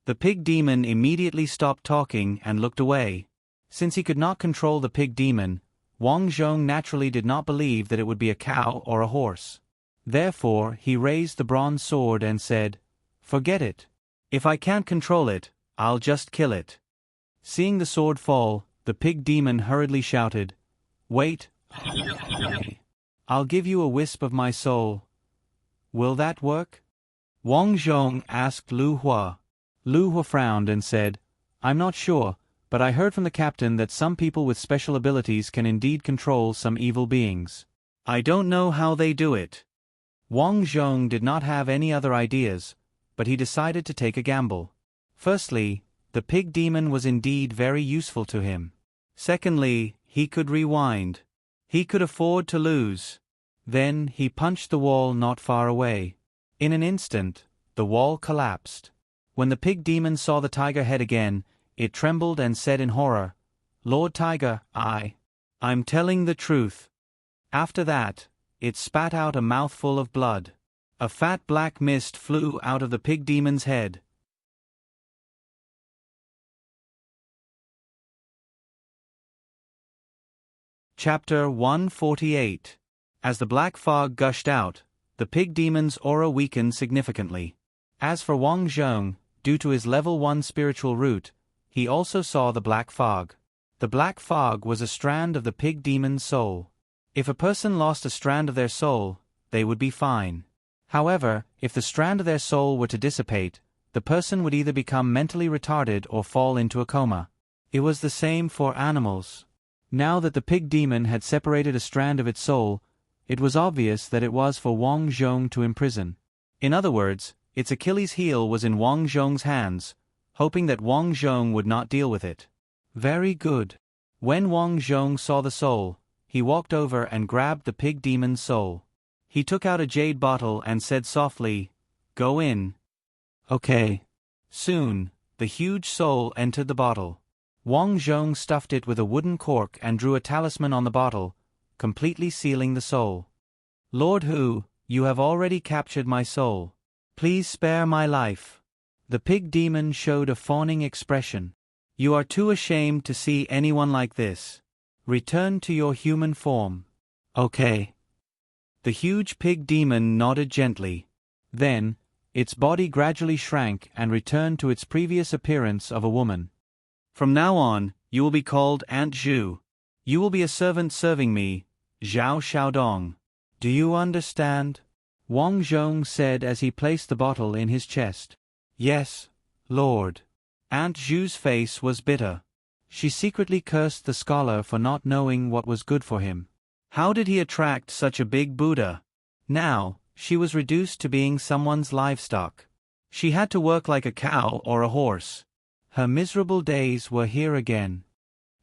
[SPEAKER 1] The pig demon immediately stopped talking and looked away. Since he could not control the pig demon, Wang Zhong naturally did not believe that it would be a cow or a horse. Therefore, he raised the bronze sword and said, "Forget it. If I can't control it, I'll just kill it." Seeing the sword fall, the pig demon hurriedly shouted, "Wait. I'll give you a wisp of my soul. Will that work?" Wang Zhong asked Lu Hua. Lu Hua frowned and said, "I'm not sure, but I heard from the captain that some people with special abilities can indeed control some evil beings. I don't know how they do it. Wang Zhong did not have any other ideas, but he decided to take a gamble. Firstly, the pig demon was indeed very useful to him. Secondly, he could rewind. He could afford to lose. Then he punched the wall not far away. In an instant, the wall collapsed. When the pig demon saw the tiger head again, it trembled and said in horror, "Lord Tiger, I'm telling the truth." After that, it spat out a mouthful of blood. A fat black mist flew out of the pig demon's head. Chapter 148. As the black fog gushed out, the pig demon's aura weakened significantly. As for Wang Zhong, due to his level 1 spiritual root, he also saw the black fog. The black fog was a strand of the pig demon's soul. If a person lost a strand of their soul, they would be fine. However, if the strand of their soul were to dissipate, the person would either become mentally retarded or fall into a coma. It was the same for animals. Now that the pig demon had separated a strand of its soul, it was obvious that it was for Wang Zhong to imprison. In other words, its Achilles' heel was in Wang Zhong's hands, hoping that Wang Zhong would not deal with it. Very good. When Wang Zhong saw the soul, he walked over and grabbed the pig demon's soul. He took out a jade bottle and said softly, "Go in." Okay. Soon, the huge soul entered the bottle. Wang Zhong stuffed it with a wooden cork and drew a talisman on the bottle, completely sealing the soul. "Lord Hu, you have already captured my soul. Please spare my life." The pig demon showed a fawning expression. "You are too ashamed to see anyone like this. Return to your human form." Okay. The huge pig demon nodded gently. Then, its body gradually shrank and returned to its previous appearance of a woman. "From now on, you will be called Aunt Zhu. You will be a servant serving me, Zhao Xiaodong. Do you understand?" Wang Zhong said as he placed the bottle in his chest. "Yes, Lord." Aunt Zhu's face was bitter. She secretly cursed the scholar for not knowing what was good for him. How did he attract such a big Buddha? Now, she was reduced to being someone's livestock. She had to work like a cow or a horse. Her miserable days were here again.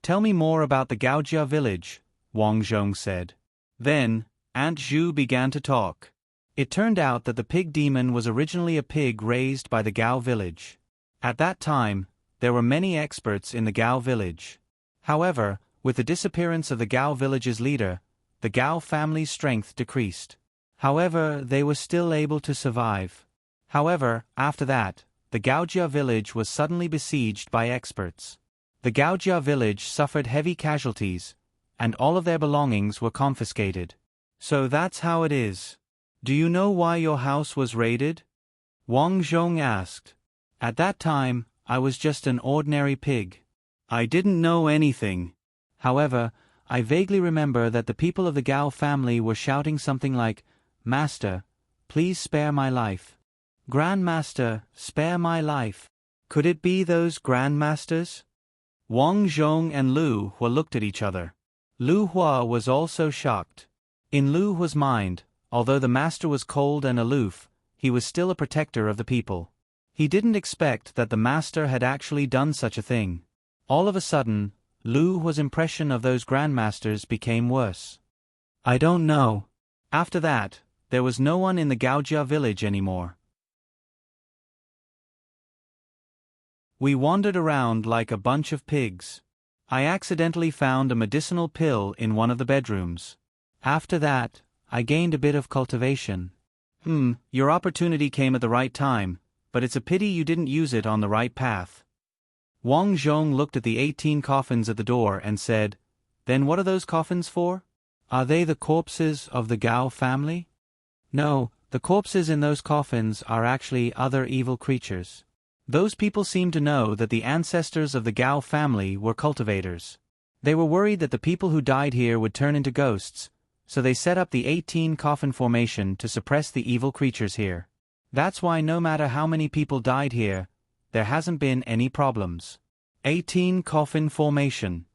[SPEAKER 1] "Tell me more about the Gaojia village," Wang Zhong said. Then, Aunt Zhu began to talk. It turned out that the pig demon was originally a pig raised by the Gao village. At that time, there were many experts in the Gao village. However, with the disappearance of the Gao village's leader, the Gao family's strength decreased. However, they were still able to survive. However, after that, the Gaojia village was suddenly besieged by experts. The Gaojia village suffered heavy casualties, and all of their belongings were confiscated. "So that's how it is. Do you know why your house was raided?" Wang Zhong asked. "At that time, I was just an ordinary pig. I didn't know anything. However, I vaguely remember that the people of the Gao family were shouting something like, 'Master, please spare my life. Grandmaster, spare my life.' Could it be those grandmasters?" Wang Zhong and Lu Hua looked at each other. Lu Hua was also shocked. In Lu Hua's mind, although the master was cold and aloof, he was still a protector of the people. He didn't expect that the master had actually done such a thing. All of a sudden, Lu Hua's impression of those grandmasters became worse. "I don't know." After that, there was no one in the Gaojia village anymore. We wandered around like a bunch of pigs. I accidentally found a medicinal pill in one of the bedrooms. After that, I gained a bit of cultivation. Your opportunity came at the right time, but it's a pity you didn't use it on the right path. Wang Zhong looked at the 18 coffins at the door and said, "Then what are those coffins for? Are they the corpses of the Gao family?" "No, the corpses in those coffins are actually other evil creatures. Those people seem to know that the ancestors of the Gao family were cultivators. They were worried that the people who died here would turn into ghosts, so they set up the 18 coffin formation to suppress the evil creatures here. That's why no matter how many people died here, there hasn't been any problems." 18 coffin formation.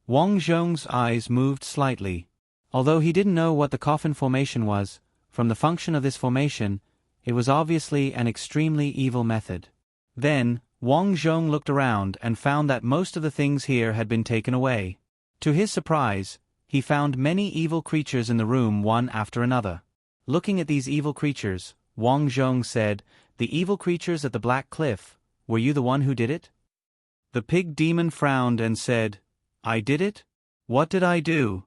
[SPEAKER 1] Wang Zhong's eyes moved slightly. Although he didn't know what the coffin formation was, from the function of this formation, it was obviously an extremely evil method. Then, Wang Zhong looked around and found that most of the things here had been taken away. To his surprise, he found many evil creatures in the room one after another. Looking at these evil creatures, Wang Zhong said, "The evil creatures at the Black Cliff, were you the one who did it?" The pig demon frowned and said, "I did it? What did I do?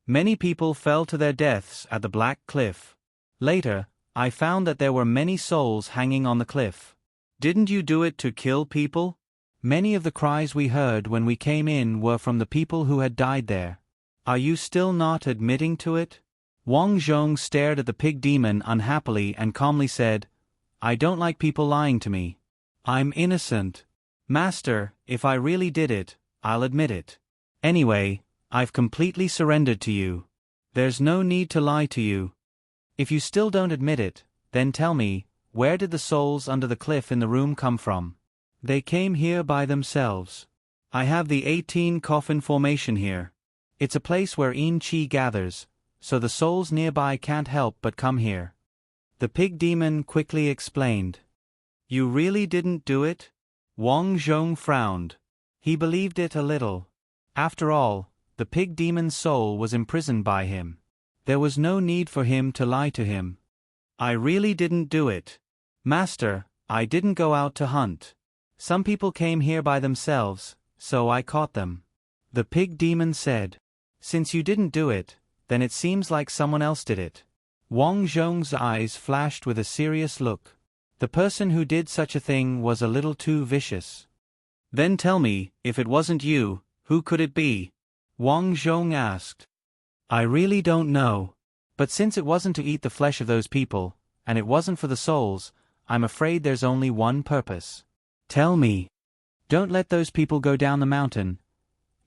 [SPEAKER 1] Many people fell to their deaths at the Black Cliff. Later, I found that there were many souls hanging on the cliff. Didn't you do it to kill people?" Many of the cries we heard when we came in were from the people who had died there. Are you still not admitting to it? Wang Zhong stared at the pig demon unhappily and calmly said, "I don't like people lying to me. I'm innocent. Master, if I really did it, I'll admit it. Anyway, I've completely surrendered to you. There's no need to lie to you. If you still don't admit it, then tell me, where did the souls under the cliff in the room come from?" "They came here by themselves. I have the 18 coffin formation here. It's a place where Yin Qi gathers, so the souls nearby can't help but come here." The pig demon quickly explained. "You really didn't do it?" Wang Zhong frowned. He believed it a little. After all, the pig demon's soul was imprisoned by him. There was no need for him to lie to him. "I really didn't do it. Master, I didn't go out to hunt. Some people came here by themselves, so I caught them." The pig demon said, "Since you didn't do it, then it seems like someone else did it." Wang Zhong's eyes flashed with a serious look. The person who did such a thing was a little too vicious. "Then tell me, if it wasn't you, who could it be?" Wang Zhong asked. "I really don't know. But since it wasn't to eat the flesh of those people, and it wasn't for the souls, I'm afraid there's only one purpose. Tell me." "Don't let those people go down the mountain."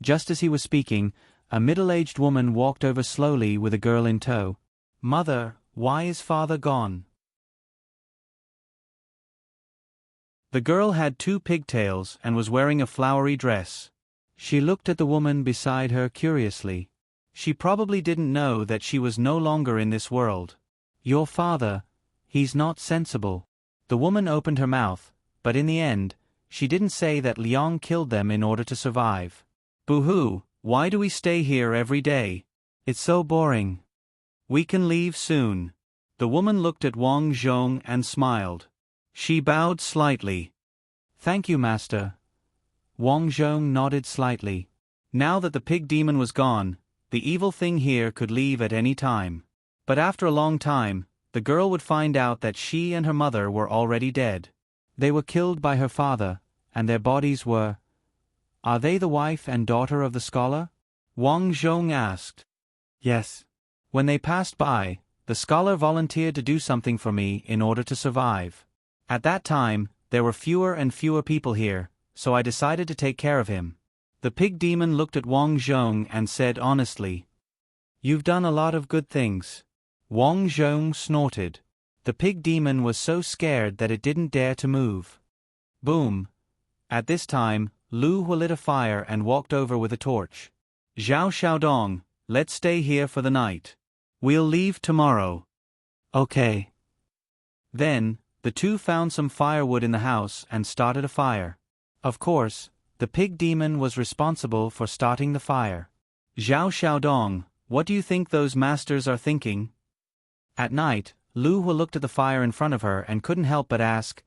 [SPEAKER 1] Just as he was speaking, a middle-aged woman walked over slowly with a girl in tow. "Mother, why is father gone?" The girl had 2 pigtails and was wearing a flowery dress. She looked at the woman beside her curiously. She probably didn't know that she was no longer in this world. "Your father, he's not sensible." The woman opened her mouth, but in the end, she didn't say that Liang killed them in order to survive. "Boo-hoo, why do we stay here every day? It's so boring. We can leave soon." The woman looked at Wang Zhong and smiled. She bowed slightly. "Thank you, master." Wang Zhong nodded slightly. Now that the pig demon was gone, the evil thing here could leave at any time. But after a long time, the girl would find out that she and her mother were already dead. They were killed by her father, and their bodies were... "Are they the wife and daughter of the scholar?" Wang Zhong asked. "Yes. When they passed by, the scholar volunteered to do something for me in order to survive. At that time, there were fewer and fewer people here, so I decided to take care of him." The pig demon looked at Wang Zhong and said honestly, "You've done a lot of good things." Wang Zhong snorted. The pig demon was so scared that it didn't dare to move. Boom! At this time, Lu Hu lit a fire and walked over with a torch. "Zhao Xiaodong, let's stay here for the night. We'll leave tomorrow." "Okay." Then, the two found some firewood in the house and started a fire. Of course, the pig demon was responsible for starting the fire. "Zhao Xiaodong, what do you think those masters are thinking?" At night, Lu Hu looked at the fire in front of her and couldn't help but ask,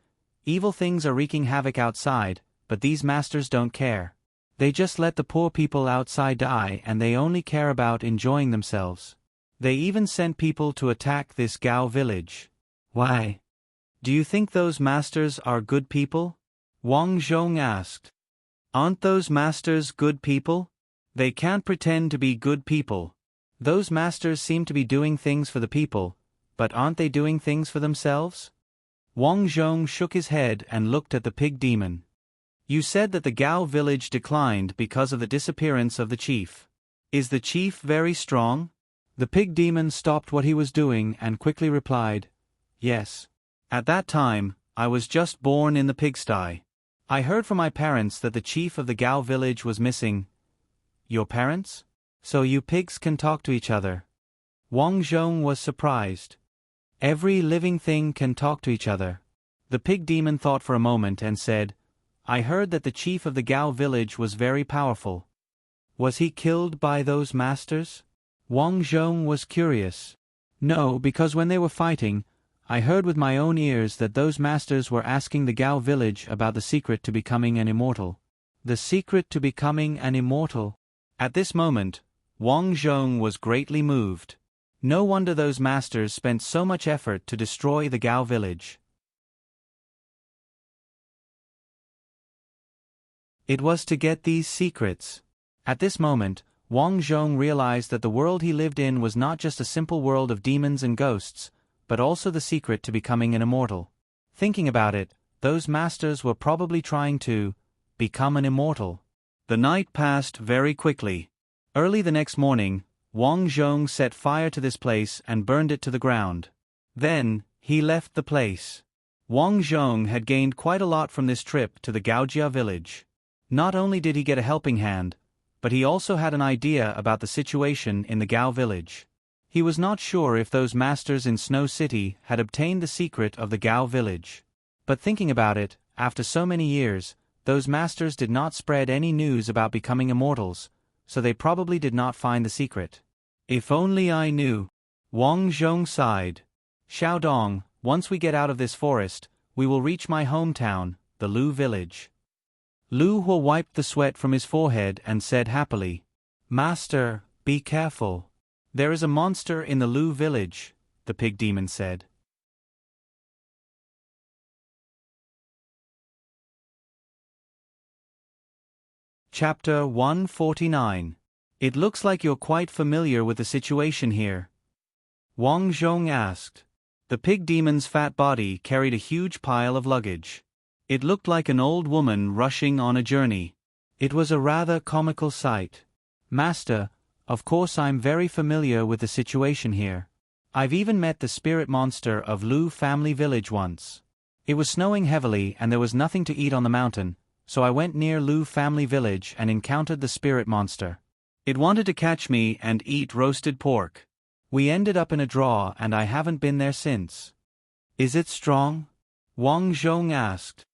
[SPEAKER 1] "Evil things are wreaking havoc outside, but these masters don't care. They just let the poor people outside die and they only care about enjoying themselves. They even sent people to attack this Gao village. Why? Do you think those masters are good people?" Wang Zhong asked. "Aren't those masters good people? They can't pretend to be good people. Those masters seem to be doing things for the people, but aren't they doing things for themselves?" Wang Zhong shook his head and looked at the pig demon. "You said that the Gao village declined because of the disappearance of the chief. Is the chief very strong?" The pig demon stopped what he was doing and quickly replied, "Yes. At that time, I was just born in the pigsty. I heard from my parents that the chief of the Gao village was missing." "Your parents?" So you pigs can talk to each other. Wang Zhong was surprised. Every living thing can talk to each other. The pig demon thought for a moment and said, I heard that the chief of the Gao village was very powerful. Was he killed by those masters? Wang Zhong was curious. No, because when they were fighting, I heard with my own ears that those masters were asking the Gao village about the secret to becoming an immortal. The secret to becoming an immortal. At this moment, Wang Zhong was greatly moved. No wonder those masters spent so much effort to destroy the Gao village. It was to get these secrets. At this moment, Wang Zhong realized that the world he lived in was not just a simple world of demons and ghosts, but also the secret to becoming an immortal. Thinking about it, those masters were probably trying to become an immortal. The night passed very quickly. Early the next morning, Wang Zhong set fire to this place and burned it to the ground. Then, he left the place. Wang Zhong had gained quite a lot from this trip to the Gaojia village. Not only did he get a helping hand, but he also had an idea about the situation in the Gao village. He was not sure if those masters in Snow City had obtained the secret of the Gao village. But thinking about it, after so many years, those masters did not spread any news about becoming immortals, so they probably did not find the secret. If only I knew. Wang Zhong sighed. Xiaodong, once we get out of this forest, we will reach my hometown, the Lu village. Lu Hua wiped the sweat from his forehead and said happily, Master, be careful. There is a monster in the Lu village, the pig demon said. Chapter 149. It looks like you're quite familiar with the situation here. Wang Zhong asked. The pig demon's fat body carried a huge pile of luggage. It looked like an old woman rushing on a journey. It was a rather comical sight. Master, of course I'm very familiar with the situation here. I've even met the spirit monster of Lu family village once. It was snowing heavily and there was nothing to eat on the mountain, so I went near Lu family village and encountered the spirit monster. It wanted to catch me and eat roasted pork. We ended up in a draw and I haven't been there since. Is it strong? Wang Zhong asked.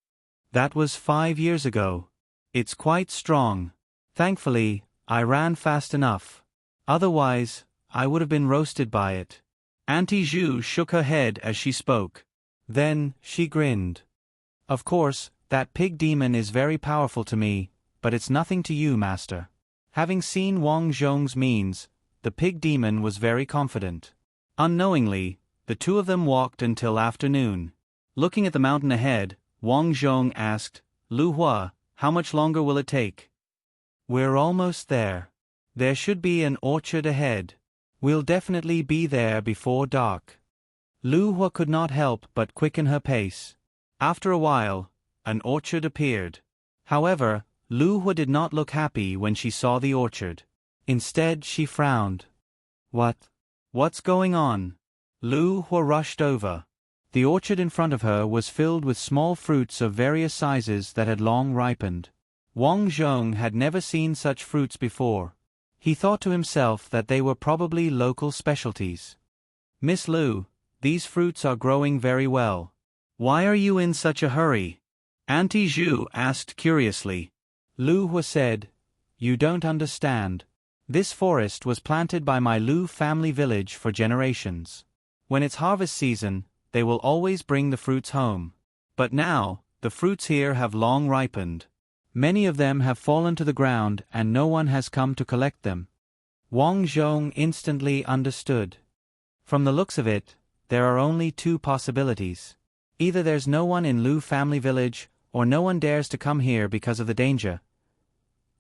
[SPEAKER 1] That was 5 years ago. It's quite strong. Thankfully, I ran fast enough. Otherwise, I would have been roasted by it. Auntie Zhu shook her head as she spoke. Then, she grinned. Of course, that pig demon is very powerful to me, but it's nothing to you, Master. Having seen Wang Zhong's means, the pig demon was very confident. Unknowingly, the two of them walked until afternoon. Looking at the mountain ahead, Wang Zhong asked, Lu Hua, how much longer will it take? We're almost there. There should be an orchard ahead. We'll definitely be there before dark. Lu Hua could not help but quicken her pace. After a while, an orchard appeared. However, Lu Hua did not look happy when she saw the orchard. Instead, she frowned. What's going on? Lu Hua rushed over. The orchard in front of her was filled with small fruits of various sizes that had long ripened. Wang Zhong had never seen such fruits before. He thought to himself that they were probably local specialties. Miss Lu, these fruits are growing very well. Why are you in such a hurry? Auntie Zhu asked curiously. Lu Hua said, You don't understand. This forest was planted by my Lu family village for generations. When it's harvest season, they will always bring the fruits home. But now, the fruits here have long ripened. Many of them have fallen to the ground and no one has come to collect them. Wang Zhong instantly understood. From the looks of it, there are only two possibilities. Either there's no one in Lu family village, or no one dares to come here because of the danger.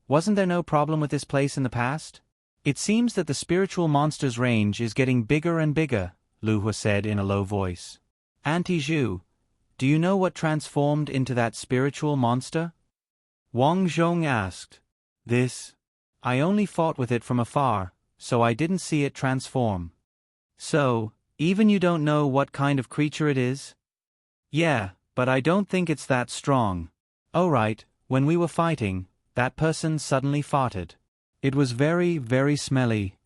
[SPEAKER 1] Wasn't there no problem with this place in the past? It seems that the spiritual monster's range is getting bigger and bigger, Lu Hua said in a low voice. Auntie Zhu, do you know what transformed into that spiritual monster? Wang Zhong asked. I only fought with it from afar, so I didn't see it transform. So, even you don't know what kind of creature it is? Yeah, but I don't think it's that strong. Oh right, when we were fighting, that person suddenly farted. It was very, very smelly.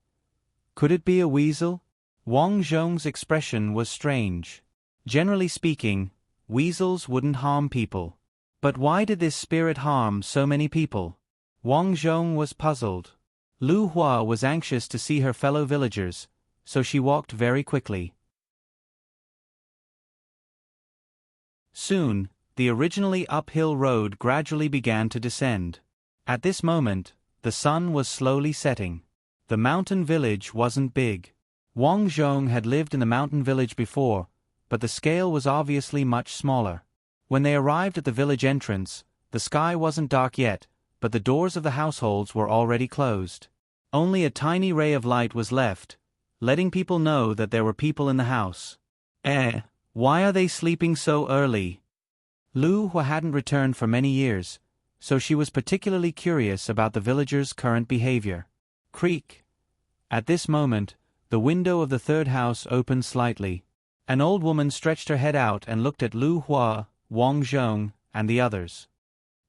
[SPEAKER 1] Could it be a weasel? Wang Zhong's expression was strange. Generally speaking, weasels wouldn't harm people. But why did this spirit harm so many people? Wang Zhong was puzzled. Lu Hua was anxious to see her fellow villagers, so she walked very quickly. Soon, the originally uphill road gradually began to descend. At this moment, the sun was slowly setting. The mountain village wasn't big. Wang Zhong had lived in the mountain village before, but the scale was obviously much smaller. When they arrived at the village entrance, the sky wasn't dark yet, but the doors of the households were already closed. Only a tiny ray of light was left, letting people know that there were people in the house. Why are they sleeping so early? Lu Hua hadn't returned for many years, so she was particularly curious about the villagers' current behavior. Creak. At this moment, the window of the third house opened slightly. An old woman stretched her head out and looked at Lu Hua, Wang Zhong, and the others.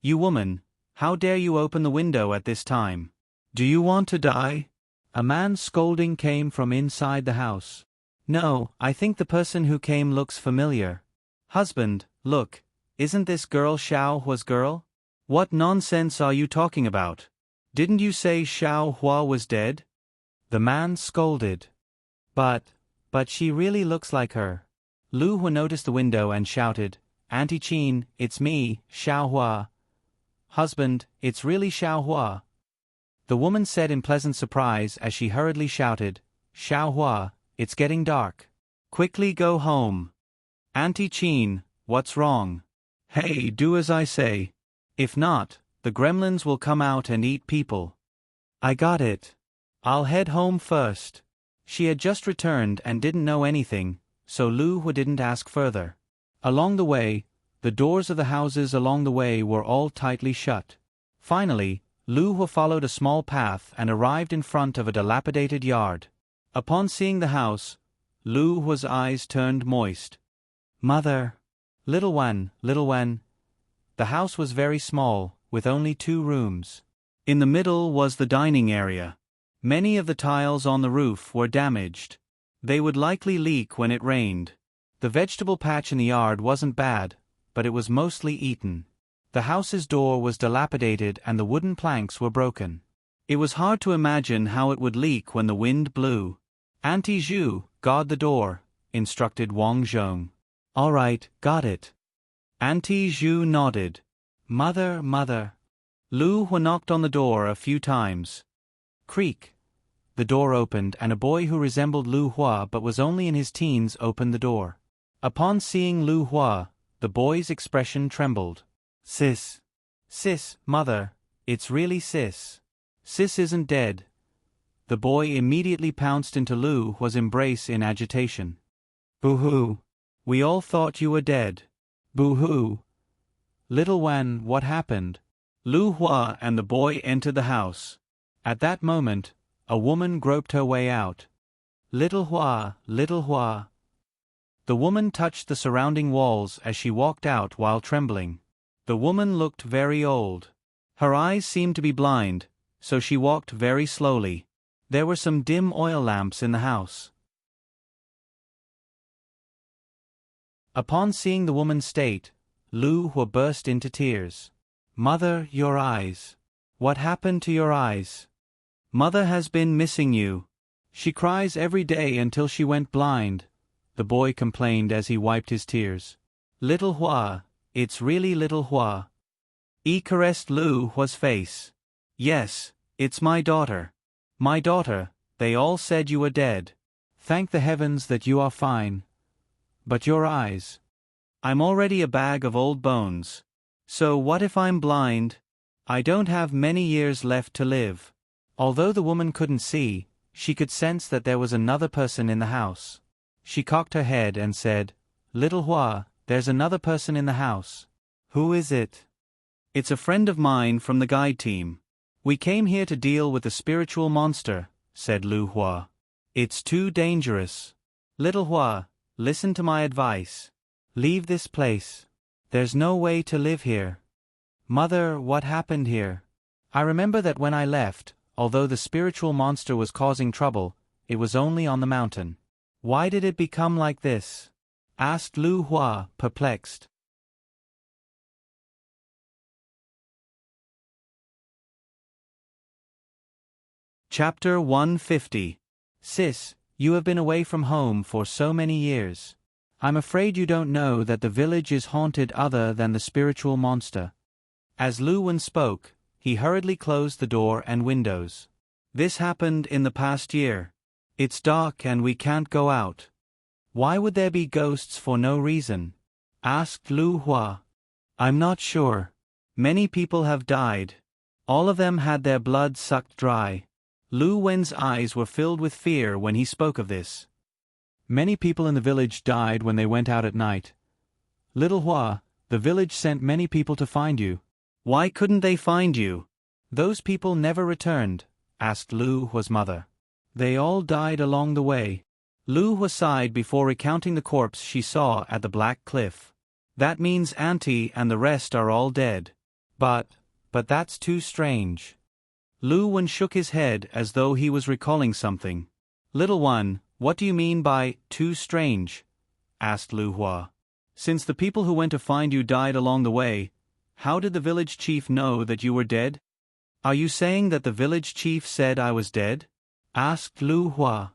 [SPEAKER 1] You woman, how dare you open the window at this time? Do you want to die? A man's scolding came from inside the house. No, I think the person who came looks familiar. Husband, look, isn't this girl Xiao Hua's girl? What nonsense are you talking about? Didn't you say Xiao Hua was dead? The man scolded. But she really looks like her. Lu Hua noticed the window and shouted, Auntie Qin, it's me, Xiao Hua. Husband, it's really Xiao Hua. The woman said in pleasant surprise as she hurriedly shouted, Xiao Hua, it's getting dark. Quickly go home. Auntie Qin, what's wrong? Hey, do as I say. If not, the gremlins will come out and eat people. I got it. I'll head home first. She had just returned and didn't know anything, so Lu Hua didn't ask further. Along the way, the doors of the houses along the way were all tightly shut. Finally, Lu Hua followed a small path and arrived in front of a dilapidated yard. Upon seeing the house, Lu Hua's eyes turned moist. Mother! Little one. The house was very small, with only 2 rooms. In the middle was the dining area. Many of the tiles on the roof were damaged. They would likely leak when it rained. The vegetable patch in the yard wasn't bad, but it was mostly eaten. The house's door was dilapidated and the wooden planks were broken. It was hard to imagine how it would leak when the wind blew. Auntie Zhu, guard the door, instructed Wang Zhong. All right, got it. Auntie Zhu nodded. Mother. Lu Hua knocked on the door a few times. Creak. The door opened and a boy who resembled Lu Hua but was only in his teens opened the door. Upon seeing Lu Hua, the boy's expression trembled. Sis, mother, it's really Sis. Sis isn't dead. The boy immediately pounced into Lu Hua's embrace in agitation. Boo-hoo. We all thought you were dead. Boo-hoo. Little Wan, what happened? Lu Hua and the boy entered the house. At that moment, a woman groped her way out. Little Hua. The woman touched the surrounding walls as she walked out while trembling. The woman looked very old. Her eyes seemed to be blind, so she walked very slowly. There were some dim oil lamps in the house. Upon seeing the woman's state, Lu Hua burst into tears. Mother, your eyes. What happened to your eyes? Mother has been missing you. She cries every day until she went blind, the boy complained as he wiped his tears. Little Hua, it's really Little Hua. He caressed Lu Hua's face. Yes, it's my daughter. My daughter, they all said you were dead. Thank the heavens that you are fine. But your eyes. I'm already a bag of old bones. So what if I'm blind? I don't have many years left to live. Although the woman couldn't see, she could sense that there was another person in the house. She cocked her head and said, Little Hua, there's another person in the house. Who is it? It's a friend of mine from the guide team. We came here to deal with the spiritual monster, said Lu Hua. It's too dangerous. Little Hua, listen to my advice. Leave this place. There's no way to live here. Mother, what happened here? I remember that when I left, although the spiritual monster was causing trouble, it was only on the mountain. Why did it become like this? Asked Lu Hua, perplexed. Chapter 150. Sis, you have been away from home for so many years. I'm afraid you don't know that the village is haunted other than the spiritual monster. As Lu Wen spoke, he hurriedly closed the door and windows. This happened in the past year. It's dark and we can't go out. Why would there be ghosts for no reason? Asked Lu Hua. I'm not sure. Many people have died. All of them had their blood sucked dry. Lu Wen's eyes were filled with fear when he spoke of this. Many people in the village died when they went out at night. Little Hua, the village sent many people to find you. Why couldn't they find you? Those people never returned, asked Lu Hua's mother. They all died along the way. Lu Hua sighed before recounting the corpse she saw at the Black Cliff. That means Auntie and the rest are all dead. But that's too strange. Lu Wen shook his head as though he was recalling something. Little one, what do you mean by too strange? Asked Lu Hua. Since the people who went to find you died along the way, how did the village chief know that you were dead? Are you saying that the village chief said I was dead? Asked Lu Hua.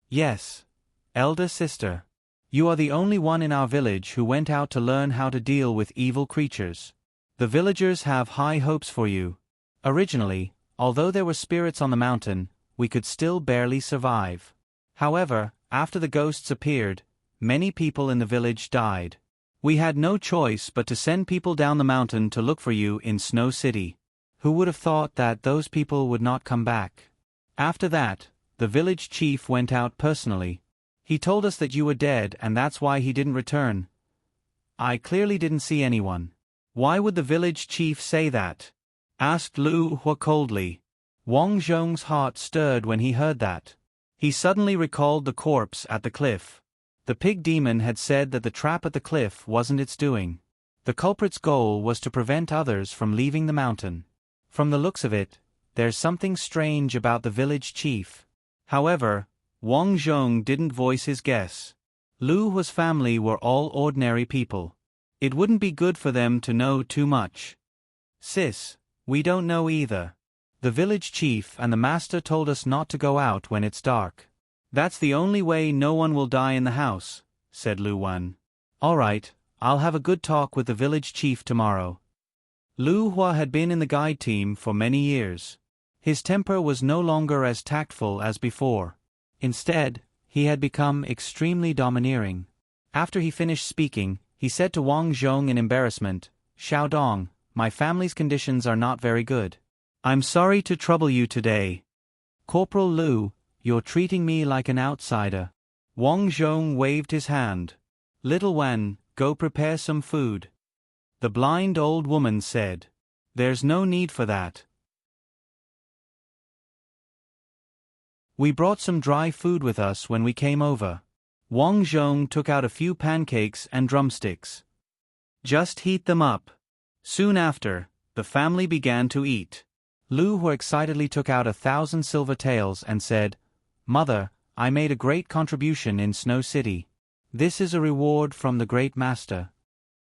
[SPEAKER 1] Yes. Elder sister. You are the only one in our village who went out to learn how to deal with evil creatures. The villagers have high hopes for you. Originally, although there were spirits on the mountain, we could still barely survive. However, after the ghosts appeared, many people in the village died. We had no choice but to send people down the mountain to look for you in Snow City. Who would have thought that those people would not come back? After that, the village chief went out personally. He told us that you were dead and that's why he didn't return. I clearly didn't see anyone. Why would the village chief say that? Asked Lu Hua coldly. Wang Zhong's heart stirred when he heard that. He suddenly recalled the corpse at the cliff. The pig demon had said that the trap at the cliff wasn't its doing. The culprit's goal was to prevent others from leaving the mountain. From the looks of it, there's something strange about the village chief. However, Wang Zhong didn't voice his guess. Lu Hua's family were all ordinary people. It wouldn't be good for them to know too much. Sis, we don't know either. The village chief and the master told us not to go out when it's dark. That's the only way no one will die in the house, said Lu Wen. All right, I'll have a good talk with the village chief tomorrow. Lu Hua had been in the guide team for many years. His temper was no longer as tactful as before. Instead, he had become extremely domineering. After he finished speaking, he said to Wang Zhong in embarrassment, Xiaodong, my family's conditions are not very good. I'm sorry to trouble you today. Corporal Lu, you're treating me like an outsider. Wang Zhong waved his hand. Little Wen, go prepare some food. The blind old woman said. There's no need for that. We brought some dry food with us when we came over. Wang Zhong took out a few pancakes and drumsticks. Just heat them up. Soon after, the family began to eat. Lu Hua excitedly took out 1,000 silver taels and said, Mother, I made a great contribution in Snow City. This is a reward from the great master.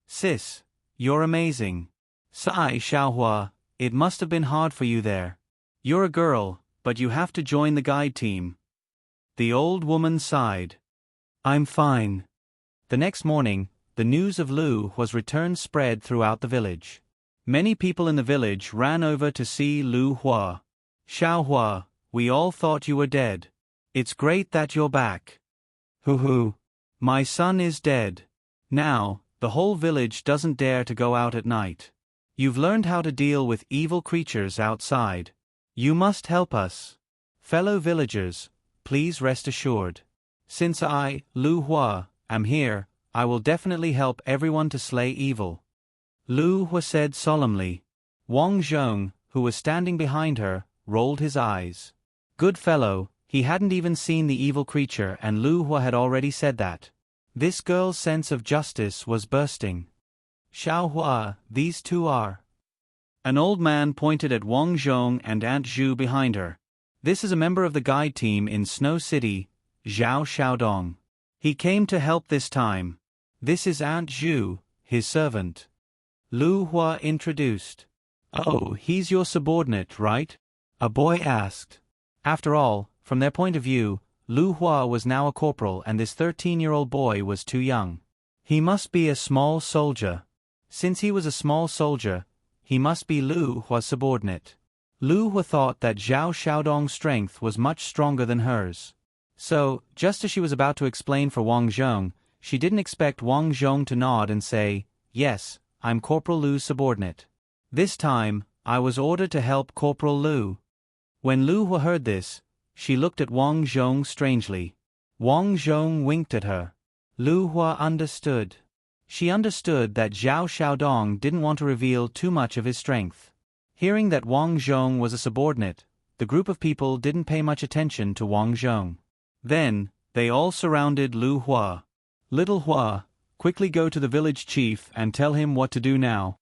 [SPEAKER 1] Sis, you're amazing. Sigh Xiaohua, it must have been hard for you there. You're a girl, but you have to join the guide team. The old woman sighed. I'm fine. The next morning, the news of Lu Hua's return spread throughout the village. Many people in the village ran over to see Lu Hua. Xiaohua, we all thought you were dead. It's great that you're back. Hoo. My son is dead. Now, the whole village doesn't dare to go out at night. You've learned how to deal with evil creatures outside. You must help us. Fellow villagers, please rest assured. Since I, Lu Hua, am here, I will definitely help everyone to slay evil. Lu Hua said solemnly. Wang Zhong, who was standing behind her, rolled his eyes. Good fellow, he hadn't even seen the evil creature and Lu Hua had already said that. This girl's sense of justice was bursting. Xiaohua, these two are. An old man pointed at Wang Zhong and Aunt Zhu behind her. This is a member of the guide team in Snow City, Zhao Xiaodong. He came to help this time. This is Aunt Zhu, his servant. Lu Hua introduced. Oh, he's your subordinate, right? A boy asked. After all, from their point of view, Lu Hua was now a corporal and this 13-year-old boy was too young. He must be a small soldier. Since he was a small soldier, he must be Lu Hua's subordinate. Lu Hua thought that Zhao Xiaodong's strength was much stronger than hers. So, just as she was about to explain for Wang Zhong, she didn't expect Wang Zhong to nod and say, "Yes, I'm Corporal Lu's subordinate. This time, I was ordered to help Corporal Lu." When Lu Hua heard this, she looked at Wang Zhong strangely. Wang Zhong winked at her. Lu Hua understood. She understood that Zhao Xiaodong didn't want to reveal too much of his strength. Hearing that Wang Zhong was a subordinate, the group of people didn't pay much attention to Wang Zhong. Then, they all surrounded Lu Hua. "Little Hua, quickly go to the village chief and tell him what to do now."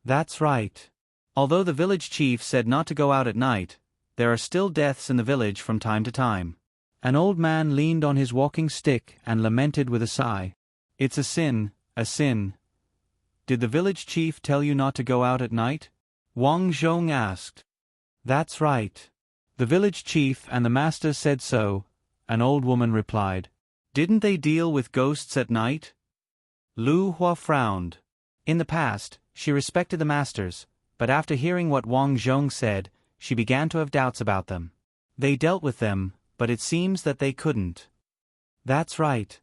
[SPEAKER 1] That's right. Although the village chief said not to go out at night, there are still deaths in the village from time to time. An old man leaned on his walking stick and lamented with a sigh. "It's a sin, a sin." "Did the village chief tell you not to go out at night?" Wang Zhong asked. "That's right. The village chief and the master said so," an old woman replied. "Didn't they deal with ghosts at night?" Lu Hua frowned. In the past, she respected the masters, but after hearing what Wang Zhong said, she began to have doubts about them. They dealt with them, but it seems that they couldn't. That's right.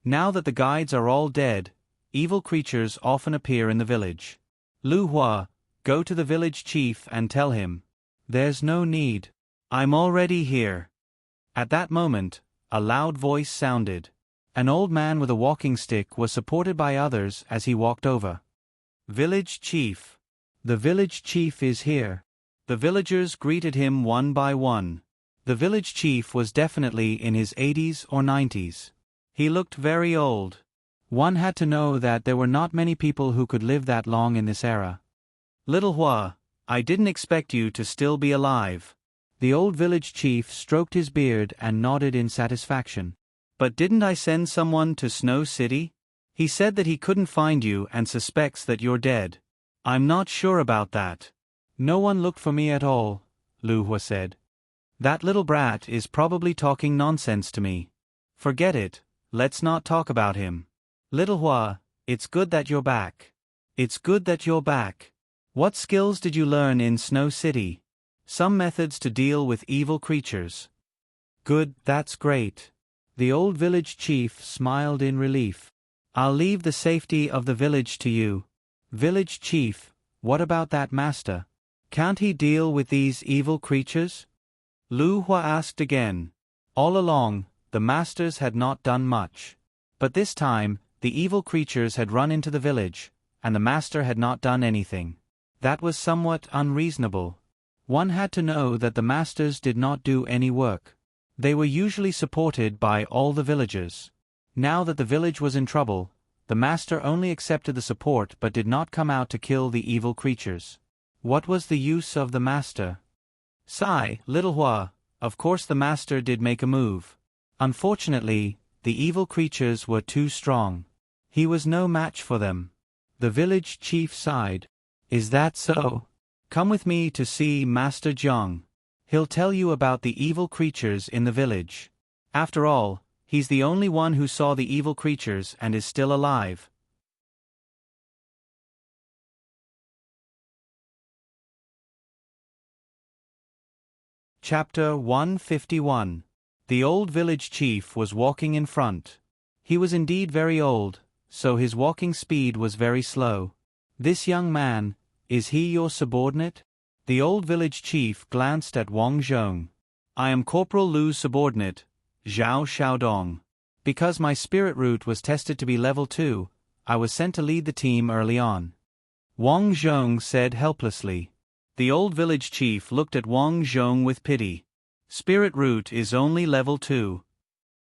[SPEAKER 1] Now that the guides are all dead, evil creatures often appear in the village. Lu Hua, go to the village chief and tell him. "There's no need. I'm already here." At that moment, a loud voice sounded. An old man with a walking stick was supported by others as he walked over. "Village chief. The village chief is here." The villagers greeted him one by one. The village chief was definitely in his 80s or 90s. He looked very old. One had to know that there were not many people who could live that long in this era. "Little Hua, I didn't expect you to still be alive." The old village chief stroked his beard and nodded in satisfaction. "But didn't I send someone to Snow City? He said that he couldn't find you and suspects that you're dead." "I'm not sure about that. No one looked for me at all," Lu Hua said. "That little brat is probably talking nonsense to me. Forget it, let's not talk about him. Little Hua, it's good that you're back." "It's good that you're back. What skills did you learn in Snow City?" "Some methods to deal with evil creatures." "Good, that's great." The old village chief smiled in relief. "I'll leave the safety of the village to you." "Village chief, what about that master? Can't he deal with these evil creatures?" Lu Hua asked again. All along, the masters had not done much. But this time, the evil creatures had run into the village, and the master had not done anything. That was somewhat unreasonable. One had to know that the masters did not do any work. They were usually supported by all the villagers. Now that the village was in trouble, the master only accepted the support but did not come out to kill the evil creatures. What was the use of the master? Sigh, Little Hua, of course the master did make a move. Unfortunately, the evil creatures were too strong. He was no match for them. The village chief sighed. "Is that so? Come with me to see Master Jiang. He'll tell you about the evil creatures in the village. After all, he's the only one who saw the evil creatures and is still alive." Chapter 151. The old village chief was walking in front. He was indeed very old, so his walking speed was very slow. "This young man, is he your subordinate?" The old village chief glanced at Wang Zhong. "I am Corporal Lu's subordinate, Zhao Xiaodong. Because my spirit root was tested to be level 2, I was sent to lead the team early on." Wang Zhong said helplessly. The old village chief looked at Wang Zhong with pity. "Spirit root is only level 2.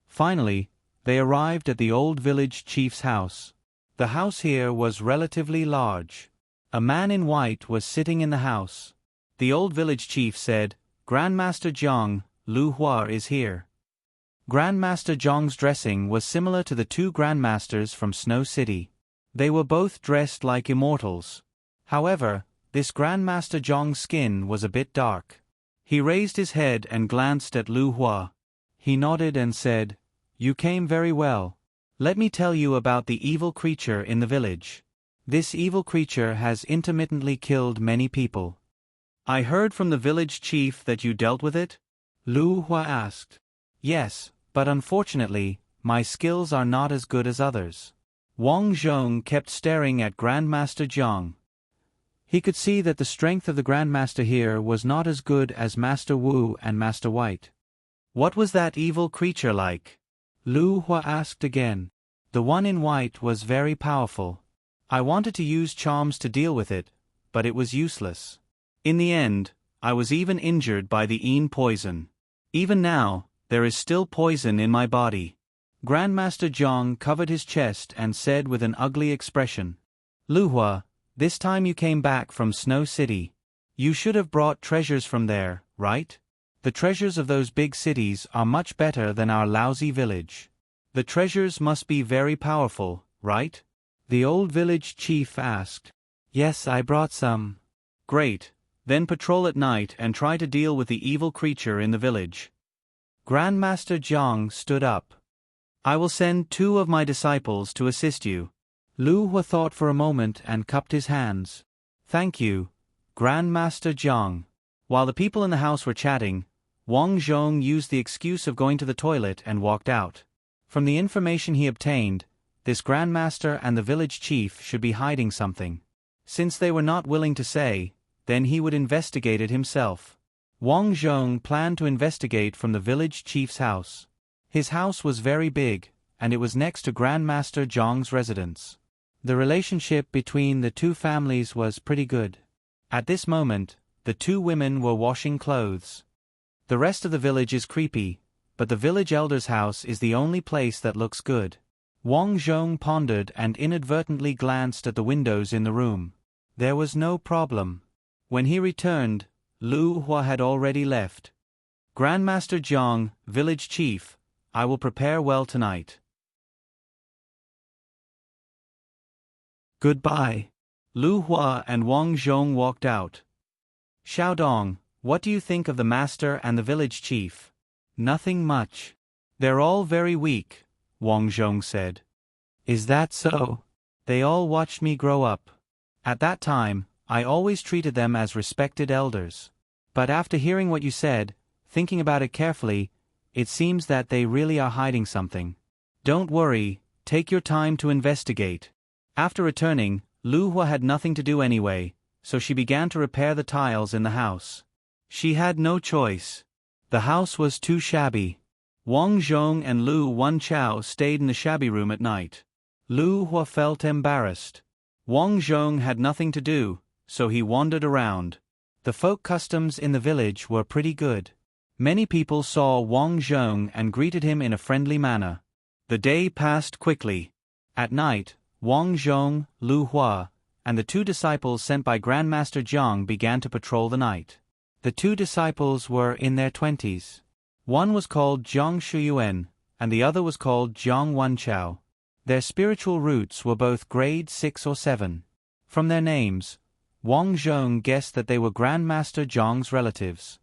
[SPEAKER 1] Finally, they arrived at the old village chief's house. The house here was relatively large. A man in white was sitting in the house. The old village chief said, "Grandmaster Jiang, Lu Hua is here." Grandmaster Jiang's dressing was similar to the two grandmasters from Snow City. They were both dressed like immortals. However, this Grandmaster Jiang's skin was a bit dark. He raised his head and glanced at Lu Hua. He nodded and said, "You came very well. Let me tell you about the evil creature in the village. This evil creature has intermittently killed many people." "I heard from the village chief that you dealt with it?" Lu Hua asked. "Yes, but unfortunately, my skills are not as good as others." Wang Zhong kept staring at Grandmaster Jiang. He could see that the strength of the Grandmaster here was not as good as Master Wu and Master White. "What was that evil creature like?" Lu Hua asked again. "The one in white was very powerful. I wanted to use charms to deal with it, but it was useless. In the end, I was even injured by the Yin poison. Even now, there is still poison in my body." Grandmaster Jiang covered his chest and said with an ugly expression, "Lu Hua, this time you came back from Snow City. You should have brought treasures from there, right? The treasures of those big cities are much better than our lousy village. The treasures must be very powerful, right?" the old village chief asked. "Yes, I brought some." "Great, then patrol at night and try to deal with the evil creature in the village." Grandmaster Jiang stood up. "I will send 2 of my disciples to assist you." Lu Hua thought for a moment and cupped his hands. "Thank you, Grandmaster Jiang." While the people in the house were chatting, Wang Zhong used the excuse of going to the toilet and walked out. From the information he obtained, this Grandmaster and the village chief should be hiding something. Since they were not willing to say, then he would investigate it himself. Wang Zhong planned to investigate from the village chief's house. His house was very big, and it was next to Grandmaster Jiang's residence. The relationship between the two families was pretty good. At this moment, the 2 women were washing clothes. The rest of the village is creepy, but the village elder's house is the only place that looks good. Wang Zhong pondered and inadvertently glanced at the windows in the room. There was no problem. When he returned, Lu Hua had already left. "Grandmaster Jiang, village chief, I will prepare well tonight." "Goodbye." Lu Hua and Wang Zhong walked out. "Xiaodong, what do you think of the master and the village chief?" "Nothing much. They're all very weak," Wang Zhong said. "Is that so? They all watched me grow up. At that time, I always treated them as respected elders. But after hearing what you said, thinking about it carefully, it seems that they really are hiding something. Don't worry, take your time to investigate." After returning, Lu Hua had nothing to do anyway, so she began to repair the tiles in the house. She had no choice. The house was too shabby. Wang Zhong and Lu Wenchao stayed in the shabby room at night. Lu Hua felt embarrassed. Wang Zhong had nothing to do, so he wandered around. The folk customs in the village were pretty good. Many people saw Wang Zhong and greeted him in a friendly manner. The day passed quickly. At night, Wang Zhong, Lu Hua, and the 2 disciples sent by Grandmaster Jiang began to patrol the night. The 2 disciples were in their 20s. One was called Jiang Shuyuan, and the other was called Jiang Wenchao. Their spiritual roots were both grade 6 or 7. From their names, Wang Zhong guessed that they were Grandmaster Jiang's relatives.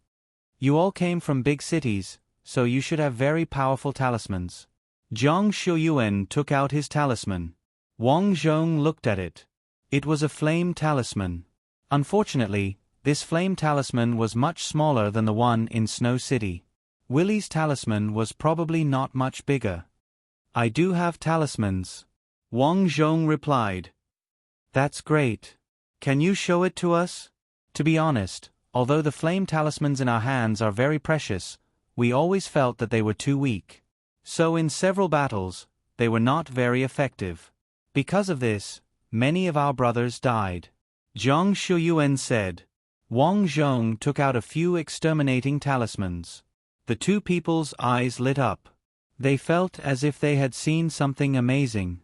[SPEAKER 1] "You all came from big cities, so you should have very powerful talismans." Jiang Shuyuan took out his talisman. Wang Zhong looked at it. It was a flame talisman. Unfortunately, this flame talisman was much smaller than the one in Snow City. Willie's talisman was probably not much bigger. "I do have talismans," Wang Zhong replied. "That's great. Can you show it to us?" To be honest, although the flame talismans in our hands are very precious, we always felt that they were too weak. So in several battles, they were not very effective. Because of this, many of our brothers died. Jiang Shuyuan said. Wang Zhong took out a few exterminating talismans. The 2 people's eyes lit up. They felt as if they had seen something amazing.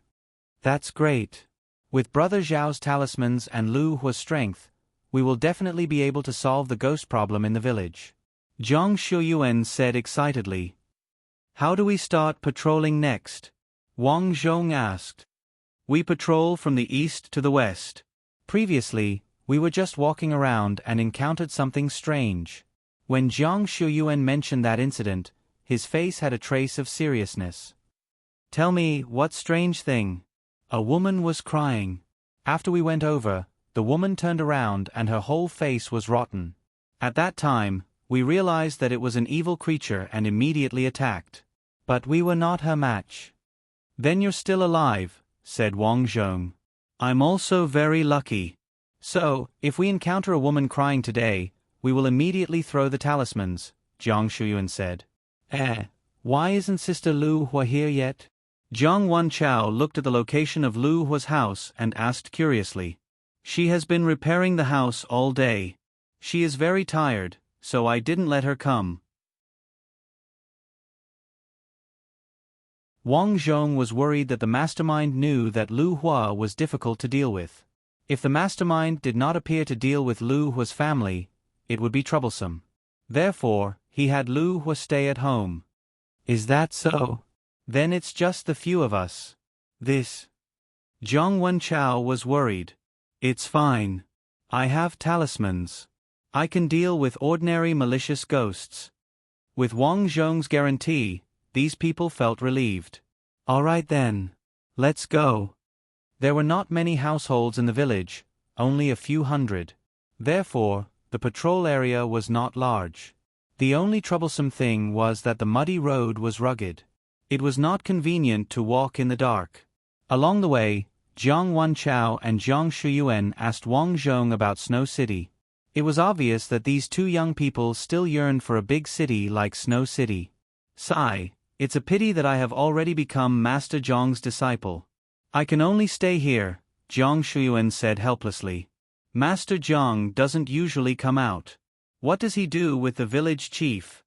[SPEAKER 1] That's great. With Brother Zhao's talismans and Lu Hua's strength, we will definitely be able to solve the ghost problem in the village. Zhang Shuyuan said excitedly. How do we start patrolling next? Wang Zhong asked. We patrol from the east to the west. Previously, we were just walking around and encountered something strange. When Zhang Shuyuan mentioned that incident, his face had a trace of seriousness. Tell me, what strange thing? A woman was crying. After we went over, the woman turned around and her whole face was rotten. At that time, we realized that it was an evil creature and immediately attacked. But we were not her match. Then you're still alive, said Wang Zhong. I'm also very lucky. So, if we encounter a woman crying today, we will immediately throw the talismans, Zhang Shuyuan said. Why isn't Sister Lu Hua here yet? Zhang Wanchao looked at the location of Lu Hua's house and asked curiously. She has been repairing the house all day. She is very tired, so I didn't let her come. Wang Zhong was worried that the mastermind knew that Lu Hua was difficult to deal with. If the mastermind did not appear to deal with Lu Hua's family, it would be troublesome. Therefore, he had Lu Hua stay at home. Is that so? Then it's just the few of us. Zhang Wenchao was worried. It's fine. I have talismans. I can deal with ordinary malicious ghosts. With Wang Zhong's guarantee, these people felt relieved. All right then. Let's go. There were not many households in the village, only a few hundred. Therefore, the patrol area was not large. The only troublesome thing was that the muddy road was rugged. It was not convenient to walk in the dark. Along the way, Zhang Wanchao and Zhang Shuyuan asked Wang Zhong about Snow City. It was obvious that these two young people still yearned for a big city like Snow City. Sigh, it's a pity that I have already become Master Zhang's disciple. I can only stay here, Zhang Shuyuan said helplessly. Master Zhang doesn't usually come out. What does he do with the village chief?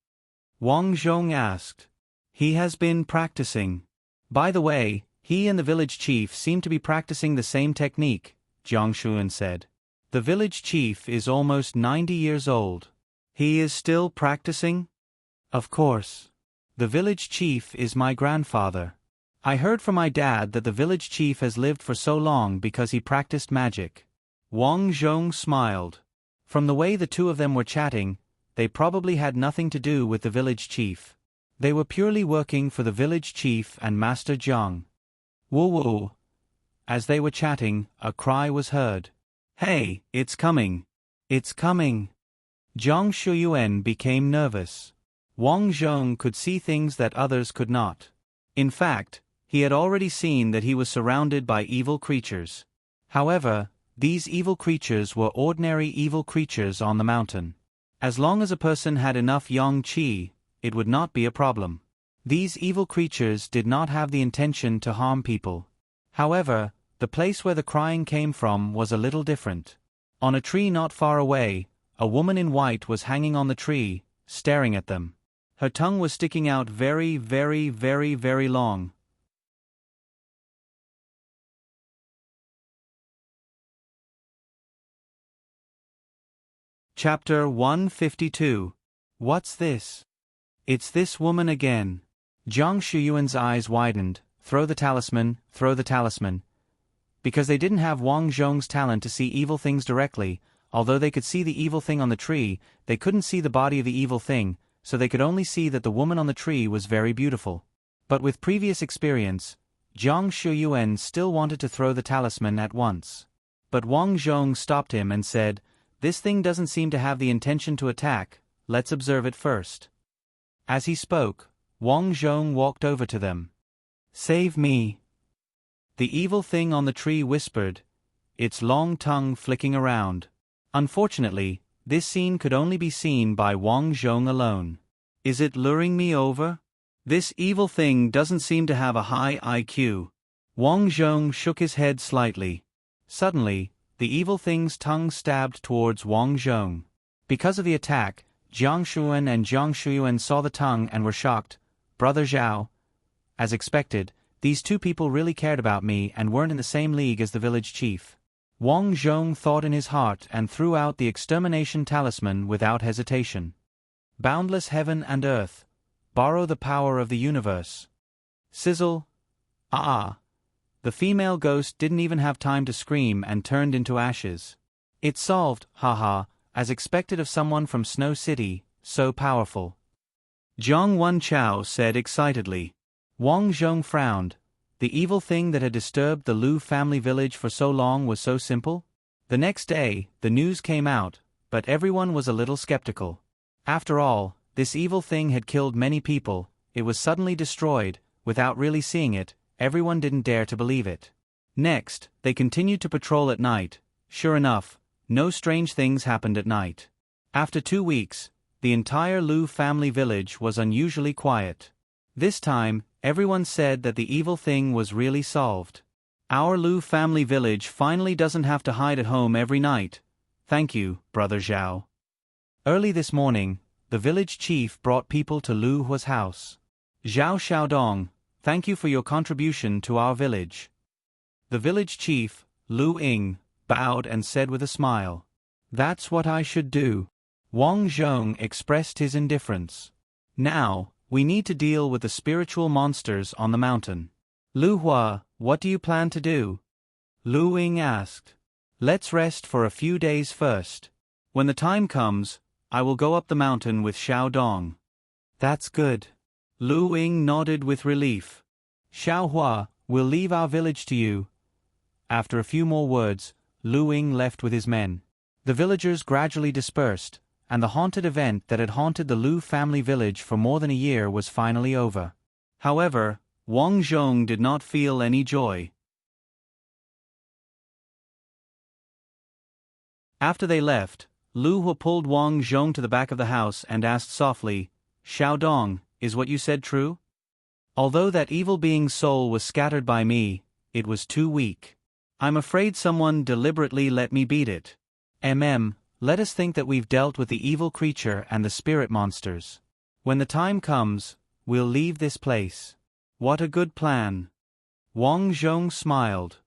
[SPEAKER 1] Wang Zhong asked. He has been practicing. By the way, he and the village chief seem to be practicing the same technique, Zhang Shuyuan said. The village chief is almost 90 years old. He is still practicing? Of course. The village chief is my grandfather. I heard from my dad that the village chief has lived for so long because he practiced magic. Wang Zhong smiled. From the way the two of them were chatting, they probably had nothing to do with the village chief. They were purely working for the village chief and Master Zhang. Woo-woo. As they were chatting, a cry was heard. Hey, it's coming. It's coming. Zhang Shuyuan became nervous. Wang Zhong could see things that others could not. In fact, he had already seen that he was surrounded by evil creatures. However, these evil creatures were ordinary evil creatures on the mountain. As long as a person had enough yang qi, it would not be a problem. These evil creatures did not have the intention to harm people. However, the place where the crying came from was a little different. On a tree not far away, a woman in white was hanging on the tree, staring at them. Her tongue was sticking out very, very, very, very long. Chapter 152. What's this? It's this woman again. Zhang Shuyuan's eyes widened. Throw the talisman, throw the talisman. Because they didn't have Wang Zhong's talent to see evil things directly, although they could see the evil thing on the tree, they couldn't see the body of the evil thing, so they could only see that the woman on the tree was very beautiful. But with previous experience, Zhang Shuyuan still wanted to throw the talisman at once. But Wang Zhong stopped him and said, "This thing doesn't seem to have the intention to attack, let's observe it first." As he spoke, Wang Zhong walked over to them. "Save me." The evil thing on the tree whispered, its long tongue flicking around. Unfortunately, this scene could only be seen by Wang Zhong alone. Is it luring me over? This evil thing doesn't seem to have a high IQ. Wang Zhong shook his head slightly. Suddenly, the evil thing's tongue stabbed towards Wang Zhong. Because of the attack, Zhang Shuyuan and Zhang Shuyuan saw the tongue and were shocked. Brother Zhao. As expected, These two people really cared about me and weren't in the same league as the village chief. Wang Zhong thought in his heart and threw out the extermination talisman without hesitation. Boundless heaven and earth, borrow the power of the universe. Sizzle. Ah. The female ghost didn't even have time to scream and turned into ashes. It's solved, haha, as expected of someone from Snow City, so powerful. Zhang Wenchao said excitedly. Wang Zhong frowned. The evil thing that had disturbed the Lu family village for so long was so simple? The next day, the news came out, but everyone was a little skeptical. After all, this evil thing had killed many people, it was suddenly destroyed, without really seeing it, everyone didn't dare to believe it. Next, they continued to patrol at night. Sure enough, no strange things happened at night. After 2 weeks, the entire Lu family village was unusually quiet. This time, everyone said that the evil thing was really solved. Our Lu family village finally doesn't have to hide at home every night. Thank you, Brother Zhao. Early this morning, the village chief brought people to Lu Hua's house. Zhao Xiaodong, thank you for your contribution to our village. The village chief, Lu Ying, bowed and said with a smile. That's what I should do. Wang Zhong expressed his indifference. Now, we need to deal with the spiritual monsters on the mountain. Lu Hua, what do you plan to do? Lu Ying asked. Let's rest for a few days first. When the time comes, I will go up the mountain with Xiao Dong. That's good. Lu Ying nodded with relief. Xiao Hua, we'll leave our village to you. After a few more words, Lu Ying left with his men. The villagers gradually dispersed, and the haunted event that had haunted the Lu family village for more than a year was finally over. However, Wang Zhong did not feel any joy. After they left, Lu Hua pulled Wang Zhong to the back of the house and asked softly, Xiao Dong, is what you said true? Although that evil being's soul was scattered by me, it was too weak. I'm afraid someone deliberately let me beat it. Let us think that we've dealt with the evil creature and the spirit monsters. When the time comes, we'll leave this place. What a good plan. Wang Zhong smiled.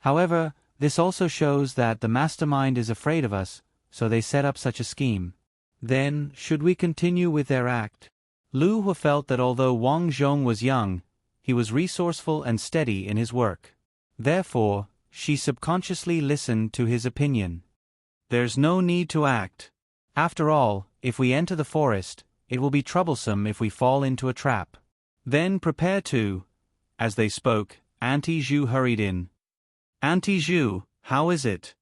[SPEAKER 1] However, this also shows that the mastermind is afraid of us, so they set up such a scheme. Then, should we continue with their act? Lu Hua felt that although Wang Zhong was young, he was resourceful and steady in his work. Therefore, she subconsciously listened to his opinion. There's no need to act. After all, if we enter the forest, it will be troublesome if we fall into a trap. Then prepare to. As they spoke, Auntie Zhu hurried in. Auntie Zhu, how is it?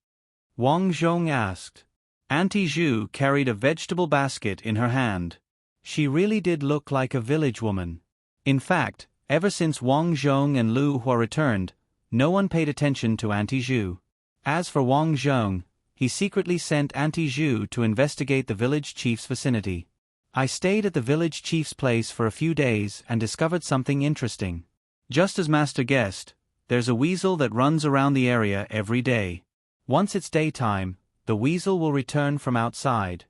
[SPEAKER 1] Wang Zhong asked. Auntie Zhu carried a vegetable basket in her hand. She really did look like a village woman. In fact, ever since Wang Zhong and Lu Hua returned, no one paid attention to Auntie Zhu. As for Wang Zhong, he secretly sent Auntie Zhu to investigate the village chief's vicinity. I stayed at the village chief's place for a few days and discovered something interesting. Just as Master guessed, there's a weasel that runs around the area every day. Once it's daytime, the weasel will return from outside.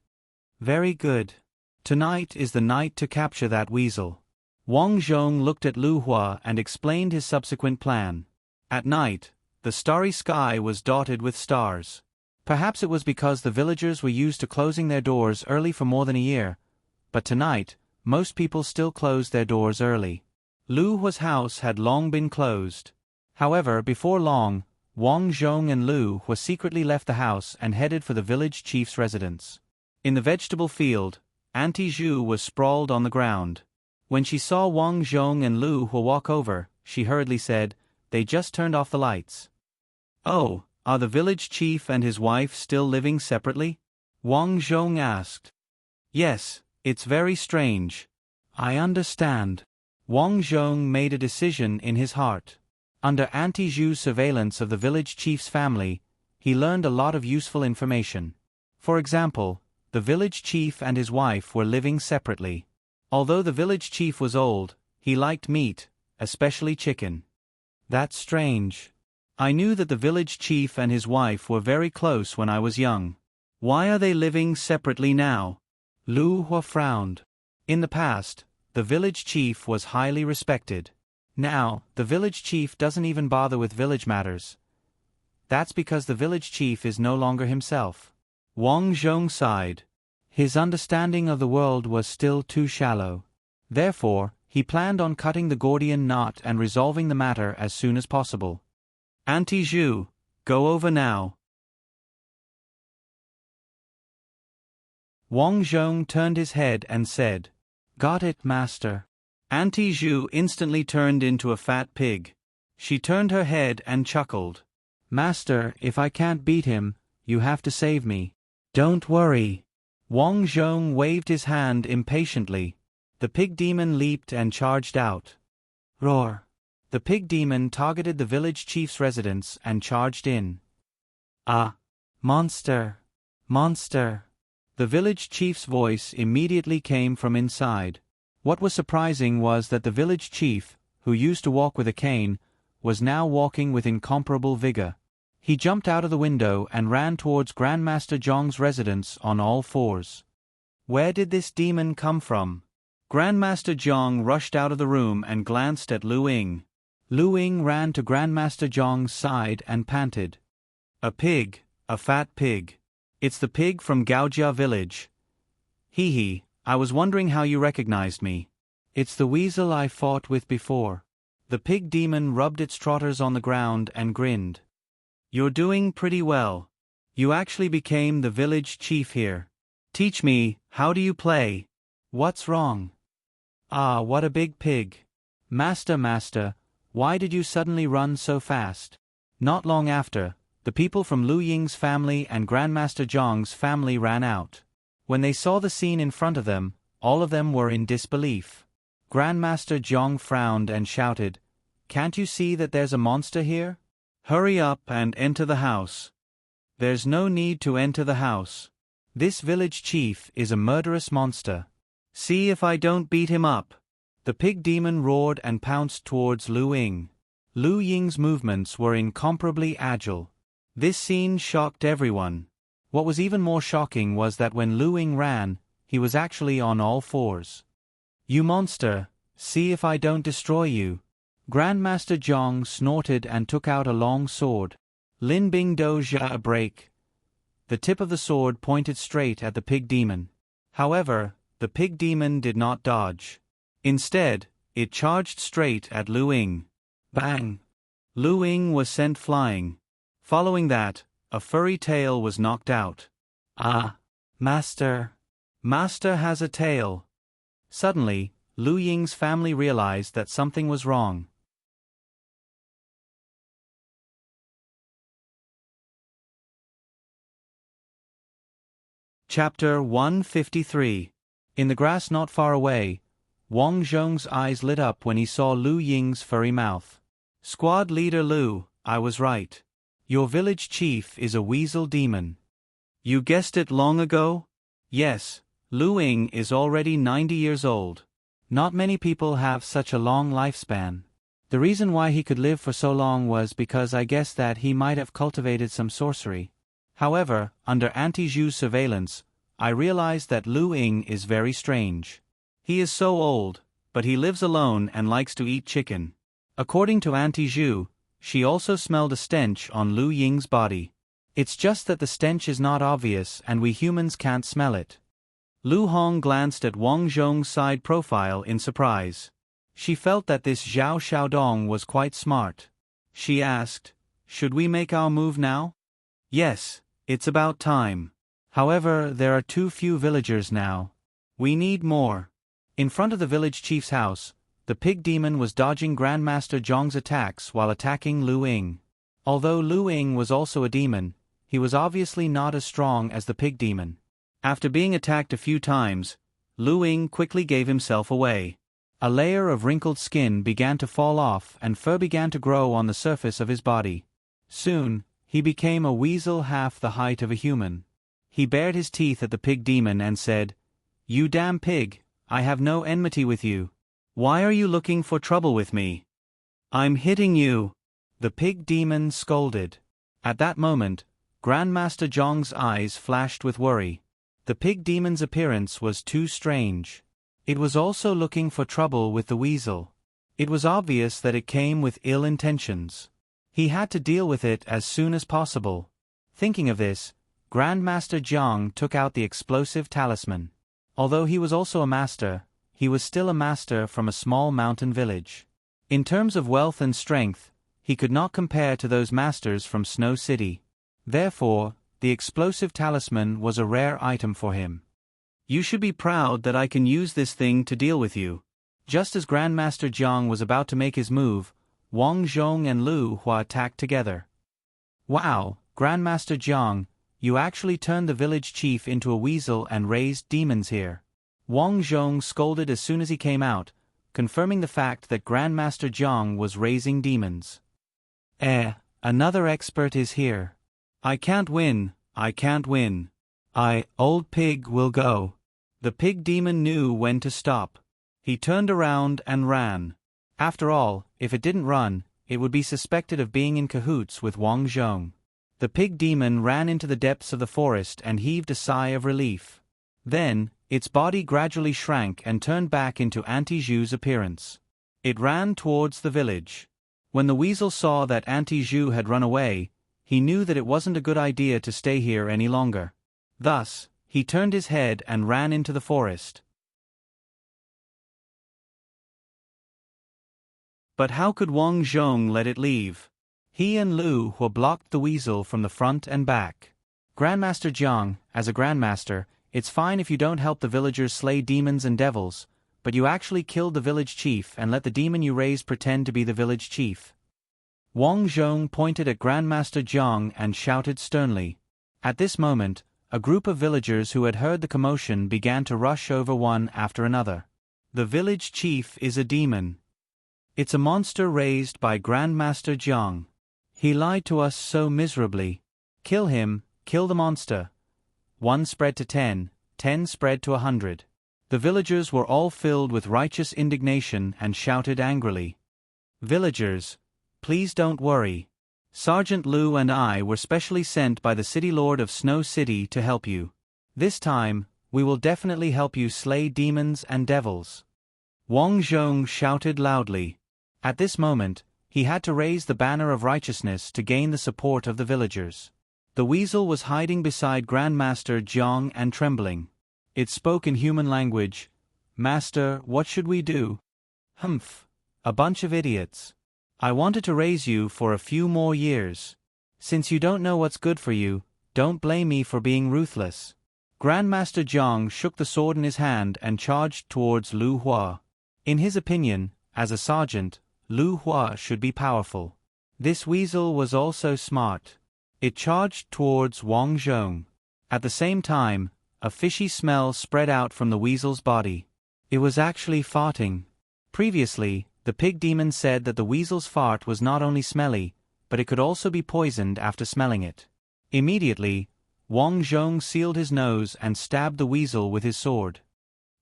[SPEAKER 1] Very good. Tonight is the night to capture that weasel. Wang Zhong looked at Lu Hua and explained his subsequent plan. At night, the starry sky was dotted with stars. Perhaps it was because the villagers were used to closing their doors early for more than a year, but tonight, most people still closed their doors early. Lu Hua's house had long been closed. However, before long, Wang Zhong and Lu Hua secretly left the house and headed for the village chief's residence. In the vegetable field, Auntie Zhu was sprawled on the ground. When she saw Wang Zhong and Lu Hua walk over, she hurriedly said, "They just turned off the lights." "Oh, are the village chief and his wife still living separately?" Wang Zhong asked. "Yes, it's very strange." "I understand." Wang Zhong made a decision in his heart. Under Auntie Zhu's surveillance of the village chief's family, he learned a lot of useful information. For example, the village chief and his wife were living separately. Although the village chief was old, he liked meat, especially chicken. That's strange. I knew that the village chief and his wife were very close when I was young. Why are they living separately now? Lu Hua frowned. In the past, the village chief was highly respected. Now, the village chief doesn't even bother with village matters. That's because the village chief is no longer himself. Wang Zhong sighed. His understanding of the world was still too shallow. Therefore, he planned on cutting the Gordian knot and resolving the matter as soon as possible. Auntie Zhu, go over now. Wang Zhong turned his head and said, Got it, master. Auntie Zhu instantly turned into a fat pig. She turned her head and chuckled. Master, if I can't beat him, you have to save me. Don't worry. Wang Zhong waved his hand impatiently. The pig demon leaped and charged out. Roar! The pig demon targeted the village chief's residence and charged in. Ah! Monster! Monster! The village chief's voice immediately came from inside. What was surprising was that the village chief, who used to walk with a cane, was now walking with incomparable vigor. He jumped out of the window and ran towards Grandmaster Zhong's residence on all fours. Where did this demon come from? Grandmaster Zhong rushed out of the room and glanced at Lu Ying. Lu Ying ran to Grandmaster Zhong's side and panted. A pig, a fat pig. It's the pig from Gaojia village. Hee hee, I was wondering how you recognized me. It's the weasel I fought with before. The pig demon rubbed its trotters on the ground and grinned. You're doing pretty well. You actually became the village chief here. Teach me, how do you play? What's wrong? Ah, what a big pig. Master, why did you suddenly run so fast? Not long after, the people from Lu Ying's family and Grandmaster Zhong's family ran out. When they saw the scene in front of them, all of them were in disbelief. Grandmaster Zhong frowned and shouted, Can't you see that there's a monster here? Hurry up and enter the house. There's no need to enter the house. This village chief is a murderous monster. See if I don't beat him up. The pig demon roared and pounced towards Lu Ying. Lu Ying's movements were incomparably agile. This scene shocked everyone. What was even more shocking was that when Lu Ying ran, he was actually on all fours. You monster, see if I don't destroy you. Grandmaster Zhong snorted and took out a long sword. Lin Bing Do Jia a break. The tip of the sword pointed straight at the pig demon. However, the pig demon did not dodge. Instead, it charged straight at Lu Ying. Bang! Lu Ying was sent flying. Following that, a furry tail was knocked out. Ah! Master! Master has a tail! Suddenly, Lu Ying's family realized that something was wrong. Chapter 153. In the grass not far away, Wang Zhong's eyes lit up when he saw Lu Ying's furry mouth. Squad leader Lu, I was right. Your village chief is a weasel demon. You guessed it long ago? Yes, Lu Ying is already 90 years old. Not many people have such a long lifespan. The reason why he could live for so long was because I guessed that he might have cultivated some sorcery. However, under Auntie Zhu's surveillance, I realized that Lu Ying is very strange. He is so old, but he lives alone and likes to eat chicken. According to Auntie Zhu, she also smelled a stench on Lu Ying's body. It's just that the stench is not obvious and we humans can't smell it. Lu Hong glanced at Wang Zhong's side profile in surprise. She felt that this Zhao Xiaodong was quite smart. She asked, Should we make our move now? Yes, it's about time. However, there are too few villagers now. We need more. In front of the village chief's house, the pig demon was dodging Grandmaster Zhong's attacks while attacking Lu Ying. Although Lu Ying was also a demon, he was obviously not as strong as the pig demon. After being attacked a few times, Lu Ying quickly gave himself away. A layer of wrinkled skin began to fall off and fur began to grow on the surface of his body. Soon, he became a weasel half the height of a human. He bared his teeth at the pig demon and said, You damn pig, I have no enmity with you. Why are you looking for trouble with me? I'm hitting you. The pig demon scolded. At that moment, Grandmaster Zhong's eyes flashed with worry. The pig demon's appearance was too strange. It was also looking for trouble with the weasel. It was obvious that it came with ill intentions. He had to deal with it as soon as possible. Thinking of this, Grandmaster Jiang took out the explosive talisman. Although he was also a master, he was still a master from a small mountain village. In terms of wealth and strength, he could not compare to those masters from Snow City. Therefore, the explosive talisman was a rare item for him. You should be proud that I can use this thing to deal with you. Just as Grandmaster Jiang was about to make his move, Wang Zhong and Lu Hua attacked together. Wow, Grandmaster Jiang, you actually turned the village chief into a weasel and raised demons here. Wang Zhong scolded as soon as he came out, confirming the fact that Grandmaster Jiang was raising demons. Another expert is here. I can't win, I can't win. Old pig will go. The pig demon knew when to stop. He turned around and ran. After all, if it didn't run, it would be suspected of being in cahoots with Wang Zhong. The pig demon ran into the depths of the forest and heaved a sigh of relief. Then, its body gradually shrank and turned back into Auntie Zhu's appearance. It ran towards the village. When the weasel saw that Auntie Zhu had run away, he knew that it wasn't a good idea to stay here any longer. Thus, he turned his head and ran into the forest. But how could Wang Zhong let it leave? He and Lu Hua blocked the weasel from the front and back. Grandmaster Jiang, as a grandmaster, it's fine if you don't help the villagers slay demons and devils, but you actually killed the village chief and let the demon you raised pretend to be the village chief. Wang Zhong pointed at Grandmaster Jiang and shouted sternly. At this moment, a group of villagers who had heard the commotion began to rush over one after another. The village chief is a demon. It's a monster raised by Grandmaster Jiang. He lied to us so miserably. Kill him, kill the monster. 1 spread to 10, 10 spread to 100. The villagers were all filled with righteous indignation and shouted angrily. Villagers, please don't worry. Sergeant Lu and I were specially sent by the City Lord of Snow City to help you. This time, we will definitely help you slay demons and devils. Wang Zhong shouted loudly. At this moment, he had to raise the banner of righteousness to gain the support of the villagers. The weasel was hiding beside Grandmaster Jiang and trembling. It spoke in human language. Master, what should we do? Humph. A bunch of idiots. I wanted to raise you for a few more years. Since you don't know what's good for you, don't blame me for being ruthless. Grandmaster Jiang shook the sword in his hand and charged towards Lu Hua. In his opinion, as a sergeant, Lu Hua should be powerful. This weasel was also smart. It charged towards Wang Zhong. At the same time, a fishy smell spread out from the weasel's body. It was actually farting. Previously, the pig demon said that the weasel's fart was not only smelly, but it could also be poisoned after smelling it. Immediately, Wang Zhong sealed his nose and stabbed the weasel with his sword.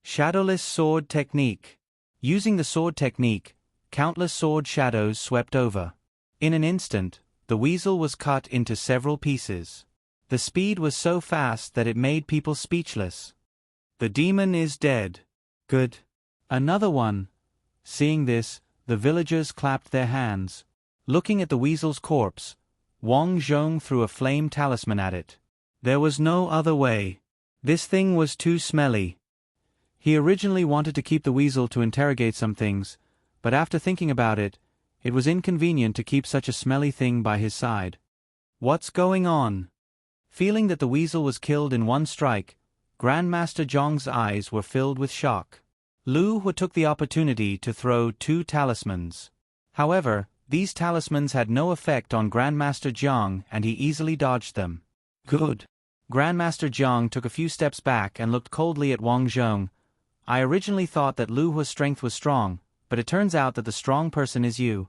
[SPEAKER 1] Shadowless sword technique. Using the sword technique, countless sword shadows swept over. In an instant, the weasel was cut into several pieces. The speed was so fast that it made people speechless. The demon is dead. Good. Another one. Seeing this, the villagers clapped their hands. Looking at the weasel's corpse, Wang Zhong threw a flame talisman at it. There was no other way. This thing was too smelly. He originally wanted to keep the weasel to interrogate some things, but after thinking about it, it was inconvenient to keep such a smelly thing by his side. What's going on? Feeling that the weasel was killed in one strike, Grandmaster Jiang's eyes were filled with shock. Lu Hua took the opportunity to throw 2 talismans. However, these talismans had no effect on Grandmaster Jiang and he easily dodged them. Good. Grandmaster Jiang took a few steps back and looked coldly at Wang Zhong. I originally thought that Lu Hua's strength was strong, but it turns out that the strong person is you.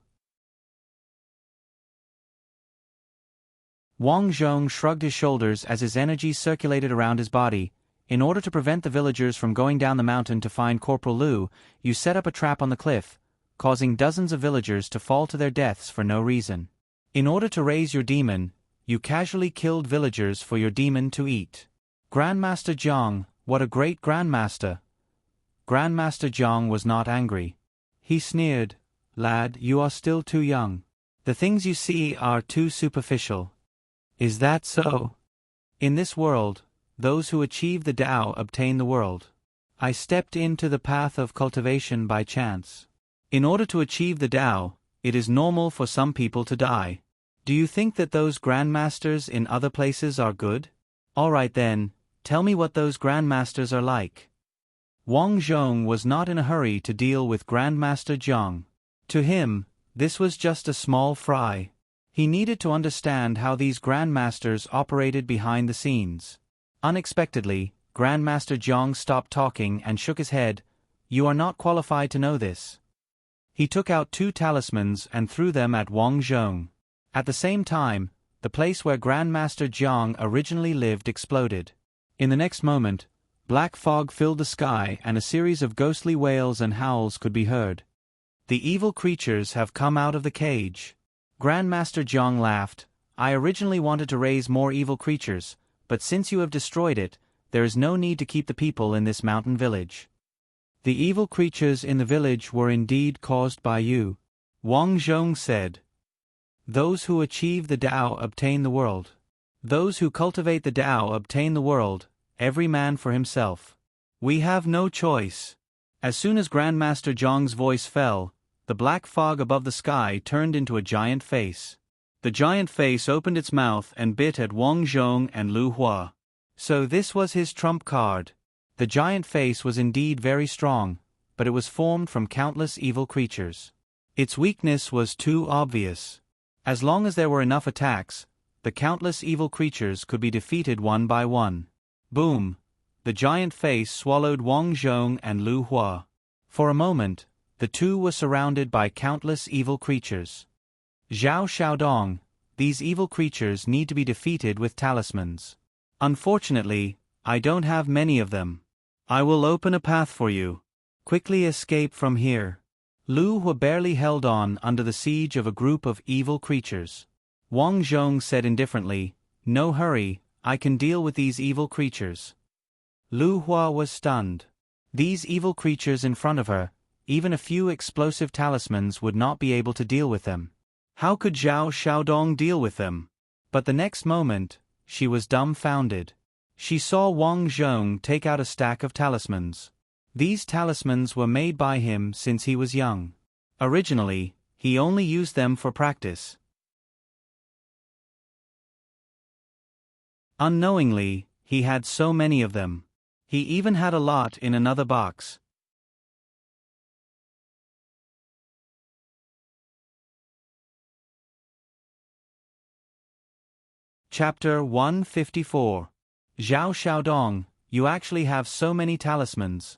[SPEAKER 1] Wang Zhong shrugged his shoulders as his energy circulated around his body. In order to prevent the villagers from going down the mountain to find Corporal Lu, you set up a trap on the cliff, causing dozens of villagers to fall to their deaths for no reason. In order to raise your demon, you casually killed villagers for your demon to eat. Grandmaster Jiang, what a great grandmaster! Grandmaster Jiang was not angry. He sneered, lad, you are still too young. The things you see are too superficial. Is that so? In this world, those who achieve the Tao obtain the world. I stepped into the path of cultivation by chance. In order to achieve the Tao, it is normal for some people to die. Do you think that those grandmasters in other places are good? All right then, tell me what those grandmasters are like. Wang Zhong was not in a hurry to deal with Grandmaster Jiang. To him, this was just a small fry. He needed to understand how these grandmasters operated behind the scenes. Unexpectedly, Grandmaster Jiang stopped talking and shook his head. You are not qualified to know this. He took out 2 talismans and threw them at Wang Zhong. At the same time, the place where Grandmaster Jiang originally lived exploded. In the next moment, black fog filled the sky and a series of ghostly wails and howls could be heard. The evil creatures have come out of the cage. Grandmaster Jiang laughed. I originally wanted to raise more evil creatures, but since you have destroyed it, there is no need to keep the people in this mountain village. The evil creatures in the village were indeed caused by you, Wang Zhong said. Those who achieve the Tao obtain the world. Those who cultivate the Tao obtain the world, every man for himself. We have no choice. As soon as Grandmaster Jiang's voice fell, the black fog above the sky turned into a giant face. The giant face opened its mouth and bit at Wang Zhong and Lu Hua. So this was his trump card. The giant face was indeed very strong, but it was formed from countless evil creatures. Its weakness was too obvious. As long as there were enough attacks, the countless evil creatures could be defeated one by one. Boom! The giant face swallowed Wang Zhong and Lu Hua. For a moment, the two were surrounded by countless evil creatures. Zhao Xiaodong, these evil creatures need to be defeated with talismans. Unfortunately, I don't have many of them. I will open a path for you. Quickly escape from here. Lu Hua barely held on under the siege of a group of evil creatures. Wang Zhong said indifferently, No hurry, I can deal with these evil creatures. Lu Hua was stunned. These evil creatures in front of her, even a few explosive talismans would not be able to deal with them. How could Zhao Xiaodong deal with them? But the next moment, she was dumbfounded. She saw Wang Zhong take out a stack of talismans. These talismans were made by him since he was young. Originally, he only used them for practice. Unknowingly, he had so many of them. He even had a lot in another box. Chapter 154. Zhao Xiaodong, you actually have so many talismans.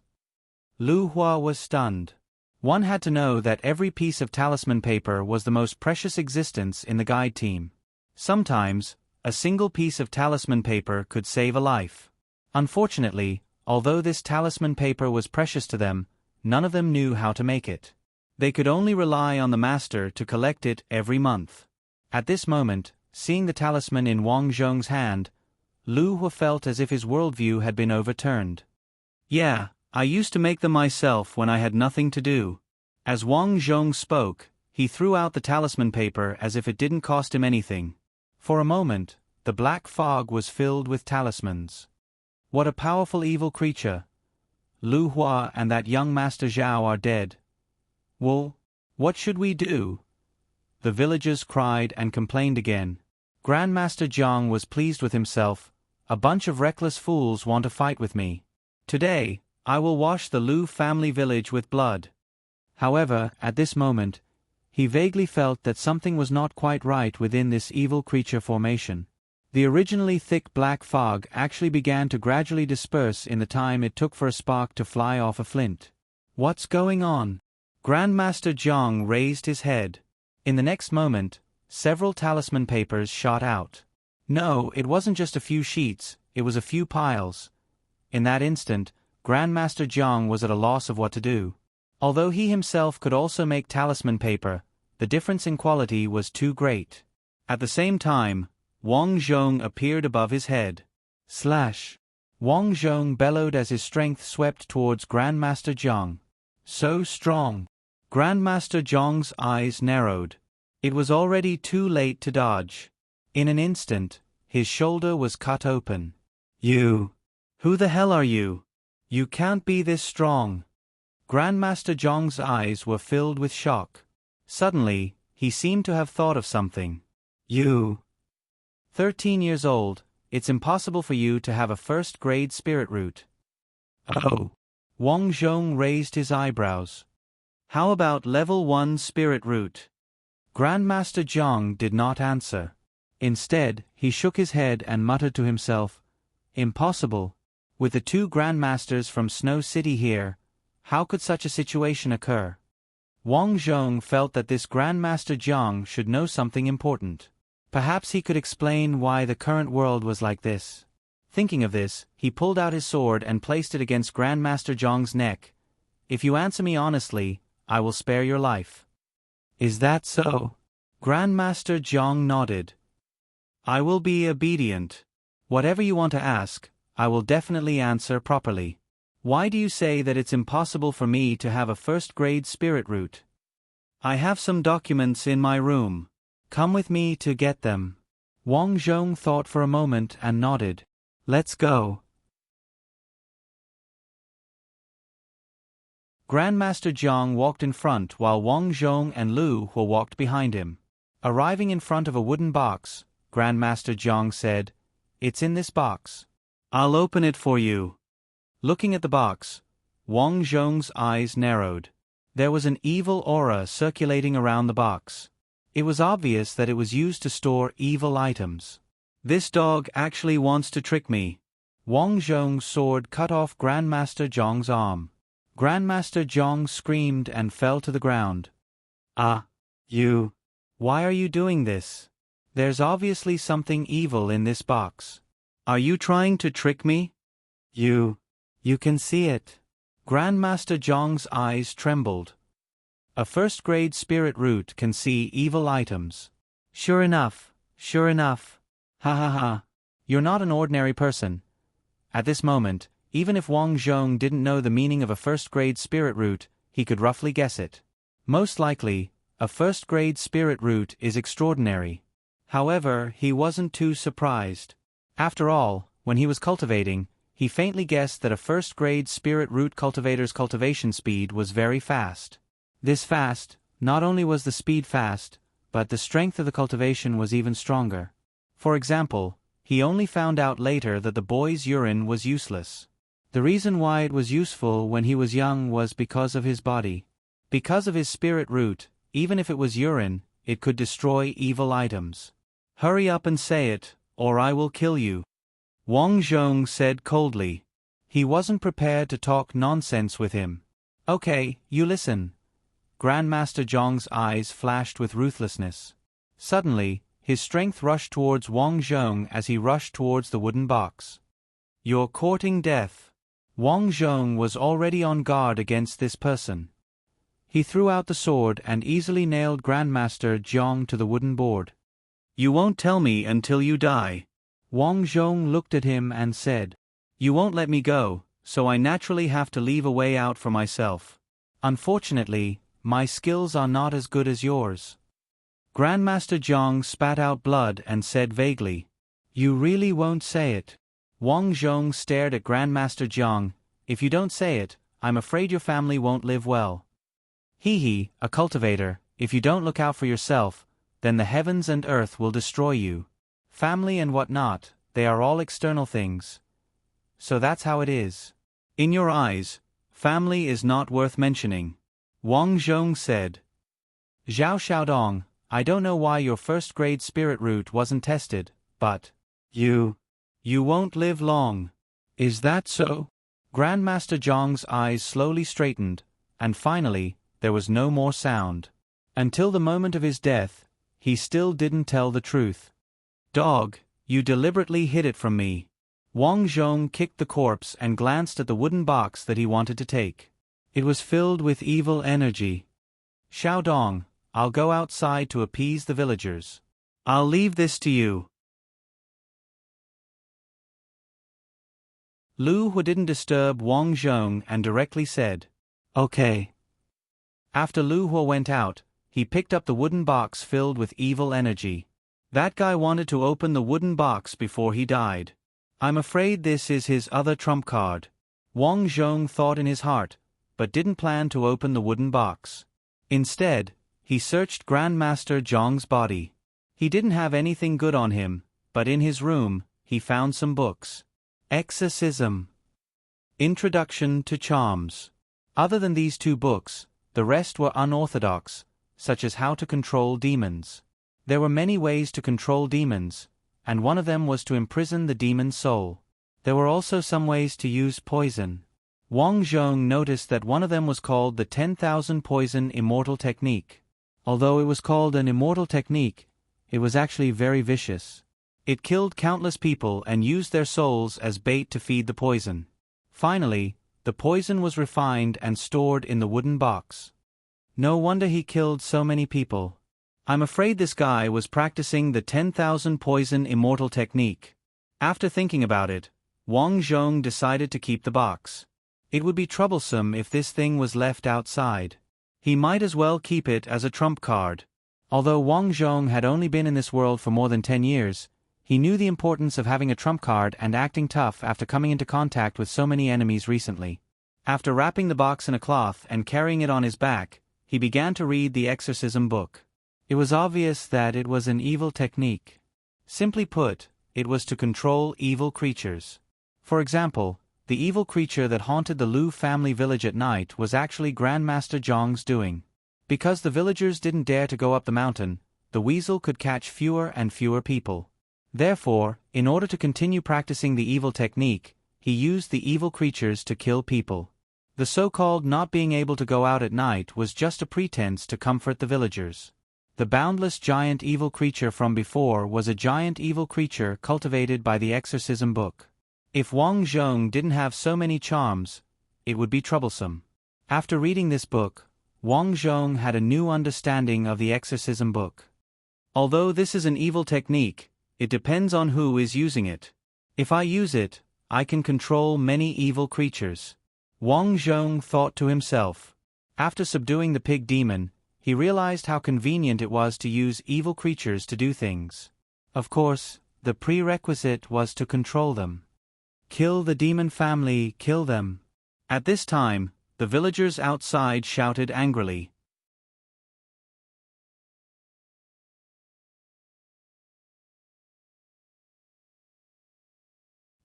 [SPEAKER 1] Lu Hua was stunned. One had to know that every piece of talisman paper was the most precious existence in the guide team. Sometimes, a single piece of talisman paper could save a life. Unfortunately, although this talisman paper was precious to them, none of them knew how to make it. They could only rely on the master to collect it every month. At this moment, seeing the talisman in Wang Zhong's hand, Lu Hua felt as if his worldview had been overturned. Yeah, I used to make them myself when I had nothing to do. As Wang Zhong spoke, he threw out the talisman paper as if it didn't cost him anything. For a moment, the black fog was filled with talismans. What a powerful evil creature. Lu Hua and that young Master Zhao are dead. Well, what should we do? The villagers cried and complained again. Grandmaster Jiang was pleased with himself. A bunch of reckless fools want to fight with me. Today, I will wash the Lu family village with blood. However, at this moment, he vaguely felt that something was not quite right within this evil creature formation. The originally thick black fog actually began to gradually disperse in the time it took for a spark to fly off a flint. What's going on? Grandmaster Jiang raised his head. In the next moment, several talisman papers shot out. No, it wasn't just a few sheets, it was a few piles. In that instant, Grandmaster Jiang was at a loss of what to do. Although he himself could also make talisman paper, the difference in quality was too great. At the same time, Wang Zhong appeared above his head. Slash! Wang Zhong bellowed as his strength swept towards Grandmaster Jiang. So strong! Grandmaster Zhong's eyes narrowed. It was already too late to dodge. In an instant, his shoulder was cut open. You! Who the hell are you? You can't be this strong. Grandmaster Zhong's eyes were filled with shock. Suddenly, he seemed to have thought of something. You! 13 years old, it's impossible for you to have a first-grade spirit root. Oh! Wang Zhong raised his eyebrows. How about level 1 spirit root? Grandmaster Zhong did not answer. Instead, he shook his head and muttered to himself, Impossible. With the 2 grandmasters from Snow City here, how could such a situation occur? Wang Zhong felt that this Grandmaster Zhong should know something important. Perhaps he could explain why the current world was like this. Thinking of this, he pulled out his sword and placed it against Grandmaster Zhong's neck. If you answer me honestly, I will spare your life. Is that so? Grandmaster Zhong nodded. I will be obedient. Whatever you want to ask, I will definitely answer properly. Why do you say that it's impossible for me to have a first-grade spirit root? I have some documents in my room. Come with me to get them. Wang Zhong thought for a moment and nodded. Let's go. Grandmaster Zhong walked in front while Wang Zhong and Lu Hu walked behind him. Arriving in front of a wooden box, Grandmaster Zhong said, It's in this box. I'll open it for you. Looking at the box, Wang Zhong's eyes narrowed. There was an evil aura circulating around the box. It was obvious that it was used to store evil items. This dog actually wants to trick me. Wang Zhong's sword cut off Grandmaster Zhong's arm. Grandmaster Zhong screamed and fell to the ground. Ah, you! Why are you doing this? There's obviously something evil in this box. Are you trying to trick me? You can see it. Grandmaster Zhong's eyes trembled. A first-grade spirit root can see evil items. Sure enough. Ha ha ha. You're not an ordinary person. At this moment, even if Wang Zhong didn't know the meaning of a first-grade spirit root, he could roughly guess it. Most likely, a first-grade spirit root is extraordinary. However, he wasn't too surprised. After all, when he was cultivating, he faintly guessed that a first-grade spirit root cultivator's cultivation speed was very fast. This fast, not only was the speed fast, but the strength of the cultivation was even stronger. For example, he only found out later that the boy's urine was useless. The reason why it was useful when he was young was because of his body. Because of his spirit root, even if it was urine, it could destroy evil items. Hurry up and say it, or I will kill you. Wang Zhong said coldly. He wasn't prepared to talk nonsense with him. Okay, you listen. Grandmaster Zhong's eyes flashed with ruthlessness. Suddenly, his strength rushed towards Wang Zhong as he rushed towards the wooden box. You're courting death. Wang Zhong was already on guard against this person. He threw out the sword and easily nailed Grandmaster Zhong to the wooden board. You won't tell me until you die. Wang Zhong looked at him and said, You won't let me go, so I naturally have to leave a way out for myself. Unfortunately, my skills are not as good as yours. Grandmaster Zhong spat out blood and said vaguely, You really won't say it? Wang Zhong stared at Grandmaster Zhong. If you don't say it, I'm afraid your family won't live well. He, a cultivator, if you don't look out for yourself, then the heavens and earth will destroy you. Family and whatnot, they are all external things. So that's how it is. In your eyes, family is not worth mentioning. Wang Zhong said. Zhao Xiaodong, I don't know why your first-grade spirit root wasn't tested, but you won't live long. Is that so? Grandmaster Zhong's eyes slowly straightened, and finally, there was no more sound. Until the moment of his death, he still didn't tell the truth. Dog, you deliberately hid it from me. Wang Zhong kicked the corpse and glanced at the wooden box that he wanted to take. It was filled with evil energy. Xiaodong, I'll go outside to appease the villagers. I'll leave this to you. Lu Hu didn't disturb Wang Zhong and directly said, Okay. After Lu Hua went out, he picked up the wooden box filled with evil energy. That guy wanted to open the wooden box before he died. I'm afraid this is his other trump card. Wang Zhong thought in his heart, but didn't plan to open the wooden box. Instead, he searched Grandmaster Zhong's body. He didn't have anything good on him, but in his room, he found some books. Exorcism. Introduction to Charms. Other than these two books, the rest were unorthodox, such as how to control demons. There were many ways to control demons, and one of them was to imprison the demon's soul. There were also some ways to use poison. Wang Zhong noticed that one of them was called the 10,000 Poison Immortal Technique. Although it was called an immortal technique, it was actually very vicious. It killed countless people and used their souls as bait to feed the poison. Finally, the poison was refined and stored in the wooden box. No wonder he killed so many people. I'm afraid this guy was practicing the 10,000 Poison Immortal Technique. After thinking about it, Wang Zhong decided to keep the box. It would be troublesome if this thing was left outside. He might as well keep it as a trump card. Although Wang Zhong had only been in this world for more than 10 years, he knew the importance of having a trump card and acting tough after coming into contact with so many enemies recently. After wrapping the box in a cloth and carrying it on his back, he began to read the exorcism book. It was obvious that it was an evil technique. Simply put, it was to control evil creatures. For example, the evil creature that haunted the Lu family village at night was actually Grandmaster Zhong's doing. Because the villagers didn't dare to go up the mountain, the weasel could catch fewer and fewer people. Therefore, in order to continue practicing the evil technique, he used the evil creatures to kill people. The so-called not being able to go out at night was just a pretense to comfort the villagers. The boundless giant evil creature from before was a giant evil creature cultivated by the exorcism book. If Wang Zhong didn't have so many charms, it would be troublesome. After reading this book, Wang Zhong had a new understanding of the exorcism book. Although this is an evil technique, it depends on who is using it. If I use it, I can control many evil creatures. Wang Zhong thought to himself. After subduing the pig demon, he realized how convenient it was to use evil creatures to do things. Of course, the prerequisite was to control them. Kill the demon family, kill them. At this time, the villagers outside shouted angrily.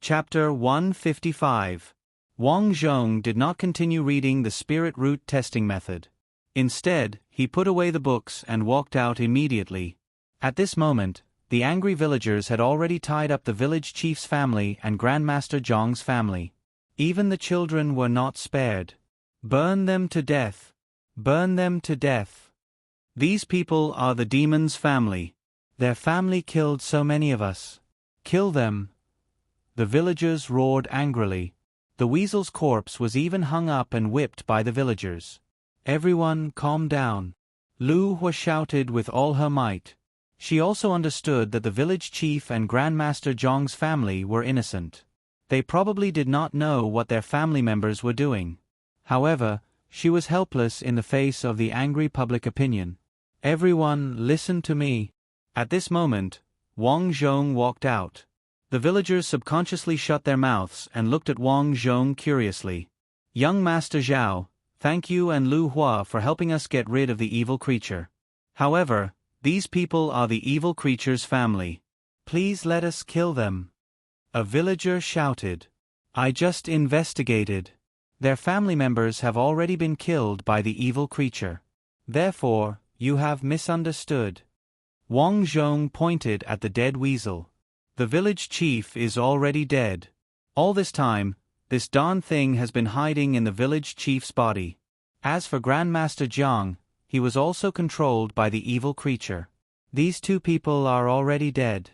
[SPEAKER 1] Chapter 155. Wang Zhong did not continue reading the spirit root testing method. Instead, he put away the books and walked out immediately. At this moment, the angry villagers had already tied up the village chief's family and Grandmaster Zhong's family. Even the children were not spared. Burn them to death. Burn them to death. These people are the demon's family. Their family killed so many of us. Kill them. The villagers roared angrily. The weasel's corpse was even hung up and whipped by the villagers. Everyone calm down. Lu Hua shouted with all her might. She also understood that the village chief and Grandmaster Zhong's family were innocent. They probably did not know what their family members were doing. However, she was helpless in the face of the angry public opinion. Everyone, listen to me. At this moment, Wang Zhong walked out. The villagers subconsciously shut their mouths and looked at Wang Zhong curiously. Young Master Zhao, thank you and Lu Hua for helping us get rid of the evil creature. However, these people are the evil creature's family. Please let us kill them. A villager shouted. I just investigated. Their family members have already been killed by the evil creature. Therefore, you have misunderstood. Wang Zhong pointed at the dead weasel. The village chief is already dead. All this time, this darn thing has been hiding in the village chief's body. As for Grandmaster Zhang, he was also controlled by the evil creature. These two people are already dead.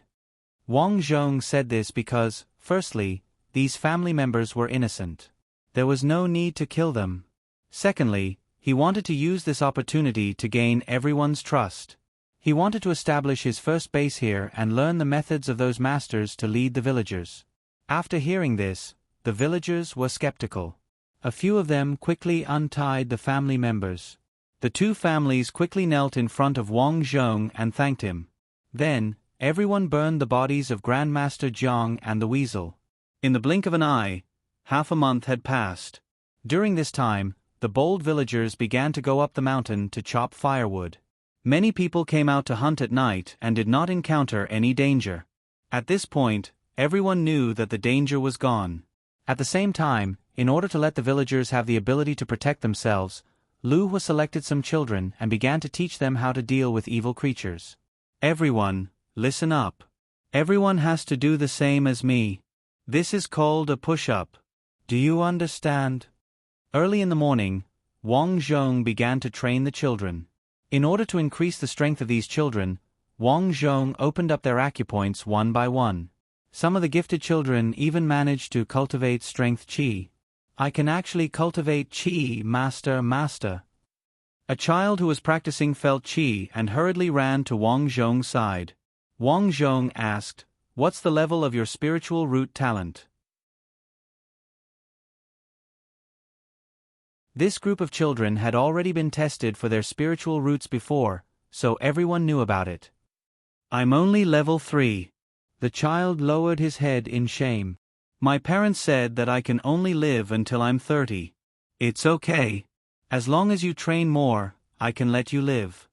[SPEAKER 1] Wang Zhong said this because, firstly, these family members were innocent. There was no need to kill them. Secondly, he wanted to use this opportunity to gain everyone's trust. He wanted to establish his first base here and learn the methods of those masters to lead the villagers. After hearing this, the villagers were skeptical. A few of them quickly untied the family members. The two families quickly knelt in front of Wang Zhong and thanked him. Then, everyone burned the bodies of Grandmaster Jiang and the weasel. In the blink of an eye, half a month had passed. During this time, the bold villagers began to go up the mountain to chop firewood. Many people came out to hunt at night and did not encounter any danger. At this point, everyone knew that the danger was gone. At the same time, in order to let the villagers have the ability to protect themselves, Lu Hua selected some children and began to teach them how to deal with evil creatures. Everyone, listen up. Everyone has to do the same as me. This is called a push-up. Do you understand? Early in the morning, Wang Zhong began to train the children. In order to increase the strength of these children, Wang Zhong opened up their acupoints one by one. Some of the gifted children even managed to cultivate strength qi. I can actually cultivate qi, master. A child who was practicing felt qi and hurriedly ran to Wang Zhong's side. Wang Zhong asked, "What's the level of your spiritual root talent?" This group of children had already been tested for their spiritual roots before, so everyone knew about it. I'm only level 3. The child lowered his head in shame. My parents said that I can only live until I'm 30. It's okay. As long as you train more, I can let you live.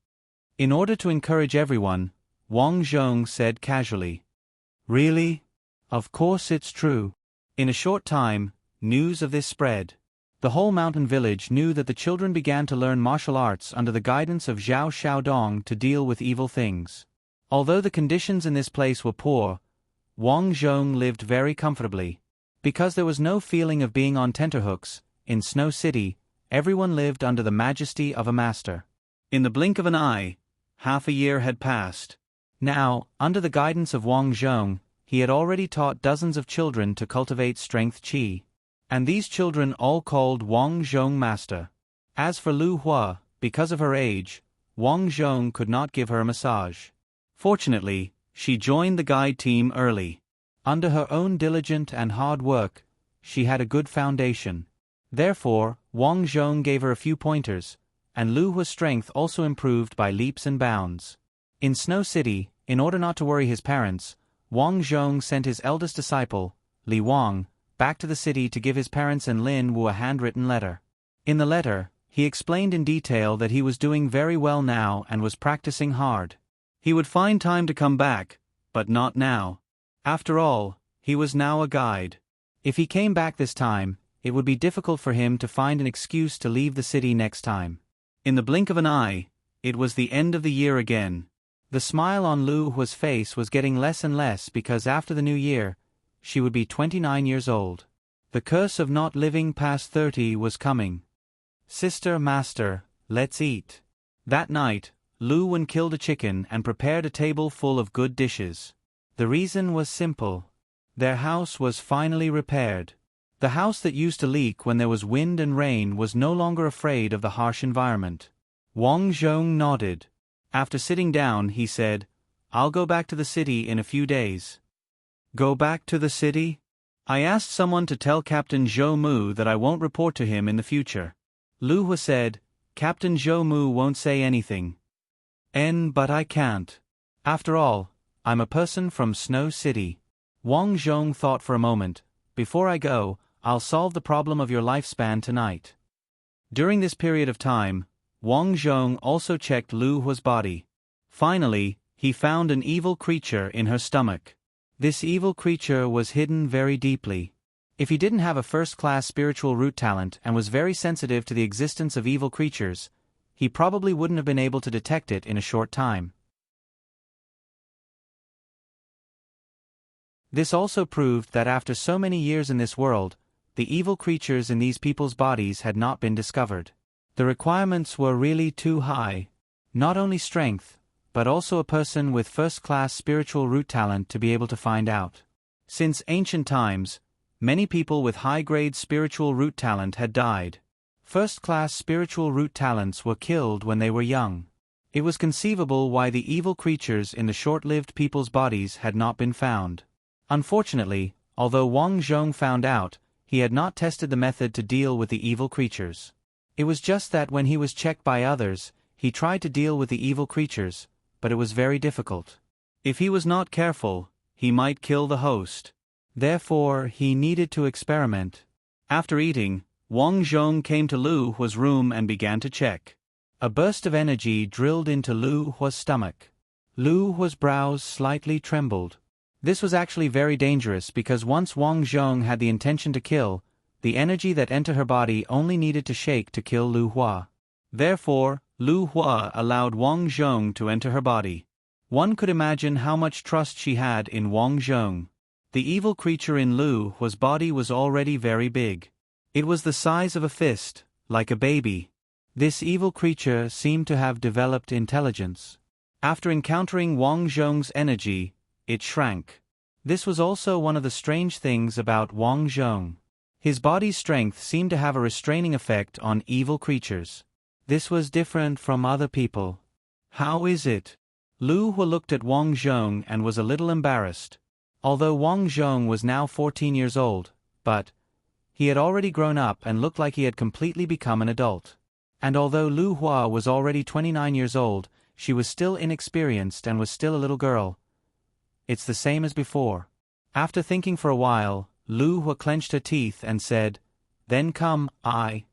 [SPEAKER 1] In order to encourage everyone, Wang Zhong said casually. Really? Of course it's true. In a short time, news of this spread. The whole mountain village knew that the children began to learn martial arts under the guidance of Zhao Xiaodong to deal with evil things. Although the conditions in this place were poor, Wang Zhong lived very comfortably. Because there was no feeling of being on tenterhooks, in Snow City, everyone lived under the majesty of a master. In the blink of an eye, half a year had passed. Now, under the guidance of Wang Zhong, he had already taught dozens of children to cultivate strength qi. And these children all called Wang Zhong master. As for Lu Hua, because of her age, Wang Zhong could not give her a massage. Fortunately, she joined the guide team early. Under her own diligent and hard work, she had a good foundation. Therefore, Wang Zhong gave her a few pointers, and Lu Hua's strength also improved by leaps and bounds. In Snow City, in order not to worry his parents, Wang Zhong sent his eldest disciple, Li Wang, back to the city to give his parents and Lin Wu a handwritten letter. In the letter, he explained in detail that he was doing very well now and was practicing hard. He would find time to come back, but not now. After all, he was now a guide. If he came back this time, it would be difficult for him to find an excuse to leave the city next time. In the blink of an eye, it was the end of the year again. The smile on Lu Hua's face was getting less and less because after the new year, she would be 29 years old. The curse of not living past 30 was coming. Sister, master, let's eat. That night, Lu Wen killed a chicken and prepared a table full of good dishes. The reason was simple. Their house was finally repaired. The house that used to leak when there was wind and rain was no longer afraid of the harsh environment. Wang Zhong nodded. After sitting down, he said, I'll go back to the city in a few days. Go back to the city? I asked someone to tell Captain Zhou Mu that I won't report to him in the future. Lu Hua said, Captain Zhou Mu won't say anything. But I can't. After all, I'm a person from Snow City. Wang Zhong thought for a moment. Before I go, I'll solve the problem of your lifespan tonight. During this period of time, Wang Zhong also checked Lu Hua's body. Finally, he found an evil creature in her stomach. This evil creature was hidden very deeply. If he didn't have a first-class spiritual root talent and was very sensitive to the existence of evil creatures, he probably wouldn't have been able to detect it in a short time. This also proved that after so many years in this world, the evil creatures in these people's bodies had not been discovered. The requirements were really too high. Not only strength, but also a person with first-class spiritual root talent to be able to find out. Since ancient times, many people with high-grade spiritual root talent had died. First-class spiritual root talents were killed when they were young. It was conceivable why the evil creatures in the short-lived people's bodies had not been found. Unfortunately, although Wang Zhong found out, he had not tested the method to deal with the evil creatures. It was just that when he was checked by others, he tried to deal with the evil creatures, but it was very difficult. If he was not careful, he might kill the host. Therefore, he needed to experiment. After eating, Wang Zhong came to Lu Hua's room and began to check. A burst of energy drilled into Lu Hua's stomach. Lu Hua's brows slightly trembled. This was actually very dangerous because once Wang Zhong had the intention to kill, the energy that entered her body only needed to shake to kill Lu Hua. Therefore, Lu Hua allowed Wang Zhong to enter her body. One could imagine how much trust she had in Wang Zhong. The evil creature in Lu Hua's body was already very big. It was the size of a fist, like a baby. This evil creature seemed to have developed intelligence. After encountering Wang Zhong's energy, it shrank. This was also one of the strange things about Wang Zhong. His body's strength seemed to have a restraining effect on evil creatures. This was different from other people. How is it? Lu Hua looked at Wang Zhong and was a little embarrassed. Although Wang Zhong was now 14 years old, but he had already grown up and looked like he had completely become an adult. And although Lu Hua was already 29 years old, she was still inexperienced and was still a little girl. It's the same as before. After thinking for a while, Lu Hua clenched her teeth and said, "Then come, I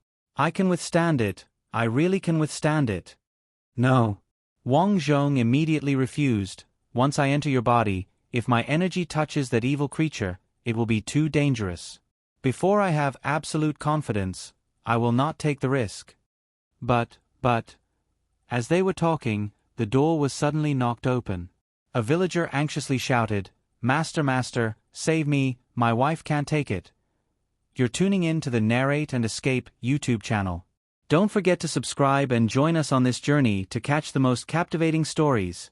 [SPEAKER 1] can withstand it, I really can withstand it." No. Wang Zhong immediately refused. "Once I enter your body, if my energy touches that evil creature, it will be too dangerous. Before I have absolute confidence, I will not take the risk." But, as they were talking, the door was suddenly knocked open. A villager anxiously shouted, Master, save me, my wife can't take it." You're tuning in to the Narrate and Escape YouTube channel. Don't forget to subscribe and join us on this journey to catch the most captivating stories.